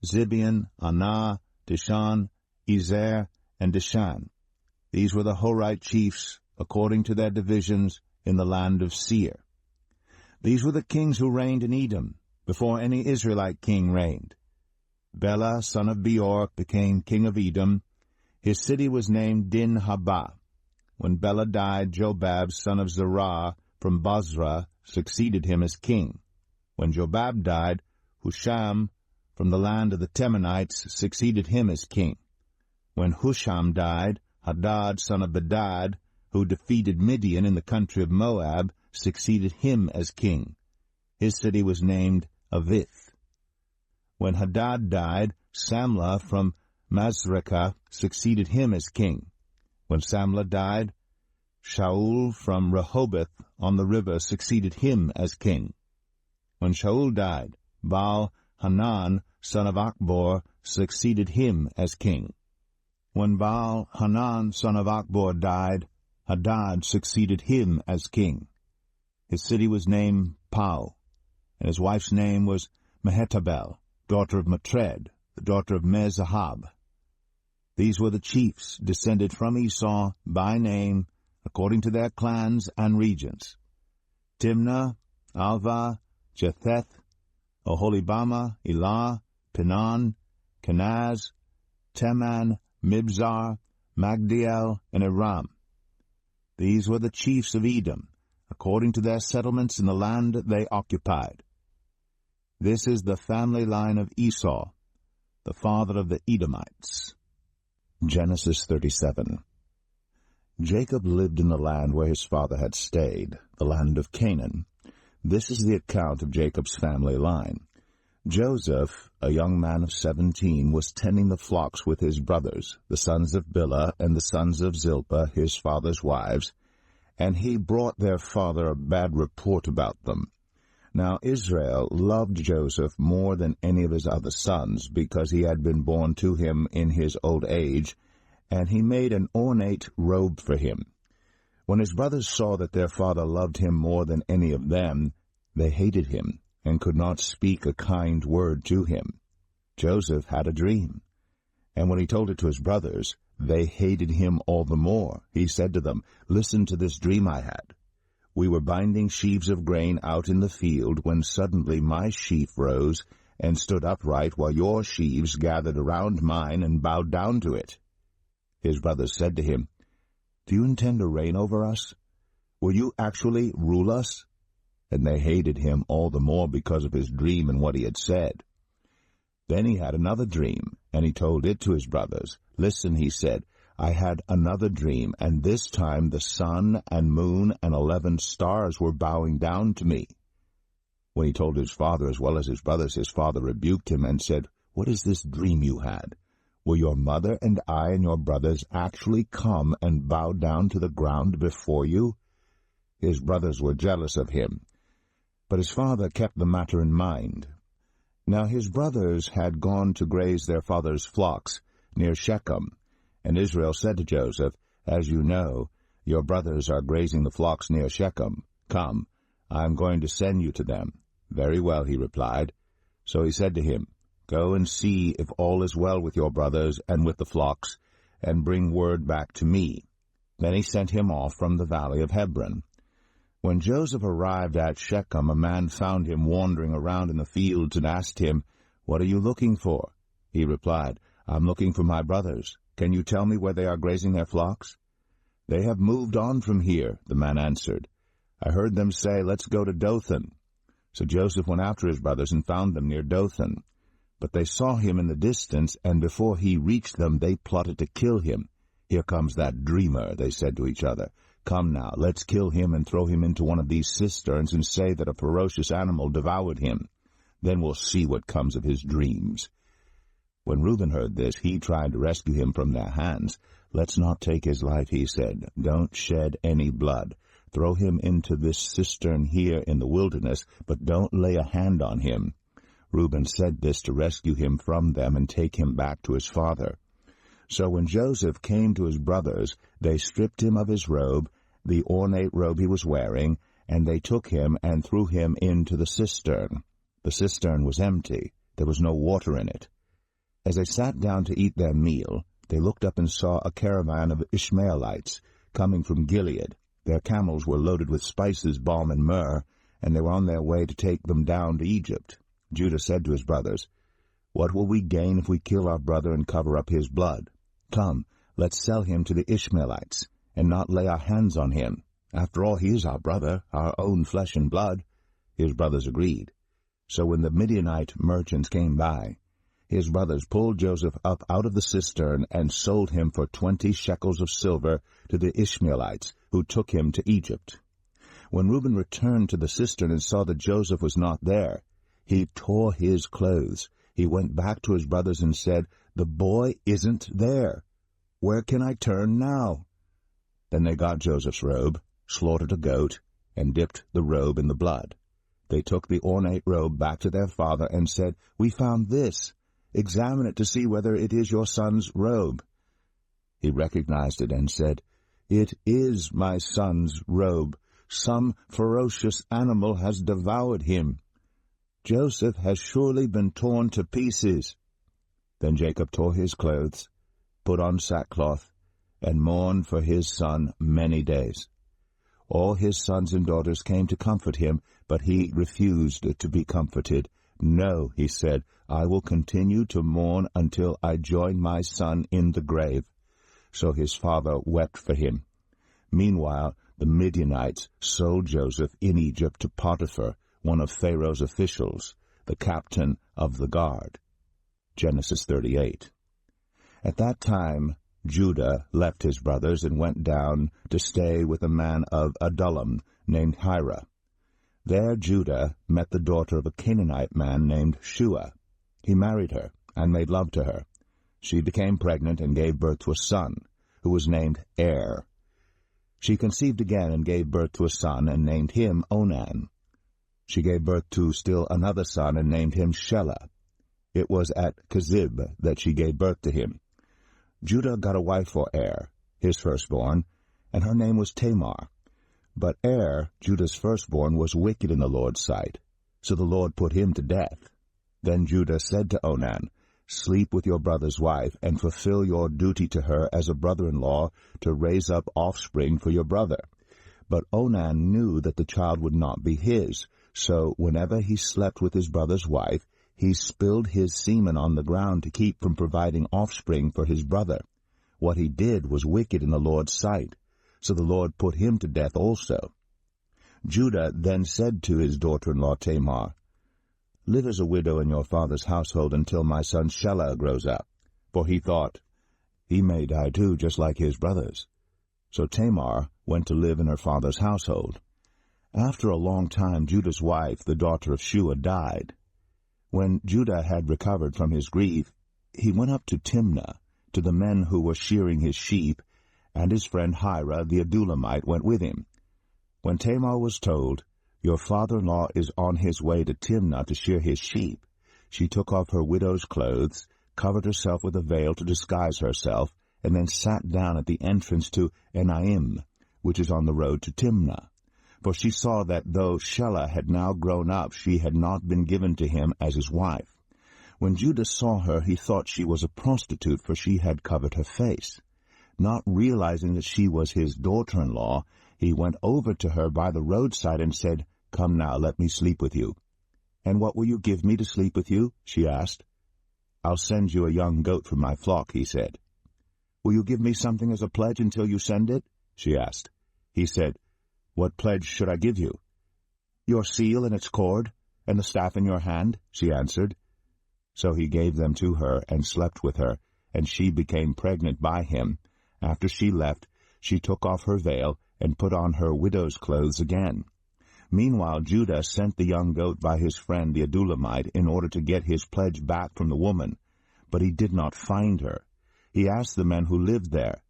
Speaker 1: Zibeon, Anah, Dishan, Ezer, and Dishan. These were the Horite chiefs, according to their divisions, in the land of Seir. These were the kings who reigned in Edom, before any Israelite king reigned. Bela, son of Beor, became king of Edom. His city was named Din-Habah. When Bela died, Jobab, son of Zerah, from Bozrah, succeeded him as king. When Jobab died, Husham, from the land of the Temanites, succeeded him as king. When Husham died, Hadad, son of Bedad, who defeated Midian in the country of Moab, succeeded him as king. His city was named Avith. When Hadad died, Samlah from Masrekah succeeded him as king. When Samlah died, Shaul from Rehoboth on the river succeeded him as king. When Shaul died, Baal-Hanan, son of Achbor, succeeded him as king. When Baal-Hanan, son of Achbor, died, Hadad succeeded him as king. His city was named Pau, and his wife's name was Mehetabel, daughter of Matred, the daughter of Mezahab. These were the chiefs descended from Esau by name, according to their clans and regions: Timnah, Alvah, Jetheth, Oholibama, Elah, Pinon, Kenaz, Teman, Mibzar, Magdiel, and Aram. These were the chiefs of Edom, according to their settlements in the land they occupied. This is the family line of Esau, the father of the Edomites. Genesis 37. Jacob lived in the land where his father had stayed, the land of Canaan. This is the account of Jacob's family line. Joseph, a young man of 17, was tending the flocks with his brothers, the sons of Bilhah and the sons of Zilpah, his father's wives, and he brought their father a bad report about them. Now Israel loved Joseph more than any of his other sons, because he had been born to him in his old age, and he made an ornate robe for him. When his brothers saw that their father loved him more than any of them, they hated him, and could not speak a kind word to him. Joseph had a dream, and when he told it to his brothers, they hated him all the more. He said to them, "Listen to this dream I had. We were binding sheaves of grain out in the field, when suddenly my sheaf rose and stood upright, while your sheaves gathered around mine and bowed down to it." His brothers said to him, "Do you intend to reign over us? Will you actually rule us?" And they hated him all the more because of his dream and what he had said. Then he had another dream, and he told it to his brothers. "Listen," he said, "I had another dream, and this time the sun and moon and 11 stars were bowing down to me." When he told his father as well as his brothers, his father rebuked him and said, "What is this dream you had? Will your mother and I and your brothers actually come and bow down to the ground before you?" His brothers were jealous of him, but his father kept the matter in mind. Now his brothers had gone to graze their father's flocks near Shechem, and Israel said to Joseph, "As you know, your brothers are grazing the flocks near Shechem. Come, I am going to send you to them." "Very well," he replied. So he said to him, "Go and see if all is well with your brothers and with the flocks, and bring word back to me." Then he sent him off from the valley of Hebron. When Joseph arrived at Shechem, a man found him wandering around in the fields and asked him, "What are you looking for?" He replied, "I'm looking for my brothers. Can you tell me where they are grazing their flocks?" "They have moved on from here," the man answered. "I heard them say, 'Let's go to Dothan.'" So Joseph went after his brothers and found them near Dothan. But they saw him in the distance, and before he reached them they plotted to kill him. "Here comes that dreamer," they said to each other. "Come now, let's kill him and throw him into one of these cisterns and say that a ferocious animal devoured him. Then we'll see what comes of his dreams." When Reuben heard this, he tried to rescue him from their hands. "Let's not take his life," he said. "Don't shed any blood. Throw him into this cistern here in the wilderness, but don't lay a hand on him." Reuben said this to rescue him from them and take him back to his father. So when Joseph came to his brothers, they stripped him of his robe, the ornate robe he was wearing, and they took him and threw him into the cistern. The cistern was empty, There was no water in it. As they sat down to eat their meal, they looked up and saw a caravan of Ishmaelites coming from Gilead. Their camels were loaded with spices, balm, and myrrh, and they were on their way to take them down to Egypt. Judah said to his brothers, "What will we gain if we kill our brother and cover up his blood? Come, let's sell him to the Ishmaelites, and not lay our hands on him. After all, he is our brother, our own flesh and blood." His brothers agreed. So when the Midianite merchants came by, his brothers pulled Joseph up out of the cistern and sold him for 20 shekels of silver to the Ishmaelites, who took him to Egypt. When Reuben returned to the cistern and saw that Joseph was not there, he tore his clothes. He went back to his brothers and said, "The boy isn't there. Where can I turn now?" Then they got Joseph's robe, slaughtered a goat, and dipped the robe in the blood. They took the ornate robe back to their father and said, "We found this. Examine it to see whether it is your son's robe." He recognized it and said, "It is my son's robe. Some ferocious animal has devoured him. Joseph has surely been torn to pieces." Then Jacob tore his clothes, put on sackcloth, and mourned for his son many days. All his sons and daughters came to comfort him, but he refused to be comforted. "No," he said, "I will continue to mourn until I join my son in the grave." So his father wept for him. Meanwhile, the Midianites sold Joseph in Egypt to Potiphar, one of Pharaoh's officials, the captain of the guard. Genesis 38. At that time Judah left his brothers and went down to stay with a man of Adullam named Hira. There Judah met the daughter of a Canaanite man named Shua. He married her and made love to her. She became pregnant and gave birth to a son, who was named Er. She conceived again and gave birth to a son and named him Onan. She gave birth to still another son and named him Shelah. It was at Kezib that she gave birth to him. Judah got a wife for Er, his firstborn, and her name was Tamar. But Er, Judah's firstborn, was wicked in the Lord's sight, so the Lord put him to death. Then Judah said to Onan, "Sleep with your brother's wife, and fulfill your duty to her as a brother-in-law to raise up offspring for your brother." But Onan knew that the child would not be his, so whenever he slept with his brother's wife, he spilled his semen on the ground to keep from providing offspring for his brother. What he did was wicked in the Lord's sight, so the Lord put him to death also. Judah then said to his daughter-in-law Tamar, "Live as a widow in your father's household until my son Shelah grows up." For he thought, "He may die too, just like his brothers." So Tamar went to live in her father's household. After a long time, Judah's wife, the daughter of Shua, died. When Judah had recovered from his grief, he went up to Timnah, to the men who were shearing his sheep, and his friend Hira the Adullamite went with him. When Tamar was told, "Your father-in-law is on his way to Timnah to shear his sheep," she took off her widow's clothes, covered herself with a veil to disguise herself, and then sat down at the entrance to Enaim, which is on the road to Timnah. For she saw that though Shelah had now grown up, she had not been given to him as his wife. When Judah saw her, he thought she was a prostitute, for she had covered her face. Not realizing that she was his daughter-in-law, he went over to her by the roadside and said, "Come now, let me sleep with you." "And what will you give me to sleep with you?" she asked. "I'll send you a young goat from my flock," he said. "Will you give me something as a pledge until you send it?" she asked. He said, "What pledge should I give you?" "Your seal and its cord, and the staff in your hand," she answered. So he gave them to her and slept with her, and she became pregnant by him. After she left, she took off her veil and put on her widow's clothes again. Meanwhile, Judah sent the young goat by his friend the Adullamite in order to get his pledge back from the woman, but he did not find her. He asked the men who lived there,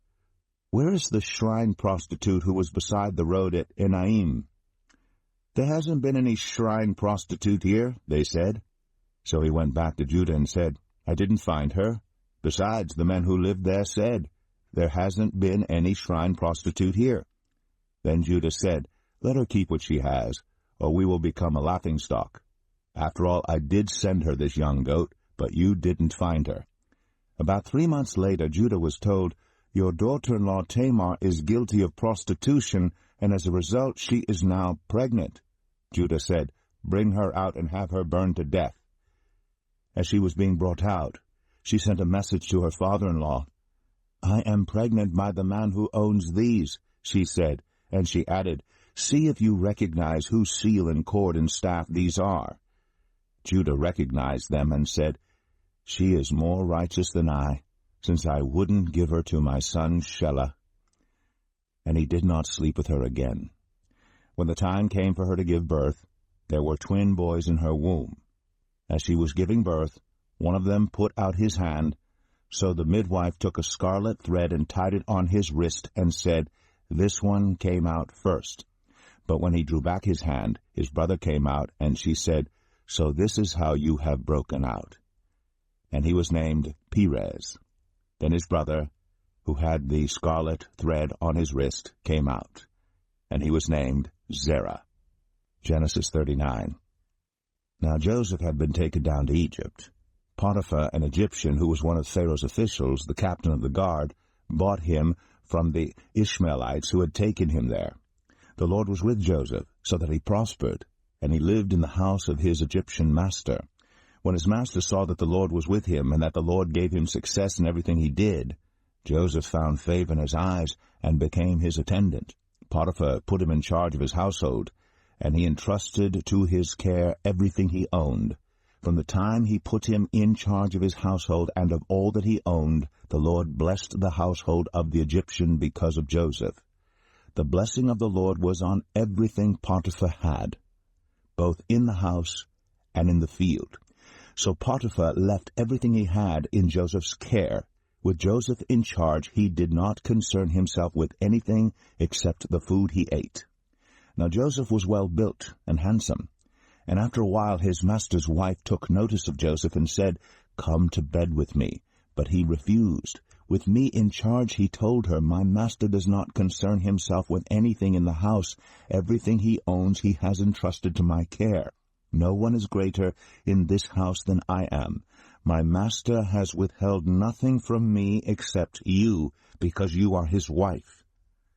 Speaker 1: "Where is the shrine prostitute who was beside the road at Enaim?" "There hasn't been any shrine prostitute here," they said. So he went back to Judah and said, "I didn't find her. Besides, the men who lived there said, 'There hasn't been any shrine prostitute here.'" Then Judah said, "Let her keep what she has, or we will become a laughingstock." After all, I did send her this young goat, but you didn't find her." About 3 months later, Judah was told, "Your daughter-in-law Tamar is guilty of prostitution, and as a result she is now pregnant." Judah said, "Bring her out and have her burned to death." As she was being brought out, she sent a message to her father-in-law. "I am pregnant by the man who owns these," she said, and she added, "See if you recognize whose seal and cord and staff these are." Judah recognized them and said, "She is more righteous than I, since I wouldn't give her to my son Shelah." And he did not sleep with her again. When the time came for her to give birth, there were twin boys in her womb. As she was giving birth, one of them put out his hand, so the midwife took a scarlet thread and tied it on his wrist and said, "This one came out first." But when he drew back his hand, his brother came out, and she said, "So this is how you have broken out." And he was named Perez. Then his brother, who had the scarlet thread on his wrist, came out, and he was named Zerah. Genesis 39. Now Joseph had been taken down to Egypt. Potiphar, an Egyptian who was one of Pharaoh's officials, the captain of the guard, bought him from the Ishmaelites who had taken him there. The Lord was with Joseph, so that he prospered, and he lived in the house of his Egyptian master. When his master saw that the Lord was with him, and that the Lord gave him success in everything he did, Joseph found favor in his eyes and became his attendant. Potiphar put him in charge of his household, and he entrusted to his care everything he owned. From the time he put him in charge of his household and of all that he owned, the Lord blessed the household of the Egyptian because of Joseph. The blessing of the Lord was on everything Potiphar had, both in the house and in the field. So Potiphar left everything he had in Joseph's care. With Joseph in charge, he did not concern himself with anything except the food he ate. Now Joseph was well built and handsome, and after a while his master's wife took notice of Joseph and said, "Come to bed with me." But he refused. With me in charge, he told her, "My master does not concern himself with anything in the house. Everything he owns he has entrusted to my care. No one is greater in this house than I am. My master has withheld nothing from me except you, because you are his wife.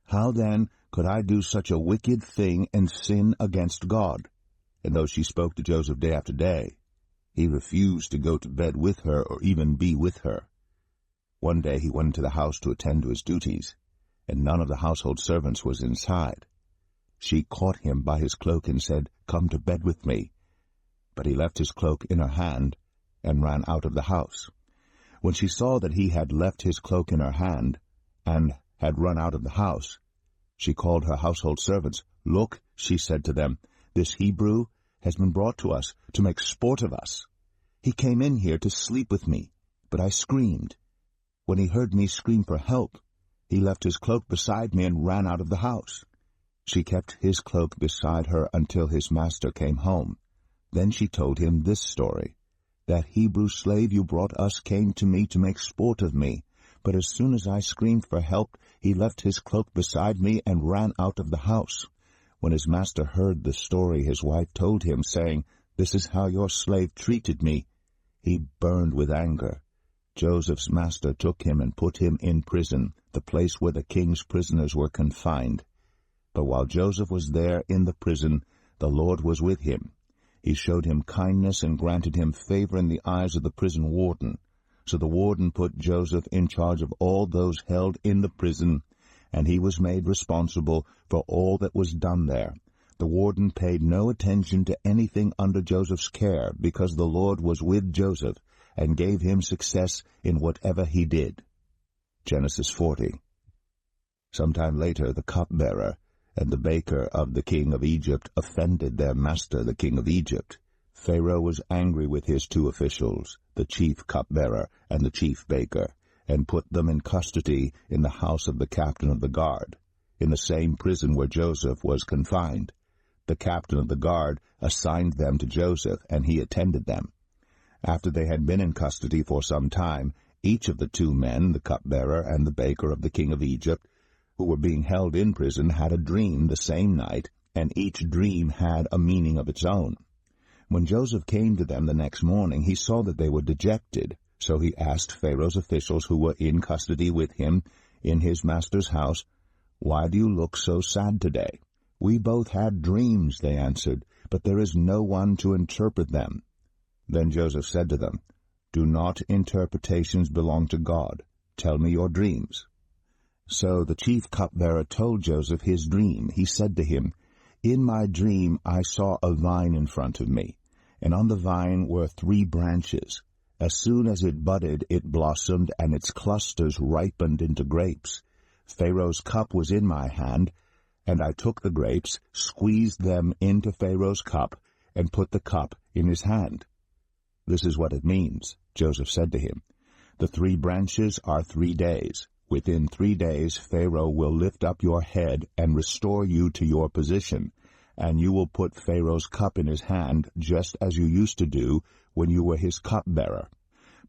Speaker 1: How then could I do such a wicked thing and sin against God?" And though she spoke to Joseph day after day, he refused to go to bed with her or even be with her. One day he went into the house to attend to his duties, and none of the household servants was inside. She caught him by his cloak and said, "Come to bed with me." But he left his cloak in her hand and ran out of the house. When she saw that he had left his cloak in her hand and had run out of the house, she called her household servants. "Look," she said to them, "this Hebrew has been brought to us to make sport of us. He came in here to sleep with me, but I screamed. When he heard me scream for help, he left his cloak beside me and ran out of the house." She kept his cloak beside her until his master came home. Then she told him this story. "That Hebrew slave you brought us came to me to make sport of me, but as soon as I screamed for help, he left his cloak beside me and ran out of the house." When his master heard the story his wife told him, saying, "This is how your slave treated me," he burned with anger. Joseph's master took him and put him in prison, the place where the king's prisoners were confined. But while Joseph was there in the prison, the Lord was with him. He showed him kindness and granted him favor in the eyes of the prison warden. So the warden put Joseph in charge of all those held in the prison, and he was made responsible for all that was done there. The warden paid no attention to anything under Joseph's care, because the Lord was with Joseph and gave him success in whatever he did. Genesis 40. Sometime later, the cupbearer and the baker of the king of Egypt offended their master, the king of Egypt. Pharaoh was angry with his two officials, the chief cupbearer and the chief baker, and put them in custody in the house of the captain of the guard, in the same prison where Joseph was confined. The captain of the guard assigned them to Joseph, and he attended them. After they had been in custody for some time, each of the two men, the cupbearer and the baker of the king of Egypt, who were being held in prison, had a dream the same night, and each dream had a meaning of its own. When Joseph came to them the next morning, he saw that they were dejected. So he asked Pharaoh's officials who were in custody with him in his master's house, "Why do you look so sad today?" "We both had dreams," they answered, "but there is no one to interpret them." Then Joseph said to them, "Do not interpretations belong to God? Tell me your dreams." So the chief cupbearer told Joseph his dream. He said to him, "In my dream I saw a vine in front of me, and on the vine were 3 branches. As soon as it budded, it blossomed, and its clusters ripened into grapes. Pharaoh's cup was in my hand, and I took the grapes, squeezed them into Pharaoh's cup, and put the cup in his hand." "This is what it means," Joseph said to him. "The 3 branches are 3 days. Within 3 days Pharaoh will lift up your head and restore you to your position, and you will put Pharaoh's cup in his hand, just as you used to do when you were his cupbearer.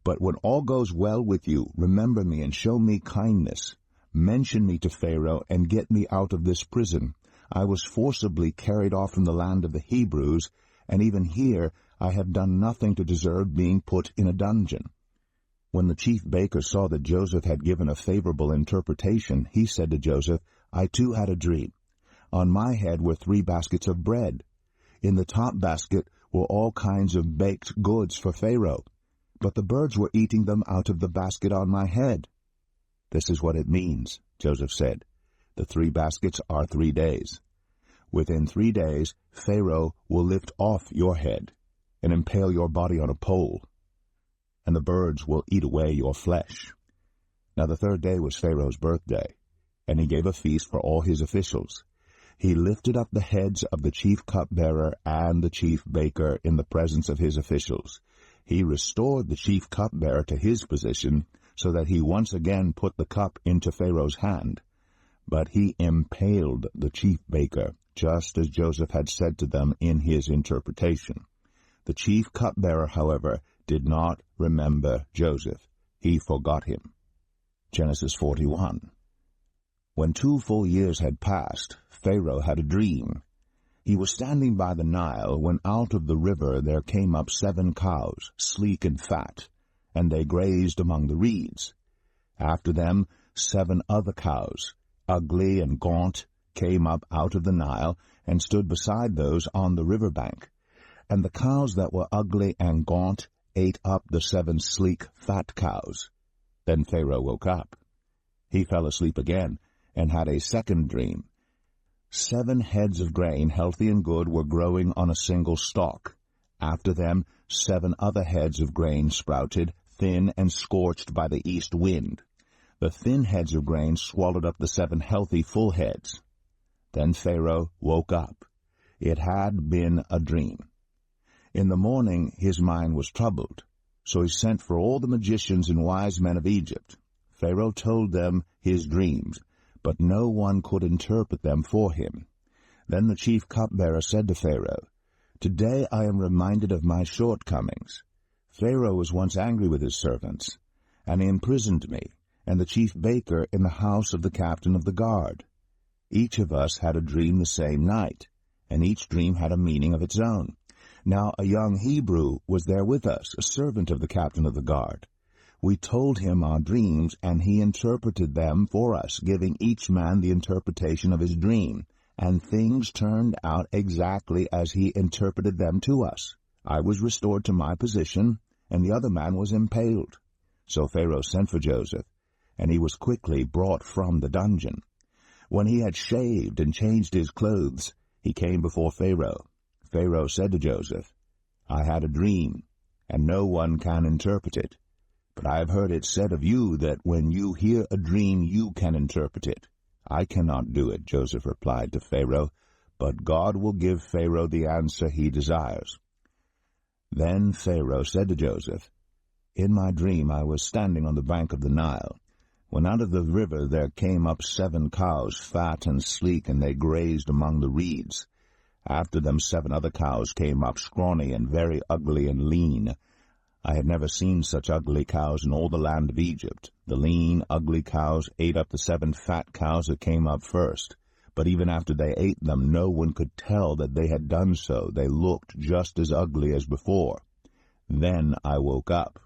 Speaker 1: But when all goes well with you, remember me and show me kindness. Mention me to Pharaoh and get me out of this prison. I was forcibly carried off from the land of the Hebrews, and even here I have done nothing to deserve being put in a dungeon." When the chief baker saw that Joseph had given a favorable interpretation, he said to Joseph, "I too had a dream. On my head were 3 baskets of bread. In the top basket were all kinds of baked goods for Pharaoh, but the birds were eating them out of the basket on my head." "This is what it means," Joseph said. "The 3 baskets are 3 days. Within 3 days Pharaoh will lift off your head and impale your body on a pole, and the birds will eat away your flesh." Now the 3rd day was Pharaoh's birthday, and he gave a feast for all his officials. He lifted up the heads of the chief cupbearer and the chief baker in the presence of his officials. He restored the chief cupbearer to his position, so that he once again put the cup into Pharaoh's hand. But he impaled the chief baker, just as Joseph had said to them in his interpretation. The chief cupbearer, however, did not remember Joseph. He forgot him. Genesis 41. When 2 full years had passed, Pharaoh had a dream. He was standing by the Nile when out of the river there came up 7 cows, sleek and fat, and they grazed among the reeds. After them 7 other cows, ugly and gaunt, came up out of the Nile and stood beside those on the river bank. And the cows that were ugly and gaunt ate up the 7 sleek, fat cows. Then Pharaoh woke up. He fell asleep again and had a second dream. 7 heads of grain, healthy and good, were growing on a single stalk. After them 7 other heads of grain sprouted, thin and scorched by the east wind. The thin heads of grain swallowed up the 7 healthy, full heads. Then Pharaoh woke up. It had been a dream. In the morning his mind was troubled, so he sent for all the magicians and wise men of Egypt. Pharaoh told them his dreams, but no one could interpret them for him. Then the chief cupbearer said to Pharaoh, "Today I am reminded of my shortcomings. Pharaoh was once angry with his servants, and he imprisoned me and the chief baker in the house of the captain of the guard. Each of us had a dream the same night, and each dream had a meaning of its own. Now a young Hebrew was there with us, a servant of the captain of the guard. We told him our dreams, and he interpreted them for us, giving each man the interpretation of his dream, and things turned out exactly as he interpreted them to us. I was restored to my position, and the other man was impaled." So Pharaoh sent for Joseph, and he was quickly brought from the dungeon. When he had shaved and changed his clothes, he came before Pharaoh. Pharaoh said to Joseph, "I had a dream, and no one can interpret it. But I have heard it said of you that when you hear a dream you can interpret it." "I cannot do it," Joseph replied to Pharaoh, "but God will give Pharaoh the answer he desires." Then Pharaoh said to Joseph, "In my dream I was standing on the bank of the Nile, when out of the river there came up 7 cows, fat and sleek, and they grazed among the reeds. After them 7 other cows came up, scrawny and very ugly and lean. I had never seen such ugly cows in all the land of Egypt. The lean, ugly cows ate up the 7 fat cows that came up first, But even after they ate them, no one could tell that they had done so. They looked just as ugly as before. Then I woke up.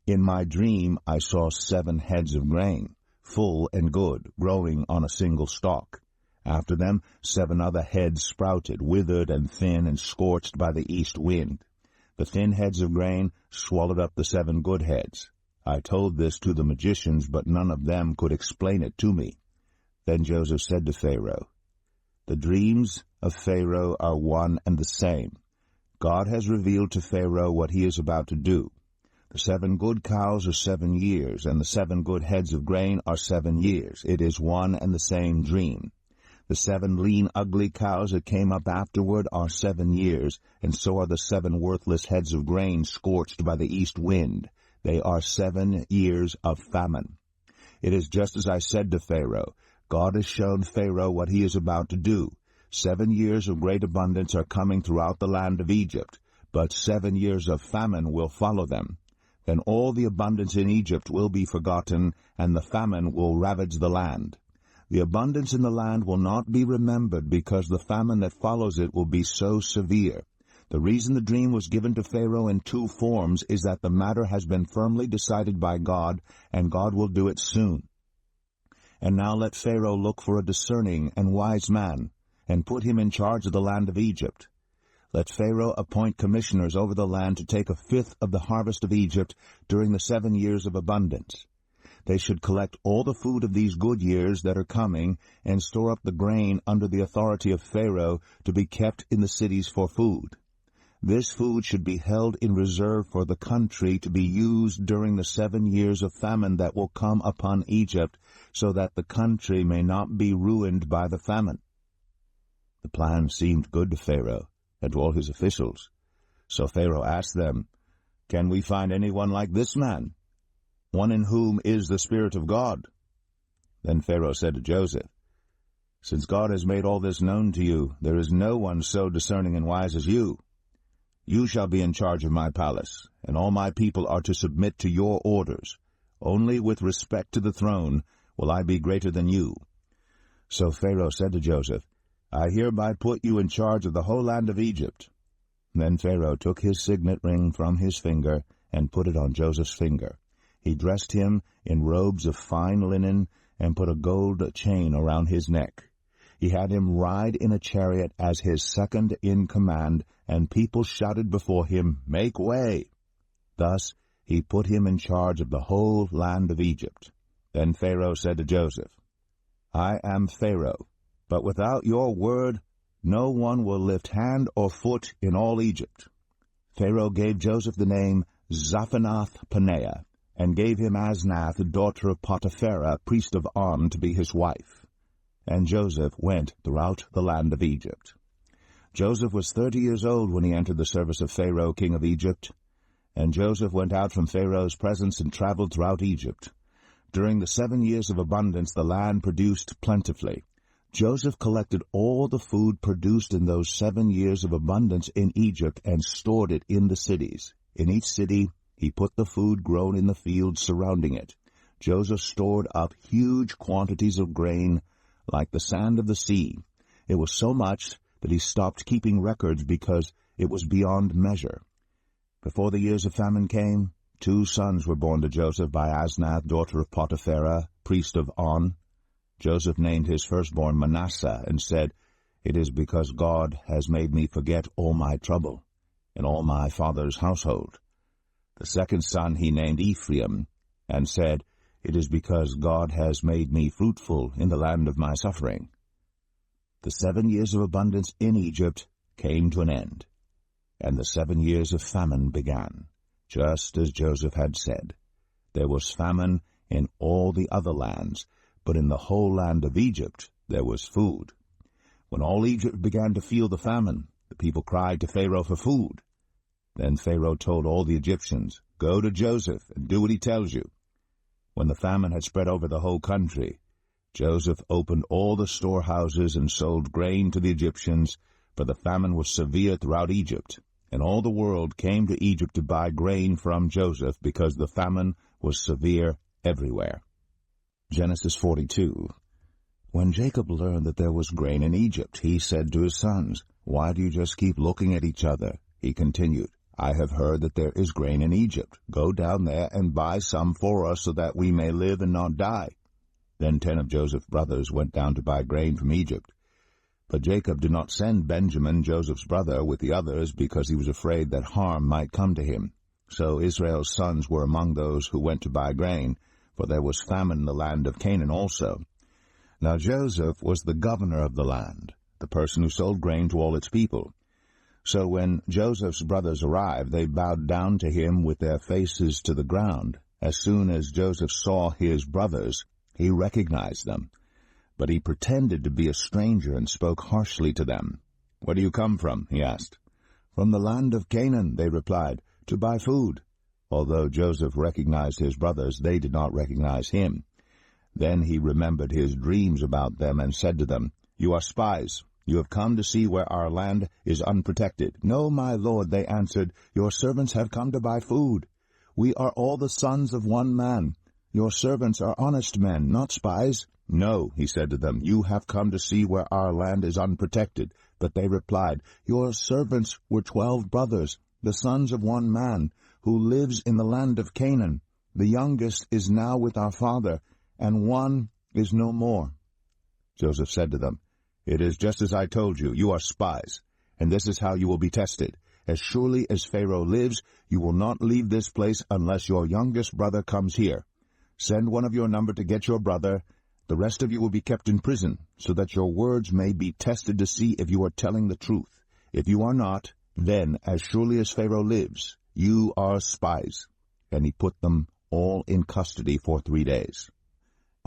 Speaker 1: In my dream I saw 7 heads of grain, full and good, growing on a single stalk. After them 7 other heads sprouted, withered and thin and scorched by the east wind. The thin heads of grain swallowed up the 7 good heads. I told this to the magicians, but none of them could explain it to me. Then Joseph said to Pharaoh, "The dreams of Pharaoh are one and the same. God has revealed to Pharaoh what he is about to do. The 7 good cows are 7 years, and the 7 good heads of grain are 7 years. It is one and the same dream. The 7 lean, ugly cows that came up afterward are 7 years, and so are the 7 worthless heads of grain scorched by the east wind. They are 7 years of famine. It is just as I said to Pharaoh. God has shown Pharaoh what he is about to do. 7 years of great abundance are coming throughout the land of Egypt, but 7 years of famine will follow them. Then all the abundance in Egypt will be forgotten, and the famine will ravage the land. The abundance in the land will not be remembered, because the famine that follows it will be so severe. The reason the dream was given to Pharaoh in 2 forms is that the matter has been firmly decided by God, and God will do it soon. And now let Pharaoh look for a discerning and wise man, and put him in charge of the land of Egypt. Let Pharaoh appoint commissioners over the land to take 1/5 of the harvest of Egypt during the 7 years of abundance. They should collect all the food of these good years that are coming, and store up the grain under the authority of Pharaoh to be kept in the cities for food. This food should be held in reserve for the country to be used during the 7 years of famine that will come upon Egypt, so that the country may not be ruined by the famine." The plan seemed good to Pharaoh and to all his officials. So Pharaoh asked them, "Can we find anyone like this man, one in whom is the Spirit of God?" Then Pharaoh said to Joseph, "Since God has made all this known to you, there is no one so discerning and wise as you. You shall be in charge of my palace, and all my people are to submit to your orders. Only with respect to the throne will I be greater than you." So Pharaoh said to Joseph, "I hereby put you in charge of the whole land of Egypt." Then Pharaoh took his signet ring from his finger and put it on Joseph's finger. He dressed him in robes of fine linen and put a gold chain around his neck. He had him ride in a chariot as his second in command, and people shouted before him, "Make way!" Thus he put him in charge of the whole land of Egypt. Then Pharaoh said to Joseph, "I am Pharaoh, but without your word no one will lift hand or foot in all Egypt." Pharaoh gave Joseph the name Zaphenath-Paneah, and gave him Asnath, daughter of Potipharah, priest of On, to be his wife. And Joseph went throughout the land of Egypt. Joseph was 30 years old when he entered the service of Pharaoh, king of Egypt. And Joseph went out from Pharaoh's presence and traveled throughout Egypt. During the 7 years of abundance the land produced plentifully. Joseph collected all the food produced in those 7 years of abundance in Egypt and stored it in the cities. In each city he put the food grown in the fields surrounding it. Joseph stored up huge quantities of grain, like the sand of the sea. It was so much that he stopped keeping records because it was beyond measure. Before the years of famine came, 2 sons were born to Joseph by Asnath, daughter of Potipharah, priest of On. Joseph named his firstborn Manasseh and said, "It is because God has made me forget all my trouble and all my father's household." The second son he named Ephraim and said, "It is because God has made me fruitful in the land of my suffering." The 7 years of abundance in Egypt came to an end, and the 7 years of famine began, just as Joseph had said. There was famine in all the other lands, but in the whole land of Egypt there was food. When all Egypt began to feel the famine, the people cried to Pharaoh for food. Then Pharaoh told all the Egyptians, "Go to Joseph and do what he tells you." When the famine had spread over the whole country, Joseph opened all the storehouses and sold grain to the Egyptians, for the famine was severe throughout Egypt, and all the world came to Egypt to buy grain from Joseph, because the famine was severe everywhere. Genesis 42. When Jacob learned that there was grain in Egypt, he said to his sons, "Why do you just keep looking at each other?" He continued, "I have heard that there is grain in Egypt. Go down there and buy some for us so that we may live and not die." Then 10 of Joseph's brothers went down to buy grain from Egypt. But Jacob did not send Benjamin, Joseph's brother, with the others because he was afraid that harm might come to him. So Israel's sons were among those who went to buy grain, for there was famine in the land of Canaan also. Now Joseph was the governor of the land, the person who sold grain to all its people. So when Joseph's brothers arrived, they bowed down to him with their faces to the ground. As soon as Joseph saw his brothers, he recognized them. But he pretended to be a stranger and spoke harshly to them. "Where do you come from?" he asked. "From the land of Canaan," they replied, "to buy food." Although Joseph recognized his brothers, they did not recognize him. Then he remembered his dreams about them and said to them, "You are spies. You have come to see where our land is unprotected." "No, my lord," they answered, "your servants have come to buy food. We are all the sons of one man. Your servants are honest men, not spies." "No," he said to them, "you have come to see where our land is unprotected." But they replied, "Your servants were 12 brothers, the sons of one man, who lives in the land of Canaan. The youngest is now with our father, and one is no more." Joseph said to them, "It is just as I told you. You are spies, and this is how you will be tested. As surely as Pharaoh lives, you will not leave this place unless your youngest brother comes here. Send one of your number to get your brother. The rest of you will be kept in prison, so that your words may be tested to see if you are telling the truth. If you are not, then, as surely as Pharaoh lives, you are spies." And he put them all in custody for 3 days.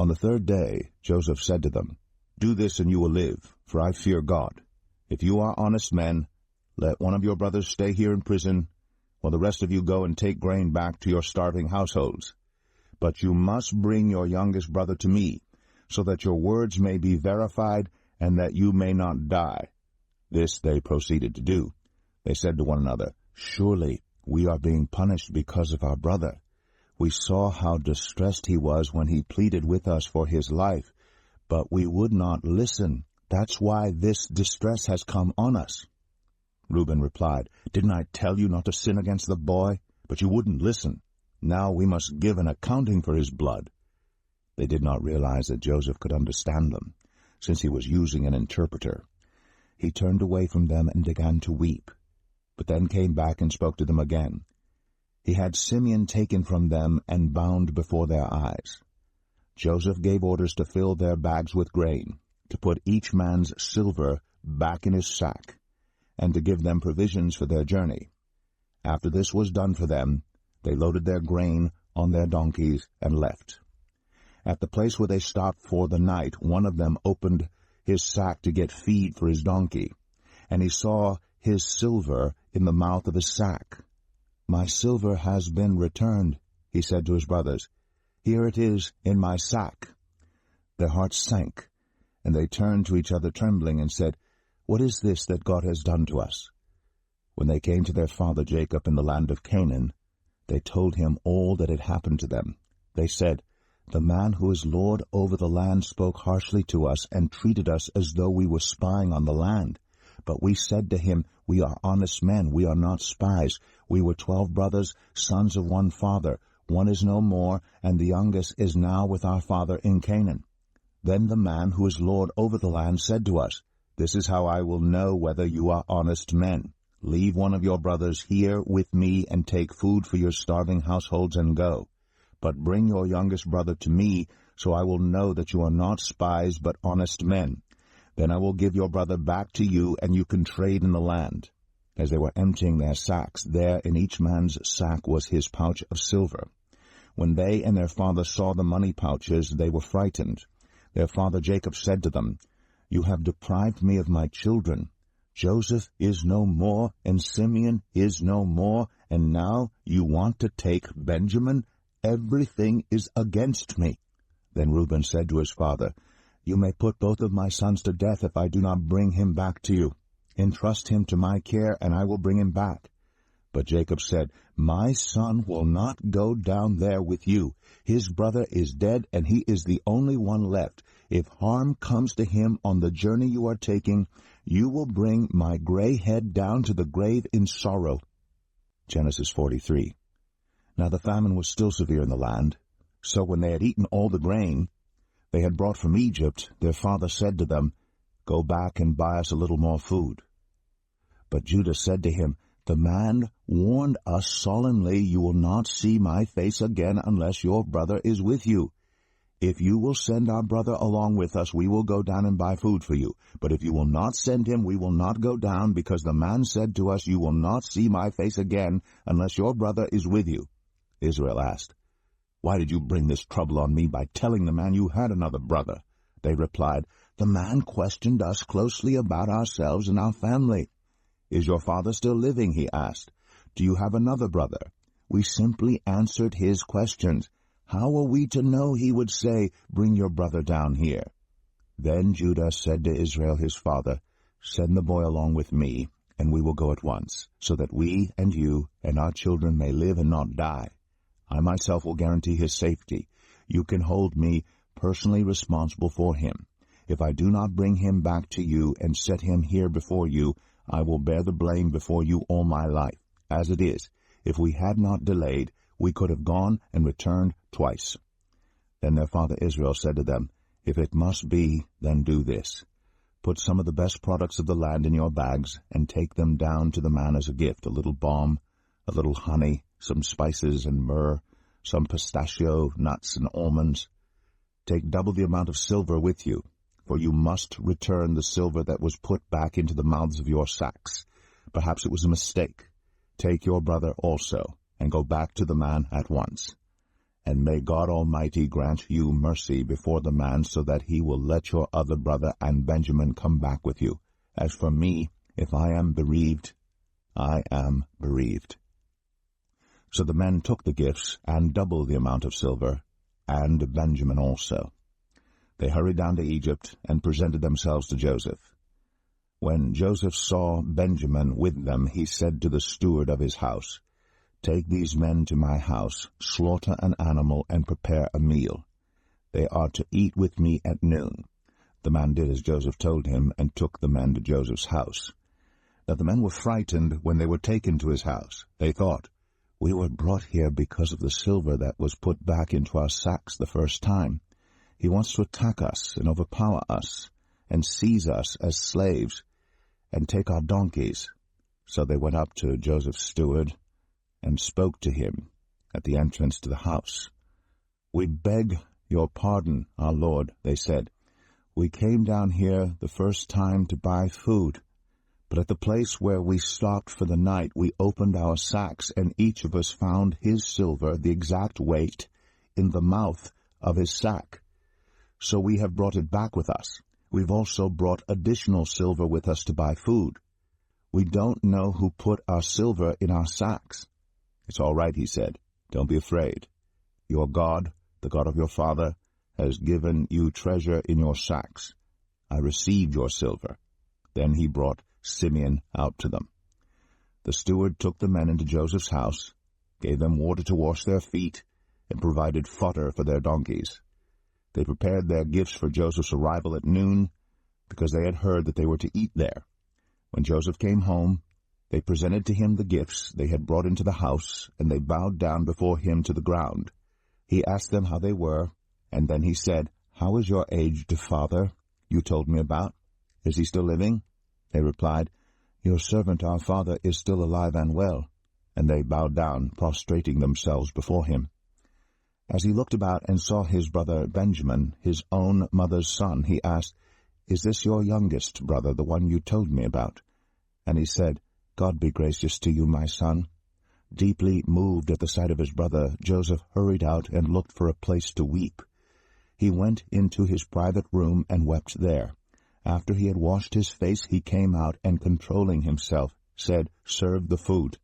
Speaker 1: On the 3rd day, Joseph said to them, "Do this and you will live, for I fear God. If you are honest men, let one of your brothers stay here in prison, while the rest of you go and take grain back to your starving households. But you must bring your youngest brother to me, so that your words may be verified and that you may not die." This they proceeded to do. They said to one another, "Surely we are being punished because of our brother. We saw how distressed he was when he pleaded with us for his life, but we would not listen. That's why this distress has come on us." Reuben replied, "Didn't I tell you not to sin against the boy? But you wouldn't listen. Now we must give an accounting for his blood." They did not realize that Joseph could understand them, since he was using an interpreter. He turned away from them and began to weep, but then came back and spoke to them again. He had Simeon taken from them and bound before their eyes. Joseph gave orders to fill their bags with grain, to put each man's silver back in his sack, and to give them provisions for their journey. After this was done for them, they loaded their grain on their donkeys and left. At the place where they stopped for the night, one of them opened his sack to get feed for his donkey, and he saw his silver in the mouth of his sack. "My silver has been returned," he said to his brothers. "Here it is in my sack." Their hearts sank, and they turned to each other trembling and said, "What is this that God has done to us?" When they came to their father Jacob in the land of Canaan, they told him all that had happened to them. They said, "The man who is lord over the land spoke harshly to us and treated us as though we were spying on the land. But we said to him, 'We are honest men, we are not spies. We were 12 brothers, sons of one father. One is no more, and the youngest is now with our father in Canaan.' Then the man who is lord over the land said to us, 'This is how I will know whether you are honest men. Leave one of your brothers here with me and take food for your starving households and go. But bring your youngest brother to me, so I will know that you are not spies but honest men. Then I will give your brother back to you, and you can trade in the land.' As they were emptying their sacks, there in each man's sack was his pouch of silver. When they and their father saw the money pouches, they were frightened. Their father Jacob said to them, 'You have deprived me of my children. Joseph is no more, and Simeon is no more, and now you want to take Benjamin? Everything is against me.' Then Reuben said to his father, 'You may put both of my sons to death if I do not bring him back to you. Entrust him to my care, and I will bring him back.' But Jacob said, 'My son will not go down there with you. His brother is dead, and he is the only one left. If harm comes to him on the journey you are taking, you will bring my gray head down to the grave in sorrow. Genesis 43. Now the famine was still severe in the land. So when they had eaten all the grain they had brought from Egypt, their father said to them, Go back and buy us a little more food. But Judah said to him, The man warned us solemnly, You will not see my face again unless your brother is with you. If you will send our brother along with us, we will go down and buy food for you. But if you will not send him, we will not go down, because the man said to us, You will not see my face again unless your brother is with you. Israel asked, Why did you bring this trouble on me by telling the man you had another brother? They replied, The man questioned us closely about ourselves and our family. Is your father still living? He asked. Do you have another brother? We simply answered his questions. How are we to know he would say, Bring your brother down here? Then Judah said to Israel his father, Send the boy along with me, and we will go at once, so that we and you and our children may live and not die. I myself will guarantee his safety. You can hold me personally responsible for him. If I do not bring him back to you and set him here before you, I will bear the blame before you all my life. As it is, if we had not delayed, we could have gone and returned twice. Then their father Israel said to them, If it must be, then do this. Put some of the best products of the land in your bags, and take them down to the man as a gift, a little balm, a little honey, some spices and myrrh, some pistachio, nuts, and almonds. Take double the amount of silver with you, for you must return the silver that was put back into the mouths of your sacks. Perhaps it was a mistake. Take your brother also, and go back to the man at once. And may God Almighty grant you mercy before the man, so that he will let your other brother and Benjamin come back with you. As for me, if I am bereaved, I am bereaved. So the men took the gifts, and double the amount of silver, and Benjamin also. They hurried down to Egypt, and presented themselves to Joseph. When Joseph saw Benjamin with them, he said to the steward of his house, Take these men to my house, slaughter an animal, and prepare a meal. They are to eat with me at noon. The man did as Joseph told him, and took the men to Joseph's house. Now the men were frightened when they were taken to his house. They thought, We were brought here because of the silver that was put back into our sacks the first time. He wants to attack us and overpower us, and seize us as slaves, and take our donkeys. So they went up to Joseph's steward, and spoke to him at the entrance to the house. We beg your pardon, our lord, they said. We came down here the first time to buy food, but at the place where we stopped for the night we opened our sacks, and each of us found his silver, the exact weight, in the mouth of his sack. So we have brought it back with us. We've also brought additional silver with us to buy food. We don't know who put our silver in our sacks. It's all right, he said. Don't be afraid. Your God, the God of your father, has given you treasure in your sacks. I received your silver. Then he brought Simeon out to them. The steward took the men into Joseph's house, gave them water to wash their feet, and provided fodder for their donkeys. They prepared their gifts for Joseph's arrival at noon, because they had heard that they were to eat there. When Joseph came home, they presented to him the gifts they had brought into the house, and they bowed down before him to the ground. He asked them how they were, and then he said, How is your aged father you told me about? Is he still living? They replied, Your servant our father is still alive and well. And they bowed down, prostrating themselves before him. As he looked about and saw his brother Benjamin, his own mother's son, he asked, Is this your youngest brother, the one you told me about? And he said, God be gracious to you, my son. Deeply moved at the sight of his brother, Joseph hurried out and looked for a place to weep. He went into his private room and wept there. After he had washed his face, he came out and, controlling himself, said, Serve the food.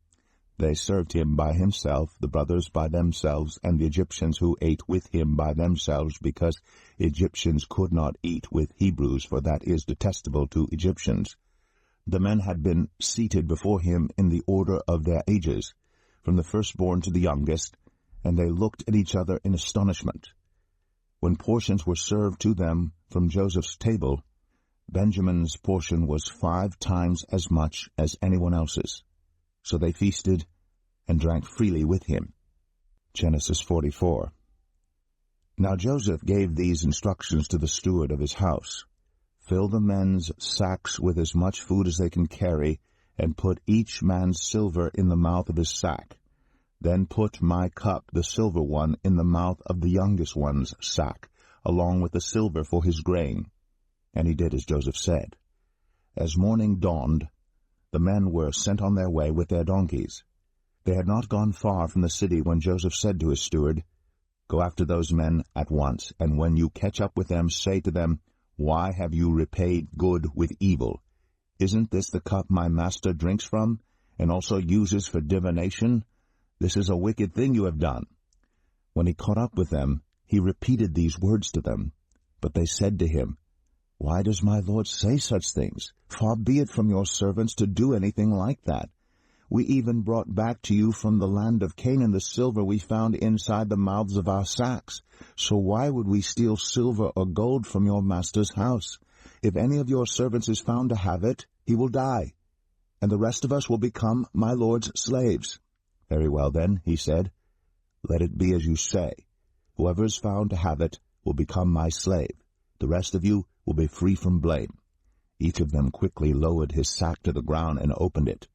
Speaker 1: They served him by himself, the brothers by themselves, and the Egyptians who ate with him by themselves, because Egyptians could not eat with Hebrews, for that is detestable to Egyptians. The men had been seated before him in the order of their ages, from the firstborn to the youngest, and they looked at each other in astonishment. When portions were served to them, from Joseph's table, Benjamin's portion was 5 times as much as anyone else's. So they feasted and drank freely with him. Genesis 44. Now Joseph gave these instructions to the steward of his house. Fill the men's sacks with as much food as they can carry, and put each man's silver in the mouth of his sack. Then put my cup, the silver one, in the mouth of the youngest one's sack, along with the silver for his grain. And he did as Joseph said. As morning dawned, the men were sent on their way with their donkeys. They had not gone far from the city when Joseph said to his steward, Go after those men at once, and when you catch up with them, say to them, Why have you repaid good with evil? Isn't this the cup my master drinks from, and also uses for divination? This is a wicked thing you have done. When he caught up with them, he repeated these words to them. But they said to him, Why does my lord say such things? Far be it from your servants to do anything like that. We even brought back to you from the land of Canaan the silver we found inside the mouths of our sacks. So why would we steal silver or gold from your master's house? If any of your servants is found to have it, he will die, and the rest of us will become my lord's slaves. Very well then, he said, Let it be as you say. Whoever is found to have it will become my slave. The rest of you will be free from blame. Each of them quickly lowered his sack to the ground and opened it.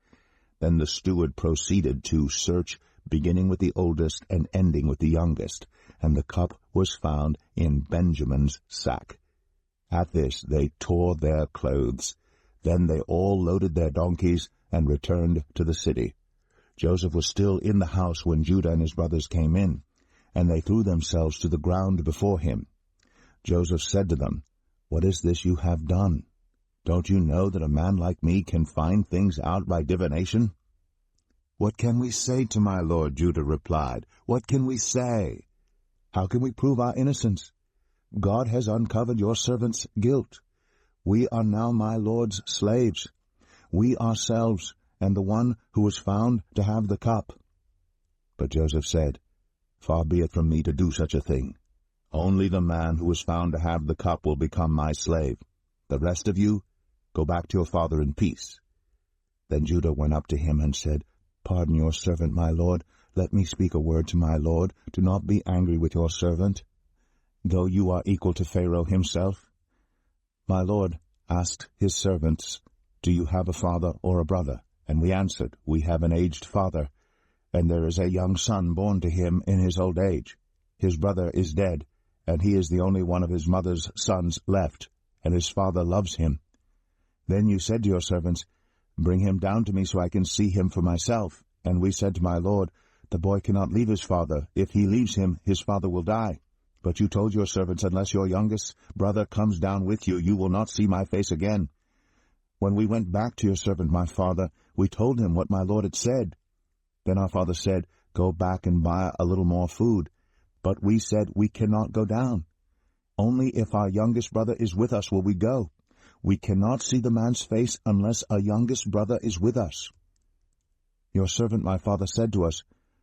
Speaker 1: Then the steward proceeded to search, beginning with the oldest and ending with the youngest, and the cup was found in Benjamin's sack. At this they tore their clothes. Then they all loaded their donkeys and returned to the city. Joseph was still in the house when Judah and his brothers came in, and they threw themselves to the ground before him. Joseph said to them, What is this you have done? Don't you know that a man like me can find things out by divination? What can we say to my lord? Judah replied. What can we say? How can we prove our innocence? God has uncovered your servant's guilt. We are now my lord's slaves, we ourselves, and the one who was found to have the cup. But Joseph said, Far be it from me to do such a thing. Only the man who was found to have the cup will become my slave. The rest of you, go back to your father in peace. Then Judah went up to him and said, Pardon your servant, my lord. Let me speak a word to my lord. Do not be angry with your servant, though you are equal to Pharaoh himself. My lord asked his servants, Do you have a father or a brother? And we answered, We have an aged father, and there is a young son born to him in his old age. His brother is dead, and he is the only one of his mother's sons left, and his father loves him. Then you said to your servants, Bring him down to me so I can see him for myself. And we said to my lord, The boy cannot leave his father. If he leaves him, his father will die. But you told your servants, Unless your youngest brother comes down with you, you will not see my face again. When we went back to your servant my father, we told him what my lord had said. Then our father said, Go back and buy a little more food. But we said, We cannot go down. Only if our youngest brother is with us will we go. We cannot see the man's face unless our youngest brother is with us. Your servant my father said to us,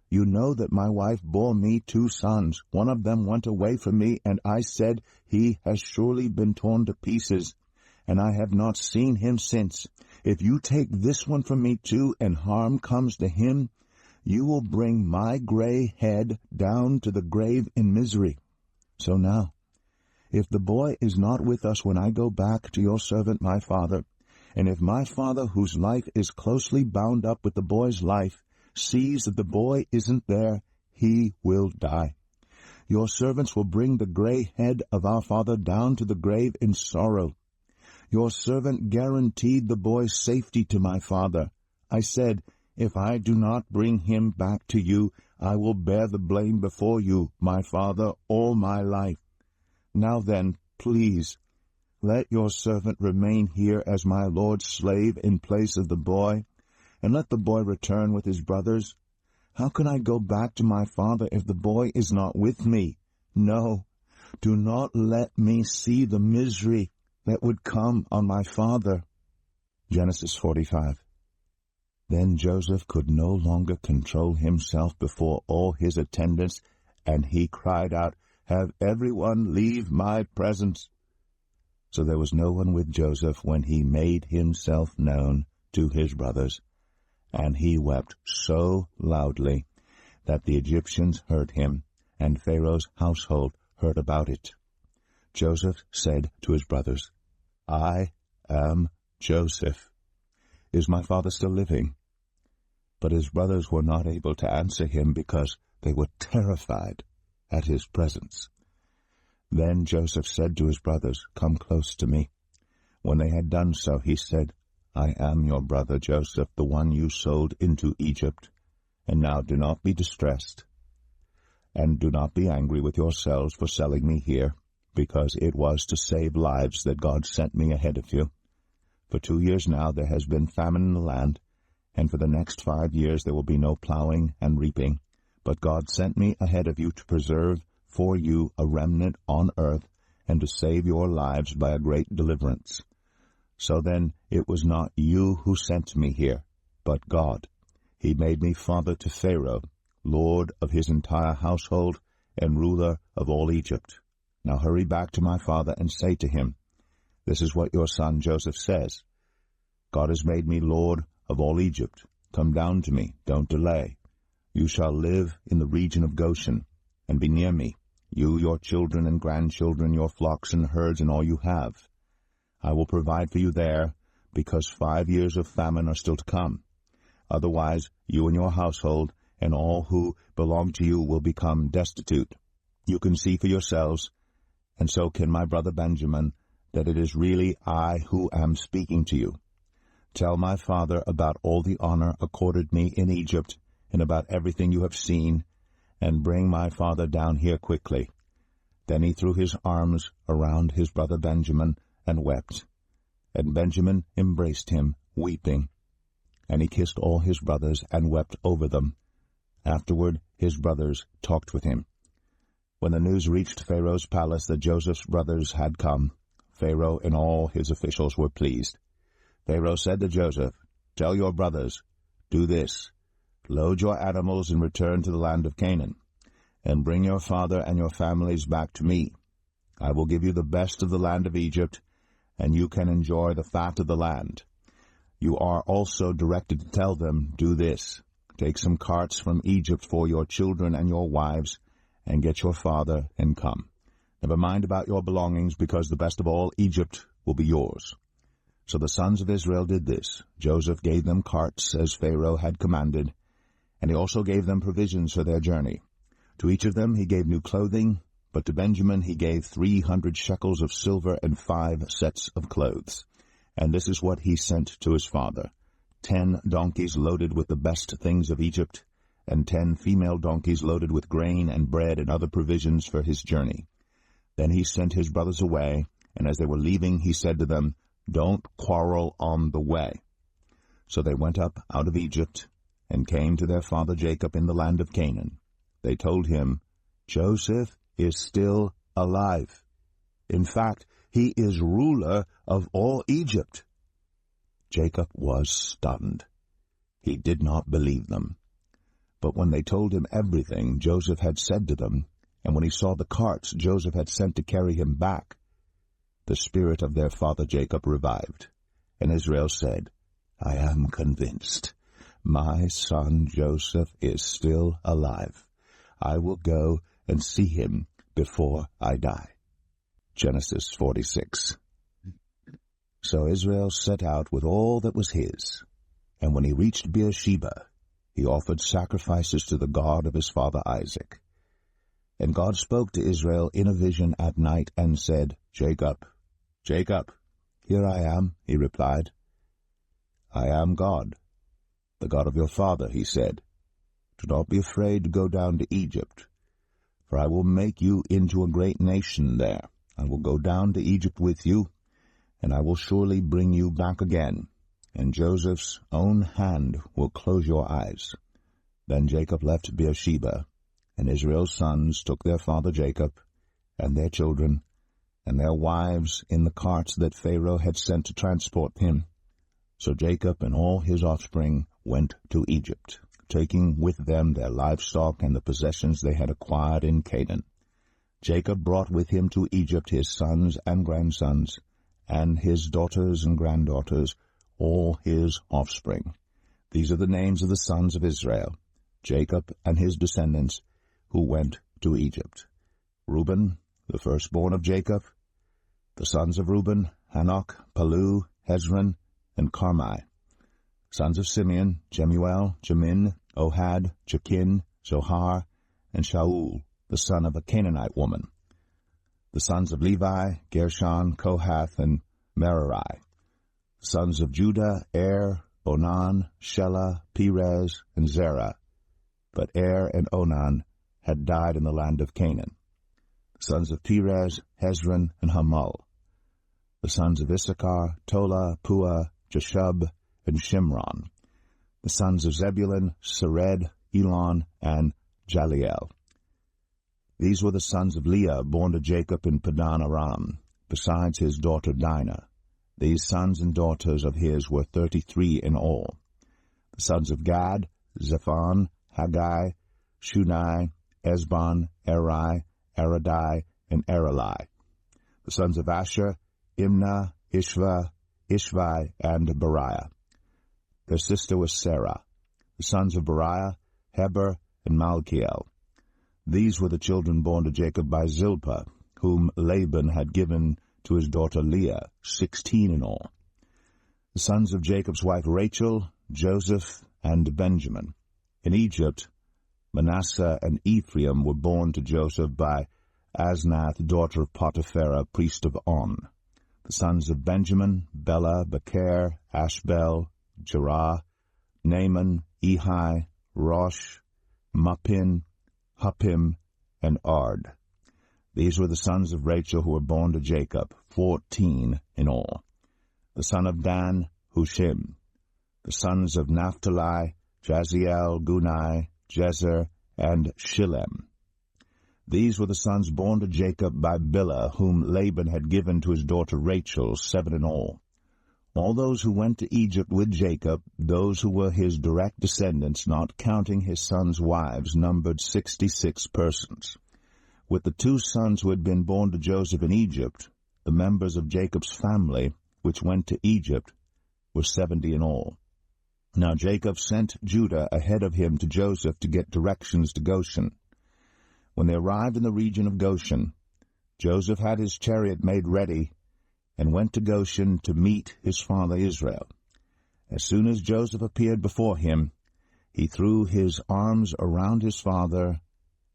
Speaker 1: You know that my wife bore me 2 sons. One of them went away from me, and I said, He has surely been torn to pieces, and I have not seen him since. If you take this one from me too, and harm comes to him, you will bring my gray head down to the grave in misery. So now, if the boy is not with us when I go back to your servant my father, and if my father, whose life is closely bound up with the boy's life, sees that the boy isn't there, he will die. Your servants will bring the gray head of our father down to the grave in sorrow. Your servant guaranteed the boy's safety to my father. I said, If I do not bring him back to you, I will bear the blame before you, my father, all my life. Now then, please, let your servant remain here as my lord's slave in place of the boy, and let the boy return with his brothers. How can I go back to my father if the boy is not with me? No, do not let me see the misery that would come on my father. Genesis 45. Then Joseph could no longer control himself before all his attendants, and he cried out, Have everyone leave my presence. So there was no one with Joseph when he made himself known to his brothers, and he wept so loudly that the Egyptians heard him, and Pharaoh's household heard about it. Joseph said to his brothers, I am Joseph. Is my father still living? But his brothers were not able to answer him because they were terrified at his presence. Then Joseph said to his brothers, Come close to me. When they had done so, he said, I am your brother Joseph, the one you sold into Egypt. And now do not be distressed, and do not be angry with yourselves for selling me here, because it was to save lives that God sent me ahead of you. For 2 years now there has been famine in the land, and for the next 5 years there will be no plowing and reaping. But God sent me ahead of you to preserve for you a remnant on earth, and to save your lives by a great deliverance. So then it was not you who sent me here, but God. He made me father to Pharaoh, lord of his entire household, and ruler of all Egypt. Now hurry back to my father and say to him, This is what your son Joseph says. God has made me lord of all Egypt. Come down to me, don't delay. You shall live in the region of Goshen, and be near me, you, your children and grandchildren, your flocks and herds, and all you have. I will provide for you there, because 5 years of famine are still to come. Otherwise, you and your household and all who belong to you will become destitute. You can see for yourselves, and so can my brother Benjamin, that it is really I who am speaking to you. Tell my father about all the honor accorded me in Egypt, and about everything you have seen, and bring my father down here quickly. Then he threw his arms around his brother Benjamin and wept. And Benjamin embraced him, weeping. And he kissed all his brothers and wept over them. Afterward his brothers talked with him. When the news reached Pharaoh's palace that Joseph's brothers had come, Pharaoh and all his officials were pleased. Pharaoh said to Joseph, Tell your brothers, do this. Load your animals and return to the land of Canaan, and bring your father and your families back to me. I will give you the best of the land of Egypt, and you can enjoy the fat of the land. You are also directed to tell them, Do this. Take some carts from Egypt for your children and your wives, and get your father and come. Never mind about your belongings, because the best of all Egypt will be yours. So the sons of Israel did this. Joseph gave them carts, as Pharaoh had commanded, and he also gave them provisions for their journey. To each of them he gave new clothing, but to Benjamin he gave 300 shekels of silver and 5 sets of clothes. And this is what he sent to his father: 10 donkeys loaded with the best things of Egypt, and 10 female donkeys loaded with grain and bread and other provisions for his journey. Then he sent his brothers away, and as they were leaving he said to them, Don't quarrel on the way. So they went up out of Egypt, and came to their father Jacob in the land of Canaan. They told him, Joseph is still alive. In fact, he is ruler of all Egypt. Jacob was stunned. He did not believe them. But when they told him everything Joseph had said to them, and when he saw the carts Joseph had sent to carry him back, the spirit of their father Jacob revived. And Israel said, I am convinced. My son Joseph is still alive. I will go and see him before I die. Genesis 46. So Israel set out with all that was his, and when he reached Beersheba, he offered sacrifices to the God of his father Isaac. And God spoke to Israel in a vision at night and said, Jacob, Jacob. Here I am, he replied. I am God, the God of your father, he said. Do not be afraid to go down to Egypt, for I will make you into a great nation there. I will go down to Egypt with you, and I will surely bring you back again, and Joseph's own hand will close your eyes. Then Jacob left Beersheba, and Israel's sons took their father Jacob, and their children, and their wives in the carts that Pharaoh had sent to transport him. So Jacob and all his offspring went to Egypt, taking with them their livestock and the possessions they had acquired in Canaan. Jacob brought with him to Egypt his sons and grandsons, and his daughters and granddaughters, all his offspring. These are the names of the sons of Israel, Jacob and his descendants, who went to Egypt. Reuben, the firstborn of Jacob. The sons of Reuben, Hanok, Palu, Hezron, and Carmi. Sons of Simeon, Jemuel, Jamin, Ohad, Jachin, Zohar, and Shaul, the son of a Canaanite woman. The sons of Levi, Gershon, Kohath, and Merari. Sons of Judah, Er, Onan, Shelah, Perez, and Zerah. But Er and Onan had died in the land of Canaan. The sons of Perez, Hezron, and Hamul. The sons of Issachar, Tola, Pua, Jeshub, and Shimron. The sons of Zebulun, Sered, Elon, and Jaliel. These were the sons of Leah, born to Jacob in Padan Aram, besides his daughter Dinah. These sons and daughters of his were 33 in all. The sons of Gad, Zephon, Haggai, Shunai, Esbon, Eri, Aradai, and Erelai. The sons of Asher, Imnah, Ishva, Ishvi, and Beriah. Their sister was Sarah. The sons of Beriah, Heber, and Malkiel. These were the children born to Jacob by Zilpah, whom Laban had given to his daughter Leah, 16 in all. The sons of Jacob's wife Rachel, Joseph, and Benjamin. In Egypt, Manasseh and Ephraim were born to Joseph by Asnath, daughter of Potiphera, priest of On. The sons of Benjamin, Bela, Becher, Ashbel, Jerah, Naaman, Ehi, Rosh, Muppin, Huppim, and Ard. These were the sons of Rachel who were born to Jacob, 14 in all. The son of Dan, Hushim. The sons of Naphtali, Jaziel, Gunai, Jezer, and Shillem. These were the sons born to Jacob by Bilhah, whom Laban had given to his daughter Rachel, 7 in all. All those who went to Egypt with Jacob, those who were his direct descendants, not counting his sons' wives, numbered 66 persons. With the 2 sons who had been born to Joseph in Egypt, the members of Jacob's family, which went to Egypt, were 70 in all. Now Jacob sent Judah ahead of him to Joseph to get directions to Goshen. When they arrived in the region of Goshen, Joseph had his chariot made ready and went to Goshen to meet his father Israel. As soon as Joseph appeared before him, he threw his arms around his father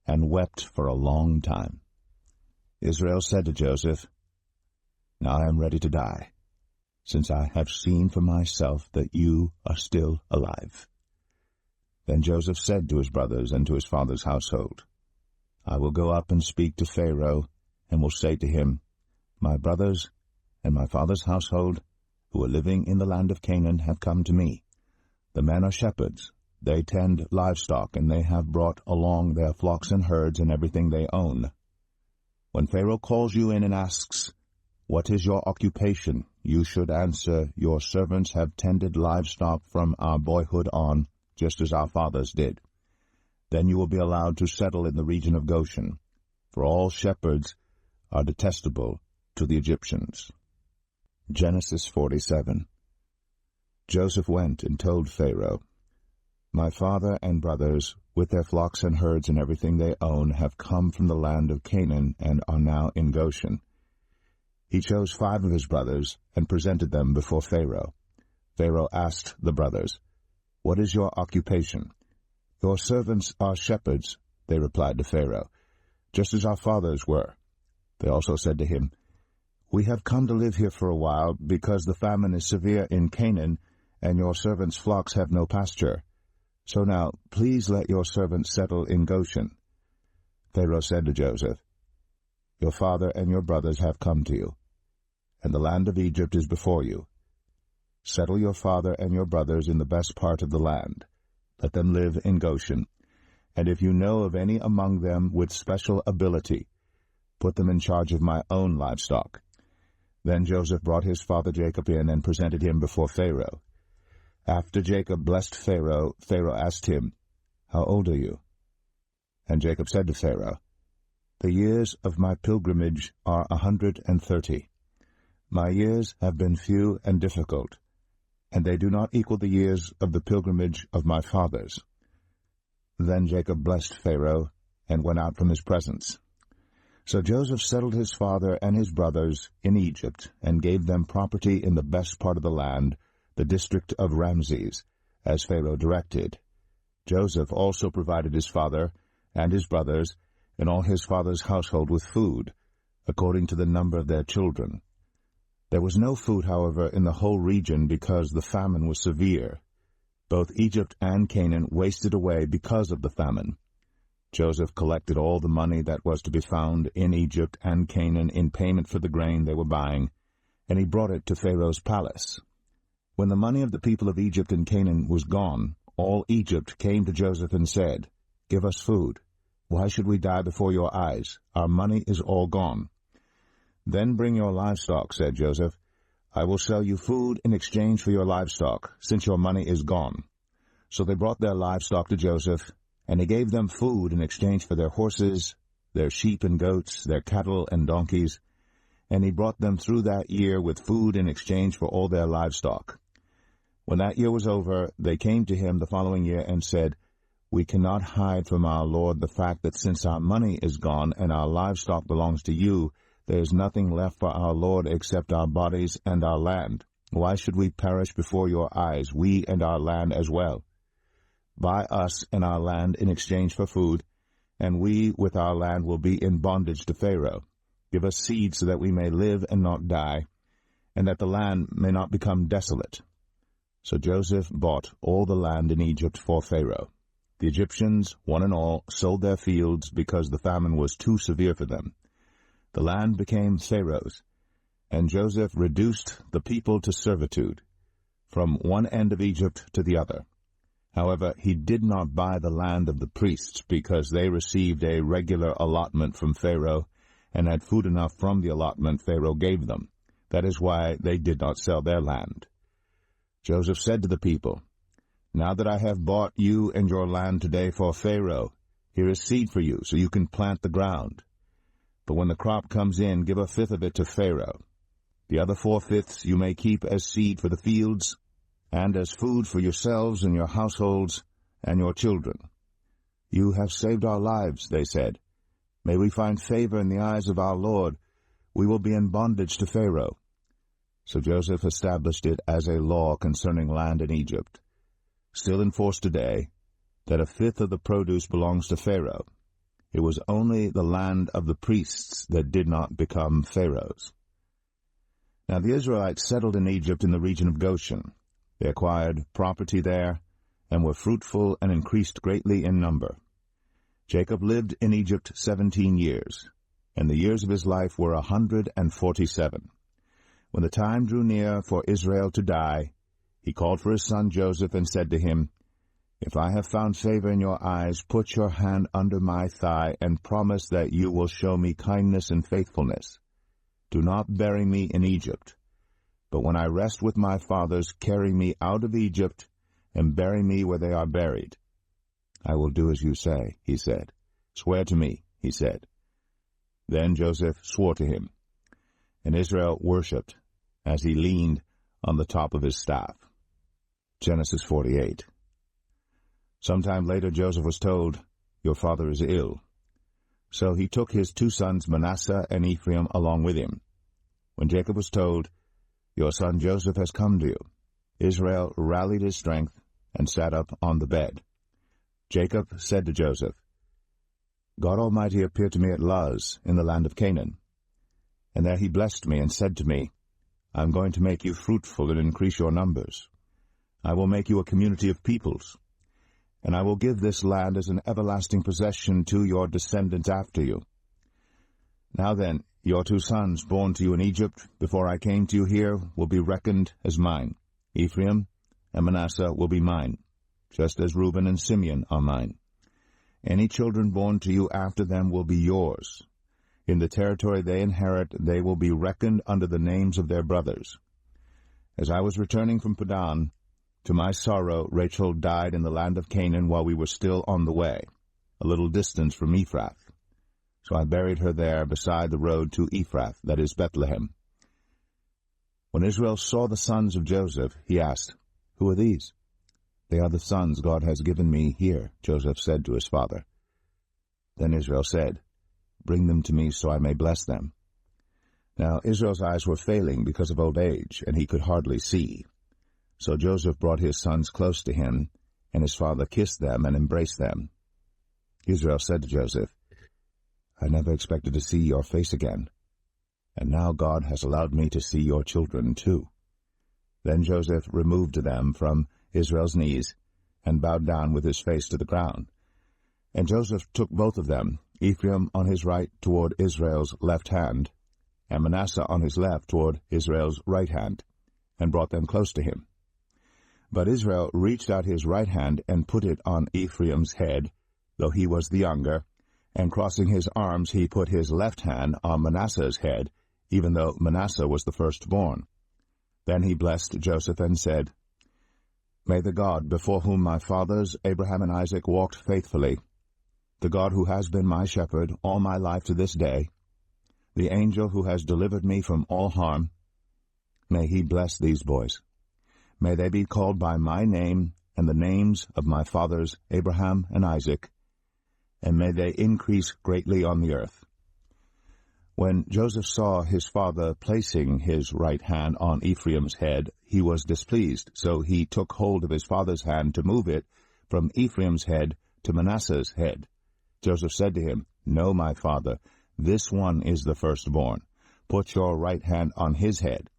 Speaker 1: and wept for a long time. Israel said to Joseph, "Now I am ready to die, since I have seen for myself that you are still alive." Then Joseph said to his brothers and to his father's household, "I will go up and speak to Pharaoh, and will say to him, 'My brothers and my father's household, who are living in the land of Canaan, have come to me. The men are shepherds. They tend livestock, and they have brought along their flocks and herds and everything they own. When Pharaoh calls you in and asks, "What is your occupation?" you should answer, "Your servants have tended livestock from our boyhood on, just as our fathers did." Then you will be allowed to settle in the region of Goshen, for all shepherds are detestable to the Egyptians. Genesis 47. Joseph went and told Pharaoh, "My father and brothers, with their flocks and herds and everything they own, have come from the land of Canaan and are now in Goshen." He chose 5 of his brothers and presented them before Pharaoh. Pharaoh asked the brothers, "What is your occupation?" "Your servants are shepherds," they replied to Pharaoh, "just as our fathers were." They also said to him, "We have come to live here for a while, because the famine is severe in Canaan, and your servants' flocks have no pasture. So now, please let your servants settle in Goshen." Pharaoh said to Joseph, "Your father and your brothers have come to you, and the land of Egypt is before you. Settle your father and your brothers in the best part of the land. Let them live in Goshen, and if you know of any among them with special ability, put them in charge of my own livestock." Then Joseph brought his father Jacob in and presented him before Pharaoh. After Jacob blessed Pharaoh, Pharaoh asked him, "How old are you?" And Jacob said to Pharaoh, "The years of my pilgrimage are 130. My years have been few and difficult, and they do not equal the years of the pilgrimage of my fathers." Then Jacob blessed Pharaoh, and went out from his presence. So Joseph settled his father and his brothers in Egypt, and gave them property in the best part of the land, the district of Ramses, as Pharaoh directed. Joseph also provided his father and his brothers and all his father's household with food, according to the number of their children. There was no food, however, in the whole region, because the famine was severe. Both Egypt and Canaan wasted away because of the famine. Joseph collected all the money that was to be found in Egypt and Canaan in payment for the grain they were buying, and he brought it to Pharaoh's palace. When the money of the people of Egypt and Canaan was gone, all Egypt came to Joseph and said, "Give us food. Why should we die before your eyes? Our money is all gone." "Then bring your livestock," said Joseph. "I will sell you food in exchange for your livestock, since your money is gone." So they brought their livestock to Joseph, and he gave them food in exchange for their horses, their sheep and goats, their cattle and donkeys, and he brought them through that year with food in exchange for all their livestock. When that year was over, they came to him the following year and said, "We cannot hide from our Lord the fact that since our money is gone and our livestock belongs to you, there is nothing left for our Lord except our bodies and our land. Why should we perish before your eyes, we and our land as well? Buy us and our land in exchange for food, and we with our land will be in bondage to Pharaoh. Give us seed so that we may live and not die, and that the land may not become desolate." So Joseph bought all the land in Egypt for Pharaoh. The Egyptians, one and all, sold their fields because the famine was too severe for them. The land became Pharaoh's, and Joseph reduced the people to servitude, from one end of Egypt to the other. However, he did not buy the land of the priests, because they received a regular allotment from Pharaoh, and had food enough from the allotment Pharaoh gave them. That is why they did not sell their land. Joseph said to the people, "Now that I have bought you and your land today for Pharaoh, here is seed for you, so you can plant the ground. But when the crop comes in, give a fifth of it to Pharaoh. The other 4/5 you may keep as seed for the fields, and as food for yourselves and your households and your children." "You have saved our lives," they said. "May we find favor in the eyes of our Lord. We will be in bondage to Pharaoh." So Joseph established it as a law concerning land in Egypt, still in force today, that a fifth of the produce belongs to Pharaoh. It was only the land of the priests that did not become Pharaoh's. Now the Israelites settled in Egypt in the region of Goshen. They acquired property there, and were fruitful and increased greatly in number. Jacob lived in Egypt 17 years, and the years of his life were 147. When the time drew near for Israel to die, he called for his son Joseph and said to him, "If I have found favor in your eyes, put your hand under my thigh and promise that you will show me kindness and faithfulness. Do not bury me in Egypt. But when I rest with my fathers, carry me out of Egypt and bury me where they are buried." "I will do as you say," he said. "Swear to me," he said. Then Joseph swore to him, and Israel worshipped as he leaned on the top of his staff. Genesis 48. Sometime later Joseph was told, "Your father is ill." So he took his 2 sons Manasseh and Ephraim along with him. When Jacob was told, "Your son Joseph has come to you," Israel rallied his strength and sat up on the bed. Jacob said to Joseph, "God Almighty appeared to me at Luz in the land of Canaan. And there he blessed me and said to me, 'I am going to make you fruitful and increase your numbers. I will make you a community of peoples, and I will give this land as an everlasting possession to your descendants after you. Now then, your 2 sons born to you in Egypt before I came to you here will be reckoned as mine. Ephraim and Manasseh will be mine, just as Reuben and Simeon are mine. Any children born to you after them will be yours. In the territory they inherit, they will be reckoned under the names of their brothers. As I was returning from Padan, to my sorrow Rachel died in the land of Canaan while we were still on the way, a little distance from Ephrath. So I buried her there beside the road to Ephrath, that is Bethlehem. When Israel saw the sons of Joseph, he asked, "Who are these?" "They are the sons God has given me here," Joseph said to his father. Then Israel said, "Bring them to me so I may bless them." Now Israel's eyes were failing because of old age, and he could hardly see. So Joseph brought his sons close to him, and his father kissed them and embraced them. Israel said to Joseph, "I never expected to see your face again, and now God has allowed me to see your children too." Then Joseph removed them from Israel's knees, and bowed down with his face to the ground. And Joseph took both of them, Ephraim on his right toward Israel's left hand, and Manasseh on his left toward Israel's right hand, and brought them close to him. But Israel reached out his right hand and put it on Ephraim's head, though he was the younger, and crossing his arms he put his left hand on Manasseh's head, even though Manasseh was the firstborn. Then he blessed Joseph and said, "May the God before whom my fathers Abraham and Isaac walked faithfully, the God who has been my shepherd all my life to this day, the angel who has delivered me from all harm, may he bless these boys. May they be called by my name and the names of my fathers Abraham and Isaac, and may they increase greatly on the earth." When Joseph saw his father placing his right hand on Ephraim's head, he was displeased, so he took hold of his father's hand to move it from Ephraim's head to Manasseh's head. Joseph said to him, "No, my father, this one is the firstborn. Put your right hand on his head."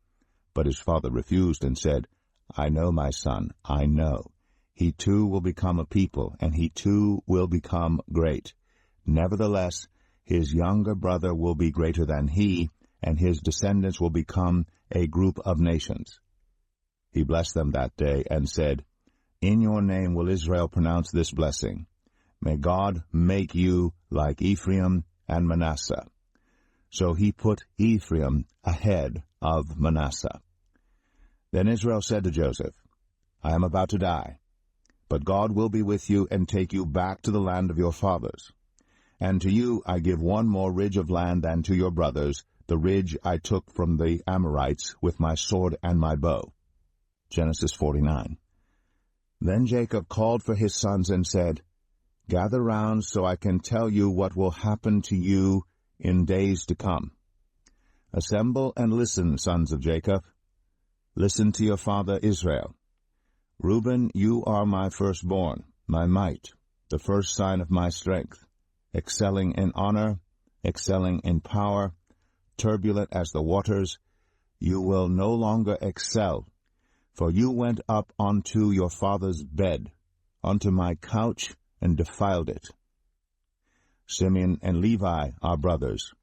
Speaker 1: But his father refused and said, "I know, my son, I know. He too will become a people, and he too will become great. Nevertheless, his younger brother will be greater than he, and his descendants will become a group of nations." He blessed them that day and said, "In your name will Israel pronounce this blessing. May God make you like Ephraim and Manasseh." So he put Ephraim ahead of Manasseh. Then Israel said to Joseph, "I am about to die, but God will be with you and take you back to the land of your fathers. And to you I give one more ridge of land than to your brothers, the ridge I took from the Amorites with my sword and my bow." Genesis 49. Then Jacob called for his sons and said, "Gather round so I can tell you what will happen to you in days to come. Assemble and listen, sons of Jacob. Listen to your father Israel. Reuben, you are my firstborn, my might, the first sign of my strength, excelling in honor, excelling in power, turbulent as the waters. You will no longer excel, for you went up onto your father's bed, onto my couch, and defiled it. Simeon and Levi are brothers.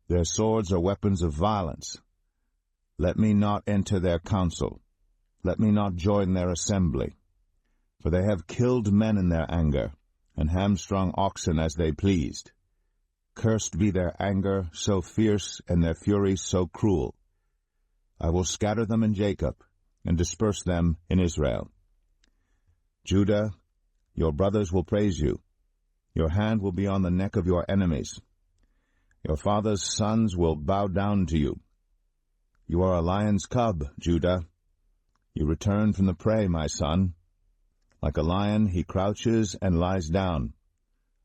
Speaker 1: Their swords are weapons of violence. Let me not enter their council. Let me not join their assembly. For they have killed men in their anger, and hamstrung oxen as they pleased. Cursed be their anger so fierce, and their fury so cruel. I will scatter them in Jacob, and disperse them in Israel. Judah, your brothers will praise you. Your hand will be on the neck of your enemies. Your father's sons will bow down to you. You are a lion's cub, Judah. You return from the prey, my son. Like a lion he crouches and lies down.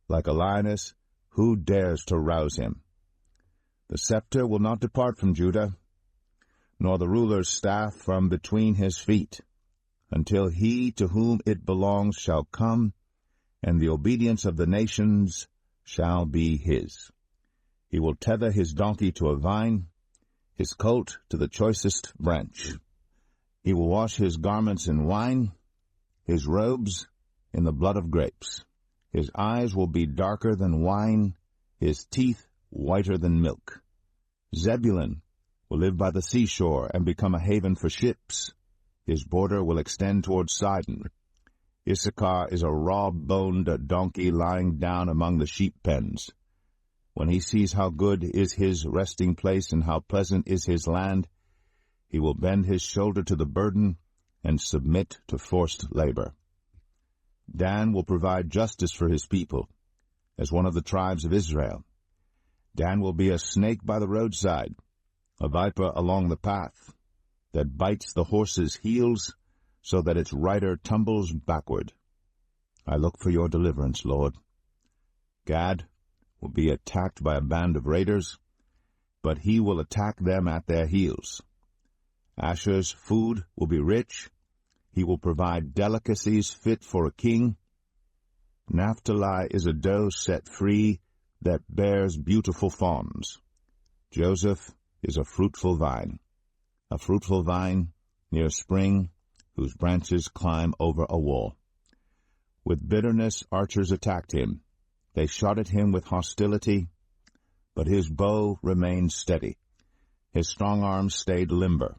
Speaker 1: Like a lioness, who dares to rouse him? The scepter will not depart from Judah, nor the ruler's staff from between his feet, until he to whom it belongs shall come, and the obedience of the nations shall be his. He will tether his donkey to a vine, his colt to the choicest branch. He will wash his garments in wine, his robes in the blood of grapes. His eyes will be darker than wine, his teeth whiter than milk. Zebulun will live by the seashore and become a haven for ships. His border will extend toward Sidon. Issachar is a raw-boned donkey lying down among the sheep pens. When he sees how good is his resting place and how pleasant is his land, he will bend his shoulder to the burden and submit to forced labor. Dan will provide justice for his people, as one of the tribes of Israel. Dan will be a snake by the roadside, a viper along the path. that bites the horse's heels, so that its rider tumbles backward. I look for your deliverance, Lord. Gad will be attacked by a band of raiders, but he will attack them at their heels. Asher's food will be rich. He will provide delicacies fit for a king. Naphtali is a doe set free that bears beautiful fawns. Joseph is a fruitful vine near a spring whose branches climb over a wall. With bitterness archers attacked him. They shot at him with hostility, but his bow remained steady. His strong arm stayed limber.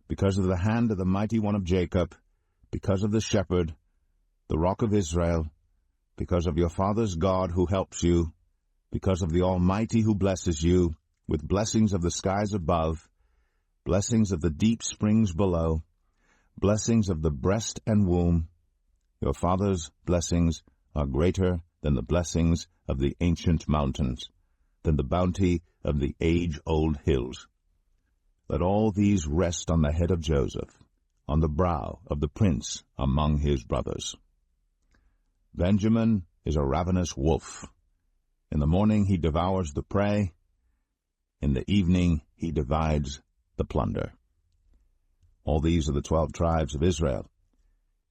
Speaker 1: Because of the hand of the mighty one of Jacob, because of the shepherd, the rock of Israel, because of your father's God who helps you, because of the Almighty who blesses you, with blessings of the skies above, blessings of the deep springs below, blessings of the breast and womb. Your father's blessings are greater than the blessings of the ancient mountains, than the bounty of the age-old hills. Let all these rest on the head of Joseph, on the brow of the prince among his brothers. Benjamin is a ravenous wolf. In the morning he devours the prey. In the evening he divides the plunder. All these are the 12 tribes of Israel,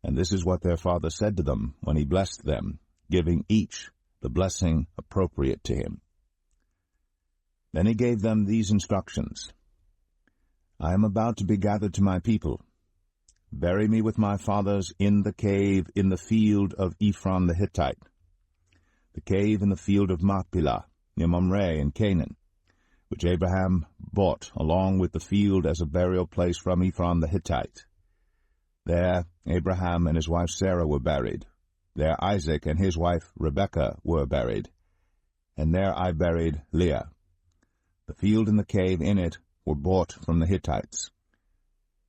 Speaker 1: and this is what their father said to them when he blessed them, giving each the blessing appropriate to him. Then he gave them these instructions. I am about to be gathered to my people. Bury me with my fathers in the cave in the field of Ephron the Hittite, the cave in the field of Machpelah, near Mamre in Canaan, which Abraham bought along with the field as a burial place from Ephron the Hittite. There Abraham and his wife Sarah were buried. There Isaac and his wife Rebekah were buried. And there I buried Leah. The field and the cave in it were bought from the Hittites.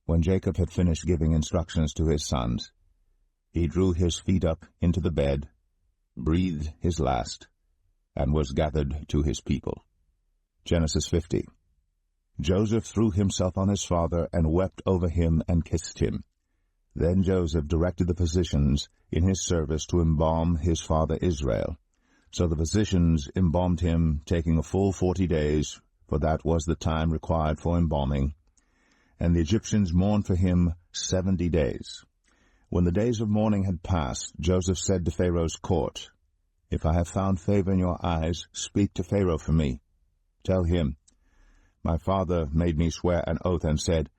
Speaker 1: When Jacob had finished giving instructions to his sons, he drew his feet up into the bed, breathed his last, and was gathered to his people. Genesis 50. Joseph threw himself on his father and wept over him and kissed him. Then Joseph directed the physicians in his service to embalm his father Israel. So the physicians embalmed him, taking a full 40 days, for that was the time required for embalming. And the Egyptians mourned for him 70 days. When the days of mourning had passed, Joseph said to Pharaoh's court, If I have found favor in your eyes, speak to Pharaoh for me. Tell him, My father made me swear an oath and said,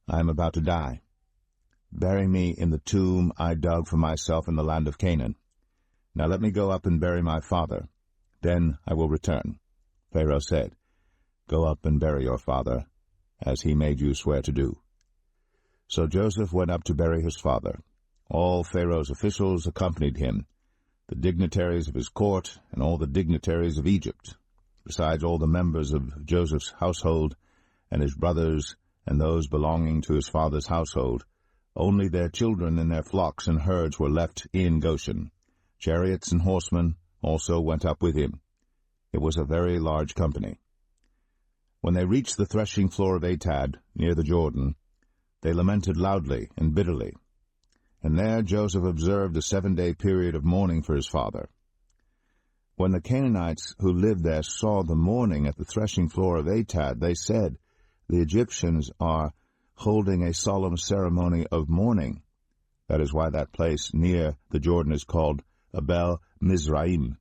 Speaker 1: I am about to die. Bury me in the tomb I dug for myself in the land of Canaan. Now let me go up and bury my father. Then I will return. Pharaoh said, Go up and bury your father, as he made you swear to do. So Joseph went up to bury his father. All Pharaoh's officials accompanied him, the dignitaries of his court and all the dignitaries of Egypt, besides all the members of Joseph's household and his brothers and those belonging to his father's household. Only their children and their flocks and herds were left in Goshen. Chariots and horsemen also went up with him. It was a very large company. When they reached the threshing floor of Atad, near the Jordan, they lamented loudly and bitterly. And there Joseph observed a 7-day period of mourning for his father. When the Canaanites who lived there saw the mourning at the threshing floor of Atad, they said, The Egyptians are holding a solemn ceremony of mourning. That is why that place near the Jordan is called Abel Mizraim.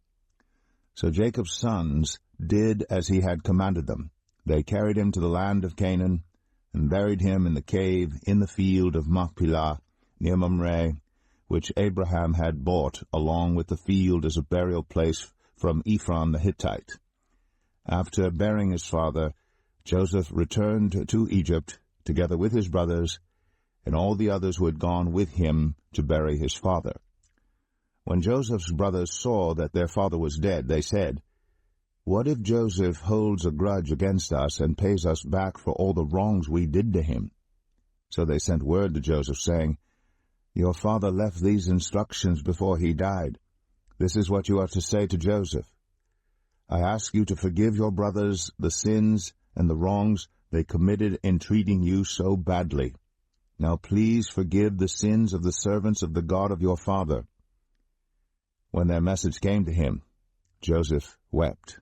Speaker 1: So Jacob's sons did as he had commanded them. They carried him to the land of Canaan, and buried him in the cave in the field of Machpelah, near Mamre, which Abraham had bought along with the field as a burial place from Ephron the Hittite. After burying his father, Joseph returned to Egypt, together with his brothers, and all the others who had gone with him to bury his father. When Joseph's brothers saw that their father was dead, they said, What if Joseph holds a grudge against us and pays us back for all the wrongs we did to him? So they sent word to Joseph, saying, Your father left these instructions before he died. This is what you are to say to Joseph. I ask you to forgive your brothers the sins and the wrongs they committed in treating you so badly. Now please forgive the sins of the servants of the God of your father." When their message came to him, Joseph wept.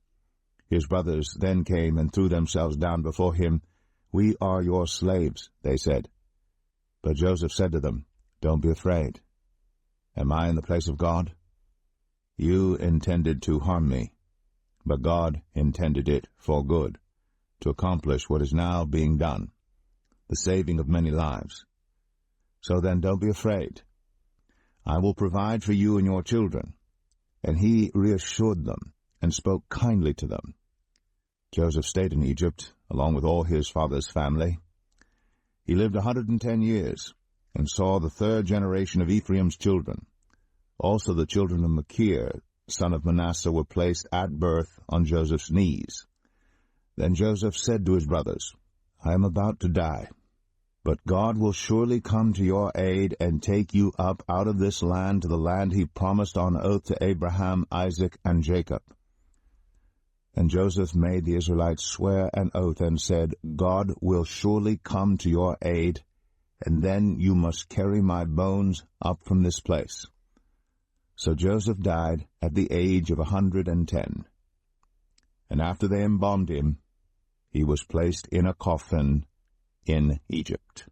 Speaker 1: His brothers then came and threw themselves down before him. "We are your slaves," they said. But Joseph said to them, "Don't be afraid. Am I in the place of God? You intended to harm me, but God intended it for good, to accomplish what is now being done, the saving of many lives. So then don't be afraid. I will provide for you and your children." And he reassured them and spoke kindly to them. Joseph stayed in Egypt, along with all his father's family. He lived 110 years, and saw the third generation of Ephraim's children. Also the children of Machir, son of Manasseh, were placed at birth on Joseph's knees. Then Joseph said to his brothers, "I am about to die, but God will surely come to your aid and take you up out of this land to the land he promised on oath to Abraham, Isaac, and Jacob." And Joseph made the Israelites swear an oath and said, "God will surely come to your aid, and then you must carry my bones up from this place." So Joseph died at the age of 110. And after they embalmed him, he was placed in a coffin in Egypt.